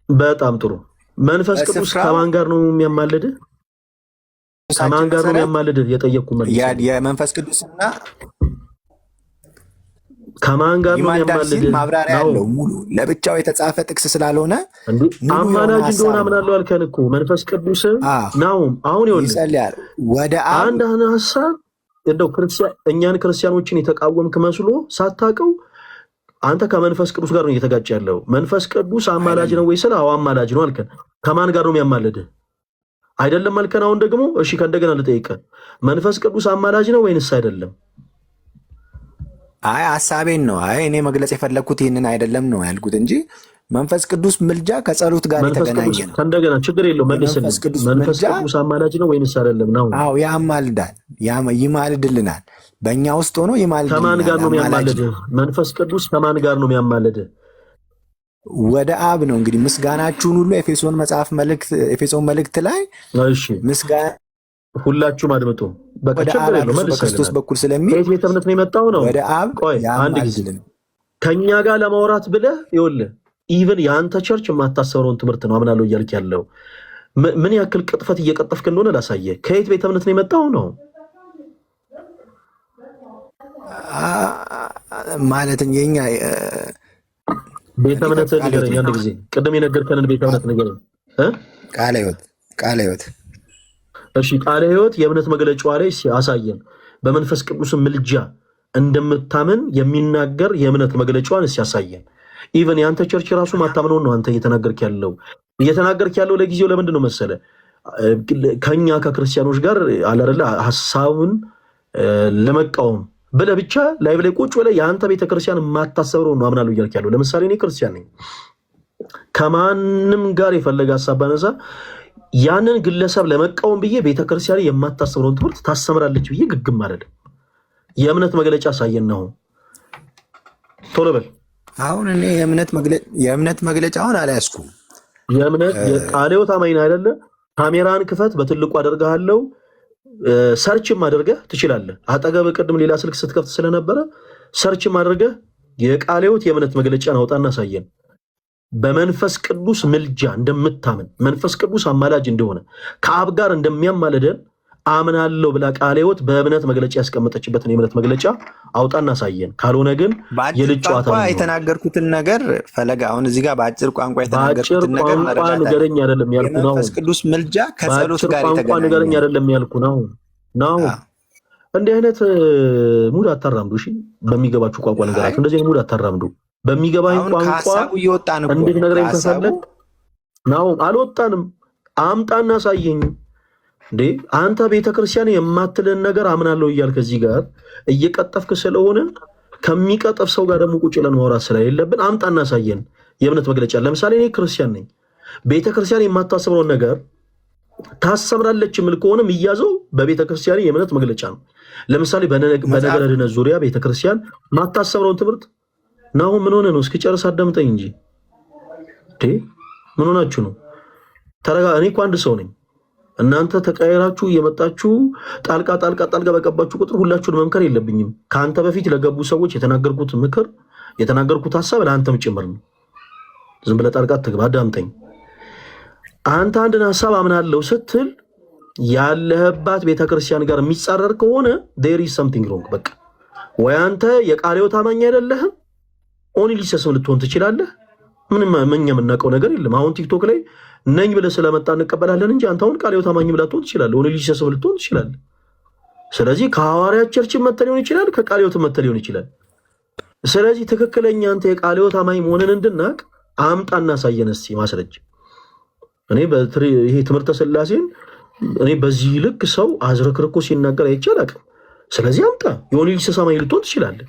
በጣም ጥሩ። መንፈስ ቅዱስ ከማን ጋር ነው የሚያማልድህ? ከማን ጋር ነው የሚያማልድህ? የጠየቅኩህ መልስ የመንፈስ ቅዱስና ከማን ጋር ነው የሚያማልድህ? ማብራሪያ ያለው ሙሉ ለብቻው የተጻፈ ጥቅስ ስላልሆነ አማላጅ እንደሆነ አምናለሁ አልከን እኮ። መንፈስ ቅዱስ ነው አሁን ይጸልያል ወደ አንድ ሀሳብ እንደው እኛን ክርስቲያኖችን የተቃወምክ መስሎ ሳታውቀው አንተ ከመንፈስ ቅዱስ ጋር ነው እየተጋጨ ያለው። መንፈስ ቅዱስ አማላጅ ነው ወይ ስለ አዎ አማላጅ ነው አልከን። ከማን ጋር ነው የሚያማልድህ? አይደለም አልከን። አሁን ደግሞ እሺ ከእንደገና ልጠይቅህ፣ መንፈስ ቅዱስ አማላጅ ነው ወይንስ አይደለም? አይ ሐሳቤን ነው። አይ እኔ መግለጽ የፈለግኩት ይህንን አይደለም ነው ያልኩት እንጂ መንፈስ ቅዱስ ምልጃ ከጸሎት ጋር የተገናኘ ነው። ከእንደገና ችግር የለው መልስልኝ። መንፈስ ቅዱስ አማላጅ ነው ወይንስ አይደለም ነው? አዎ ያማልዳል፣ ይማልድልናል። በእኛ ውስጥ ሆኖ ይማልድልናል። ከማን ጋር ነው የሚያማልድህ? መንፈስ ቅዱስ ከማን ጋር ነው የሚያማልድህ? ወደ አብ ነው። እንግዲህ ምስጋናችሁን ሁሉ ኤፌሶን መልእክት ላይ ምስጋና ሁላችሁም አድምጡ። በቃ ችግር የለው በክርስቶስ በኩል ስለሚል ከየት ቤተ እምነት ነው የመጣው ነው? ወደ አብ ቆይ አንድ ጊዜ ከኛ ጋር ለማውራት ብለህ ይኸውልህ ኢቭን የአንተ ቸርች የማታሰበውን ትምህርት ነው አምናለሁ እያልክ ያለው ምን ያክል ቅጥፈት እየቀጠፍክ እንደሆነ ላሳየህ። ከየት ቤተ እምነት ነው የመጣው ነው ማለት የኛ ቤተ እምነት ንገረኝ። አንድ ጊዜ ቅድም የነገርከንን ቤተ እምነት ንገረኝ። ቃለ ሕይወት እሺ ቃለ ሕይወት የእምነት መግለጫዋ ላይ አሳየን። በመንፈስ ቅዱስ ምልጃ እንደምታምን የሚናገር የእምነት መግለጫዋን ያሳየን። ኢቨን የአንተ ቸርች ራሱ ማታምነውን ነው አንተ እየተናገርክ ያለው ለጊዜው ለምንድን ነው መሰለ ከኛ ከክርስቲያኖች ጋር አላረለ ሐሳቡን ለመቃወም ብለህ ብቻ ላይ ብለህ ቁጭ ብለህ የአንተ ቤተክርስቲያን የማታሰብረው ነው አምናለሁ እያልክ ያለው። ለምሳሌ እኔ ክርስቲያን ነኝ። ከማንም ጋር የፈለገ ሐሳብ ባነሳ ያንን ግለሰብ ለመቃወም ብዬ ቤተክርስቲያን የማታሰብረውን ትምህርት ታስተምራለች ብዬ ግግም አይደለም። የእምነት መግለጫ ሳየን ነው። ቶሎ በል። አሁን እኔ የእምነት መግለጫውን አልያዝኩም። የእምነት ቃለ ሕይወት አማኝ አይደለ? ካሜራን ክፈት፣ በትልቁ አደርግሃለሁ። ሰርችም አድርገህ ትችላለህ። አጠገብ ቅድም ሌላ ስልክ ስትከፍት ስለነበረ ሰርችም አድርገህ የቃለ ሕይወት የእምነት መግለጫን አውጣና ሳየን። በመንፈስ ቅዱስ ምልጃ እንደምታምን መንፈስ ቅዱስ አማላጅ እንደሆነ ከአብ ጋር እንደሚያማልደን አምናለሁ ብላ ቃለ ሕይወት በእምነት መግለጫ ያስቀመጠችበትን የእምነት መግለጫ አውጣና ሳየን። ካልሆነ ግን የልጅ ጨዋታ ነው። የተናገርኩትን ነገር ፈለገ አሁን እዚህ ጋር በአጭር ቋንቋ የተናገርኩትን ነገር መረዳት ንገረኝ አይደለም ያልኩ ነው። መንፈስ ቅዱስ ምልጃ ከጸሎት ጋር የተገናኘ ንገረኝ አይደለም ያልኩ ነው። እንዲህ አይነት ሙድ አታራምዱ። እሺ በሚገባችሁ ቋንቋ ነገራችሁ። እንደዚህ ሙድ አታራምዱ። በሚገባኝ ቋንቋ እንዴት ነገረኝ ከፈለግ ነው። አልወጣንም። አምጣና ሳየኝ። እንዴ አንተ ቤተክርስቲያን የማትልን ነገር አምናለሁ እያልክ እዚህ ጋር እየቀጠፍክ ስለሆነ ከሚቀጠፍ ሰው ጋር ደግሞ ቁጭ ብለን ማውራት ስለሌለብን አምጣና ሳየን የእምነት መግለጫ። ለምሳሌ እኔ ክርስቲያን ነኝ። ቤተክርስቲያን የማታሰብረውን ነገር ታሰምራለች የምል ከሆነ የሚያዘው በቤተክርስቲያን የእምነት መግለጫ ነው። ለምሳሌ በነገረ ድነት ዙሪያ ቤተክርስቲያን ማታሰብረውን ትምህርት ነው። ምን ሆነ ነው? እስኪጨርስ አዳምጠኝ እንጂ ምን ሆናችሁ ነው? ተረጋ። እኔ እኮ አንድ ሰው ነኝ። እናንተ ተቀያየራችሁ እየመጣችሁ ጣልቃ በገባችሁ ቁጥር ሁላችሁን መምከር የለብኝም። ከአንተ በፊት ለገቡ ሰዎች የተናገርኩት ምክር የተናገርኩት ሐሳብ ለአንተም ጭምር ነው። ዝም ብለህ ጣልቃ አትግባ፣ አዳምጠኝ። አንተ አንድን ሐሳብ አምናለሁ ስትል ያለህባት ቤተክርስቲያን ጋር የሚጻረር ከሆነ there is something wrong። በቃ ወይ አንተ የቃለ ሕይወት አማኝ አይደለህም፣ ኦንሊ ሰስም ልትሆን ትችላለህ። ምንም የምናውቀው ነገር የለም። አሁን ቲክቶክ ላይ ነኝ ብለህ ስለመጣ እንቀበላለን እንጂ አንተ አሁን ቃለ ሕይወት አማኝ ብለህ ልትሆን ትችላለህ፣ ኦንሊ ሰስም ልትሆን ትችላለህ። ስለዚህ ከሐዋርያት ቸርች መጥተህ ሊሆን ይችላል፣ ከቃለ ሕይወት መጥተህ ሊሆን ይችላል። ስለዚህ ትክክለኛ አንተ የቃለ ሕይወት አማኝ መሆንን እንድናቅ አምጣና ሳየን እስቲ ማስረጃ። እኔ ይሄ ትምህርተ ሥላሴን እኔ በዚህ ልክ ሰው አዝረክርኮ ሲናገር አይቻልም። ስለዚህ አምጣ የሆነ ልጅ ሰማይ ልትሆን ትችላለህ።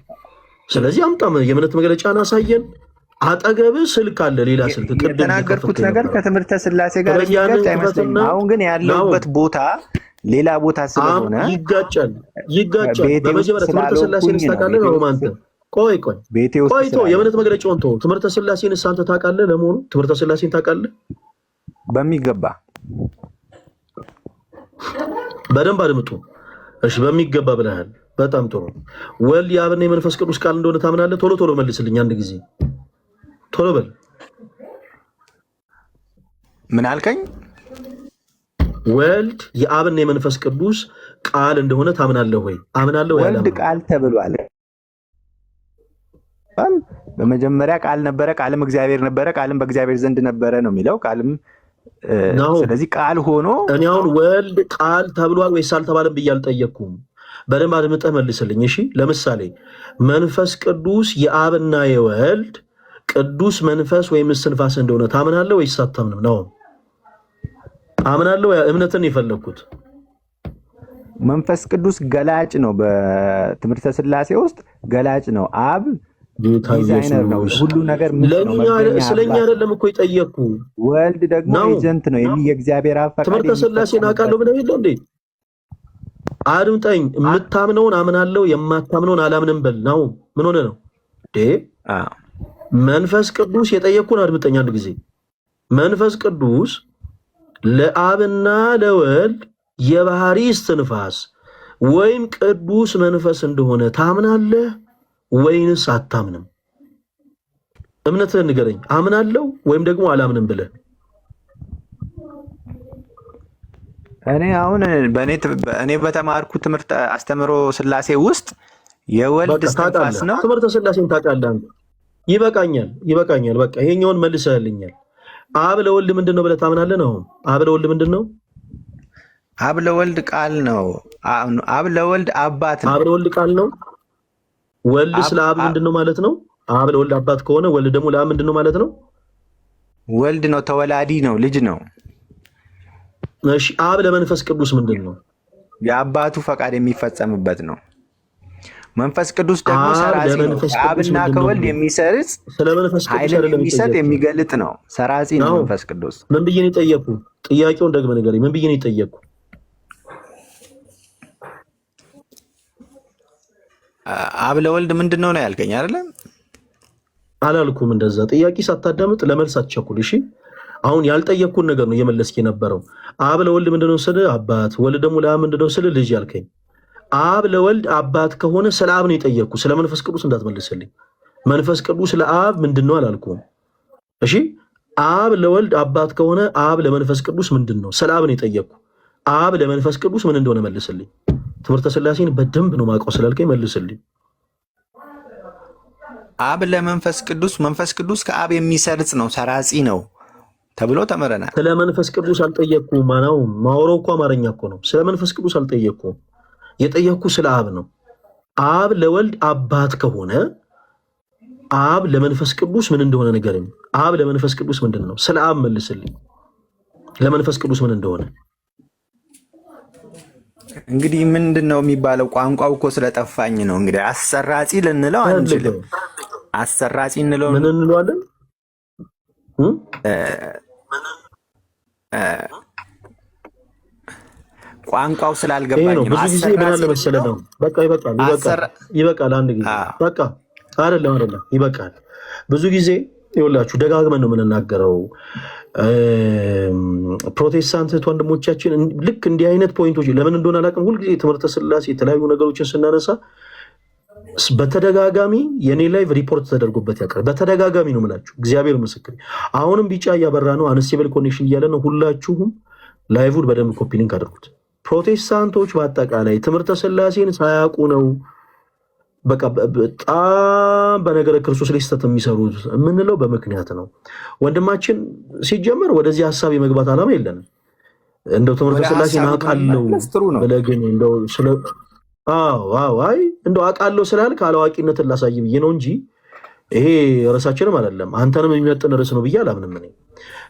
ስለዚህ አምጣ የእምነት መግለጫን አሳየን። አጠገብ ስልክ አለ፣ ሌላ ስልክ የተናገርኩት ነገር ከትምህርተ ስላሴ ጋር የሚጋጭ አይመስለኝም። አሁን ግን ያለውበት ቦታ ሌላ ቦታ ስለሆነ ይጋጫል። በመጀመሪያ ትምህርተ ስላሴን ታውቃለህ ነው አንተ? ቆይ የእምነት መግለጫውን ተው። ትምህርተ ስላሴን አንተ ታውቃለህ? ለመሆኑ ትምህርተ ስላሴን ታውቃለህ? በሚገባ በደንብ አድምጡ። እሺ በሚገባ ብለሃል። በጣም ጥሩ። ወልድ የአብና የመንፈስ ቅዱስ ቃል እንደሆነ ታምናለህ? ቶሎ መልስልኝ አንድ ጊዜ ቶሎ በል። ምን አልከኝ? ወልድ የአብና የመንፈስ ቅዱስ ቃል እንደሆነ ታምናለህ ወይ? አምናለሁ። ወልድ ቃል ተብሏል። በመጀመሪያ ቃል ነበረ፣ ቃልም እግዚአብሔር ነበረ፣ ቃልም በእግዚአብሔር ዘንድ ነበረ ነው የሚለው። ቃልም ስለዚህ ቃል ሆኖ እኔ አሁን ወልድ ቃል ተብሏል ወይስ አልተባለም ብዬ አልጠየቅኩም። በደንብ አድምጠህ መልስልኝ። እሺ ለምሳሌ መንፈስ ቅዱስ የአብና የወልድ ቅዱስ መንፈስ ወይም እስትንፋስ እንደሆነ ታምናለህ ወይስ አታምንም? ነው አምናለሁ። እምነትን የፈለግኩት መንፈስ ቅዱስ ገላጭ ነው። በትምህርተ ስላሴ ውስጥ ገላጭ ነው። አብ ዲዛይነር ነው። ሁሉ ነገር ስለኛ አይደለም እኮ የጠየቅኩ። ወልድ ደግሞ ኤጀንት ነው። የእግዚአብሔር አብ ፈቃድ። ትምህርተ ስላሴን አውቃለሁ ብለህ የለ እንዴ? አድምጠኝ። የምታምነውን አምናለሁ፣ የማታምነውን አላምንም በል ነው። ምን ሆነ ነው መንፈስ ቅዱስ የጠየቅኩን? አድምጠኝ አንድ ጊዜ። መንፈስ ቅዱስ ለአብና ለወልድ የባህሪ እስትንፋስ ወይም ቅዱስ መንፈስ እንደሆነ ታምናለህ ወይንስ አታምንም? እምነትህን ንገረኝ። አምናለሁ ወይም ደግሞ አላምንም ብለህ። እኔ አሁን እኔ በተማርኩ ትምህርት አስተምሮ ስላሴ ውስጥ የወልድ እስትንፋስ ነው። ትምህርተ ስላሴን ታውቃለህ? ይበቃኛል። በቃ ይሄኛውን መልሰህልኛል። አብ ለወልድ ምንድን ነው ብለህ ታምናለህ ነው? አብ ለወልድ ምንድን ነው? አብ ለወልድ ቃል ነው። አብ ለወልድ አባት ነው። አብ ለወልድ ቃል ነው። ወልድ ስለ አብ ምንድን ነው ማለት ነው? አብ ለወልድ አባት ከሆነ ወልድ ደግሞ ለአብ ምንድን ነው ማለት ነው? ወልድ ነው፣ ተወላዲ ነው፣ ልጅ ነው። እሺ አብ ለመንፈስ ቅዱስ ምንድን ነው? የአባቱ ፈቃድ የሚፈጸምበት ነው። መንፈስ ቅዱስ ደግሞ ሰራጺ ነው። ከአብና ከወልድ የሚሰርጽ ኃይልን የሚሰጥ የሚገልጥ ነው። ሰራጺ ነው መንፈስ ቅዱስ። ምን ብዬ ነው የጠየኩ? ጥያቄውን ደግመህ ንገረኝ። ምን ብዬ ነው የጠየኩ? አብ ለወልድ ምንድን ነው ነው ያልከኝ አይደለ? አላልኩም እንደዛ። ጥያቄ ሳታዳምጥ ለመልስ አትቸኩል። እሺ አሁን ያልጠየቅኩን ነገር ነው እየመለስክ የነበረው። አብ ለወልድ ምንድነው ስል አባት፣ ወልድ ደግሞ ለአብ ምንድነው ስል ልጅ ያልከኝ። አብ ለወልድ አባት ከሆነ ስለ አብ ነው የጠየቅኩ። ስለ መንፈስ ቅዱስ እንዳትመልስልኝ። መንፈስ ቅዱስ ለአብ ምንድነው አላልኩም። እሺ አብ ለወልድ አባት ከሆነ አብ ለመንፈስ ቅዱስ ምንድነው? ስለ አብ ነው የጠየቅኩ። አብ ለመንፈስ ቅዱስ ምን እንደሆነ መልስልኝ። ትምህርተ ስላሴን በደንብ ነው ማውቀው ስላልከኝ መልስልኝ። አብ ለመንፈስ ቅዱስ፣ መንፈስ ቅዱስ ከአብ የሚሰርጽ ነው፣ ሰራጺ ነው ተብሎ ተምረናል። ስለ መንፈስ ቅዱስ አልጠየቅኩም። ማናው ማውራው እኮ አማርኛ እኮ ነው። ስለ መንፈስ ቅዱስ አልጠየቅኩም። የጠየቅኩ ስለ አብ ነው። አብ ለወልድ አባት ከሆነ አብ ለመንፈስ ቅዱስ ምን እንደሆነ ንገረኝ። አብ ለመንፈስ ቅዱስ ምንድን ነው? ስለ አብ መልስልኝ። ለመንፈስ ቅዱስ ምን እንደሆነ እንግዲህ ምንድን ነው የሚባለው? ቋንቋው እኮ ስለጠፋኝ ነው። እንግዲህ አሰራጺ ልንለው አንችልም። አሰራጺ እንለው ምን እንለዋለን? ቋንቋው ስላልገባኝ ነው። ብዙ ጊዜ ምን አለ መሰለህ ነው። በቃ ይበቃል። አንድ ጊዜ በቃ አይደለም ይበቃል። ብዙ ጊዜ ይኸውላችሁ ደጋግመን ነው የምንናገረው። ፕሮቴስታንት ወንድሞቻችን ልክ እንዲህ አይነት ፖይንቶች ለምን እንደሆነ አላውቅም፣ ሁልጊዜ ትምህርተ ስላሴ የተለያዩ ነገሮችን ስናነሳ በተደጋጋሚ የኔ ላይቭ ሪፖርት ተደርጎበት ያውቃል። በተደጋጋሚ ነው የምላችሁ፣ እግዚአብሔር ምስክር። አሁንም ቢጫ እያበራ ነው፣ አንስቴብል ኮኔክሽን እያለ ነው። ሁላችሁም ላይቭን በደንብ ኮፒ ሊንክ አድርጉት። ፕሮቴስታንቶች በአጠቃላይ ትምህርተ ስላሴን ሳያውቁ ነው በቃ በጣም በነገረ ክርስቶስ ላይ ስህተት የሚሰሩት የምንለው በምክንያት ነው። ወንድማችን ሲጀመር ወደዚህ ሀሳብ የመግባት ዓላማ የለንም። እንደው ትምህርተ ስላሴን አውቃለሁ ብለህ ግን እንደው እንደው አውቃለሁ ስላልክ አላዋቂነትን ላሳይ ብዬ ነው እንጂ ይሄ ርዕሳችንም አይደለም። አንተንም የሚመጥን ርዕስ ነው ብዬ አላምንም። እኔ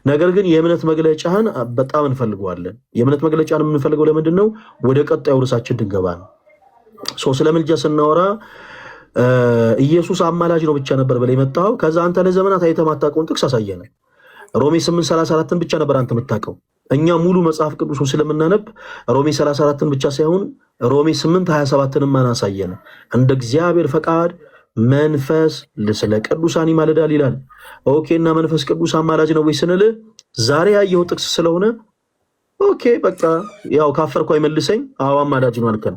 ነገር ግን የእምነት መግለጫህን በጣም እንፈልገዋለን። የእምነት መግለጫን የምንፈልገው ለምንድን ነው? ወደ ቀጣዩ ርዕሳችን ድንገባ ነው። ስለ ምልጃ ስናወራ ኢየሱስ አማላጅ ነው ብቻ ነበር ብለህ የመጣኸው። ከዛ አንተ ለዘመናት አይተህ የማታውቀውን ጥቅስ አሳየን። ሮሜ 8:34ን ብቻ ነበር አንተ የምታውቀው። እኛ ሙሉ መጽሐፍ ቅዱሱን ስለምናነብ ሮሜ 34ን ብቻ ሳይሆን ሮሜ 8:27ንም አናሳየን። እንደ እግዚአብሔር ፈቃድ መንፈስ ስለ ቅዱሳን ይማልዳል ይላል። ኦኬ፣ እና መንፈስ ቅዱስ አማላጅ ነው ወይ ስንል ዛሬ ያየው ጥቅስ ስለሆነ ኦኬ በቃ ያው ካፈርኩ አይመልሰኝ። አዎ አማላጅ ነው አልከን።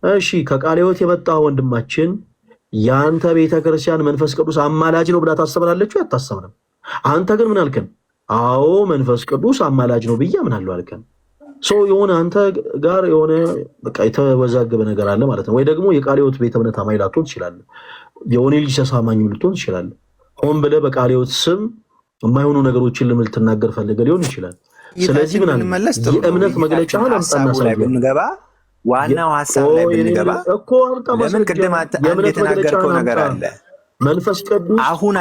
እሺ ከቃለ ሕይወት የመጣ ወንድማችን ያንተ ቤተክርስቲያን መንፈስ ቅዱስ አማላጅ ነው ብላ ታስተምራለች ወይ? አታስተምርም። አንተ ግን ምን አልከን? አዎ መንፈስ ቅዱስ አማላጅ ነው ብዬ አምናለሁ አልከን። የሆነ አንተ ጋር የሆነ በቃ የተወዛገበ ነገር አለ ማለት ነው። ወይ ደግሞ የቃለ ሕይወት ቤተ እምነት አማኝ ላትሆን ትችላለህ። የሆነ ልጅ ተሳማኝ ልትሆን ትችላለህ። ሆን ብለህ በቃለ ሕይወት ስም የማይሆኑ ነገሮችን ልትናገር ፈልገህ ሊሆን ይችላል። ስለዚህ ምን አለ የእምነት መግለጫውን አምጣና ብንገባ ዋናው ሐሳብ ላይ ብንገባ እኮ ለምን ቅድም አንተ የተናገርከው ነገር አለ መንፈስ ቅዱስ አሁን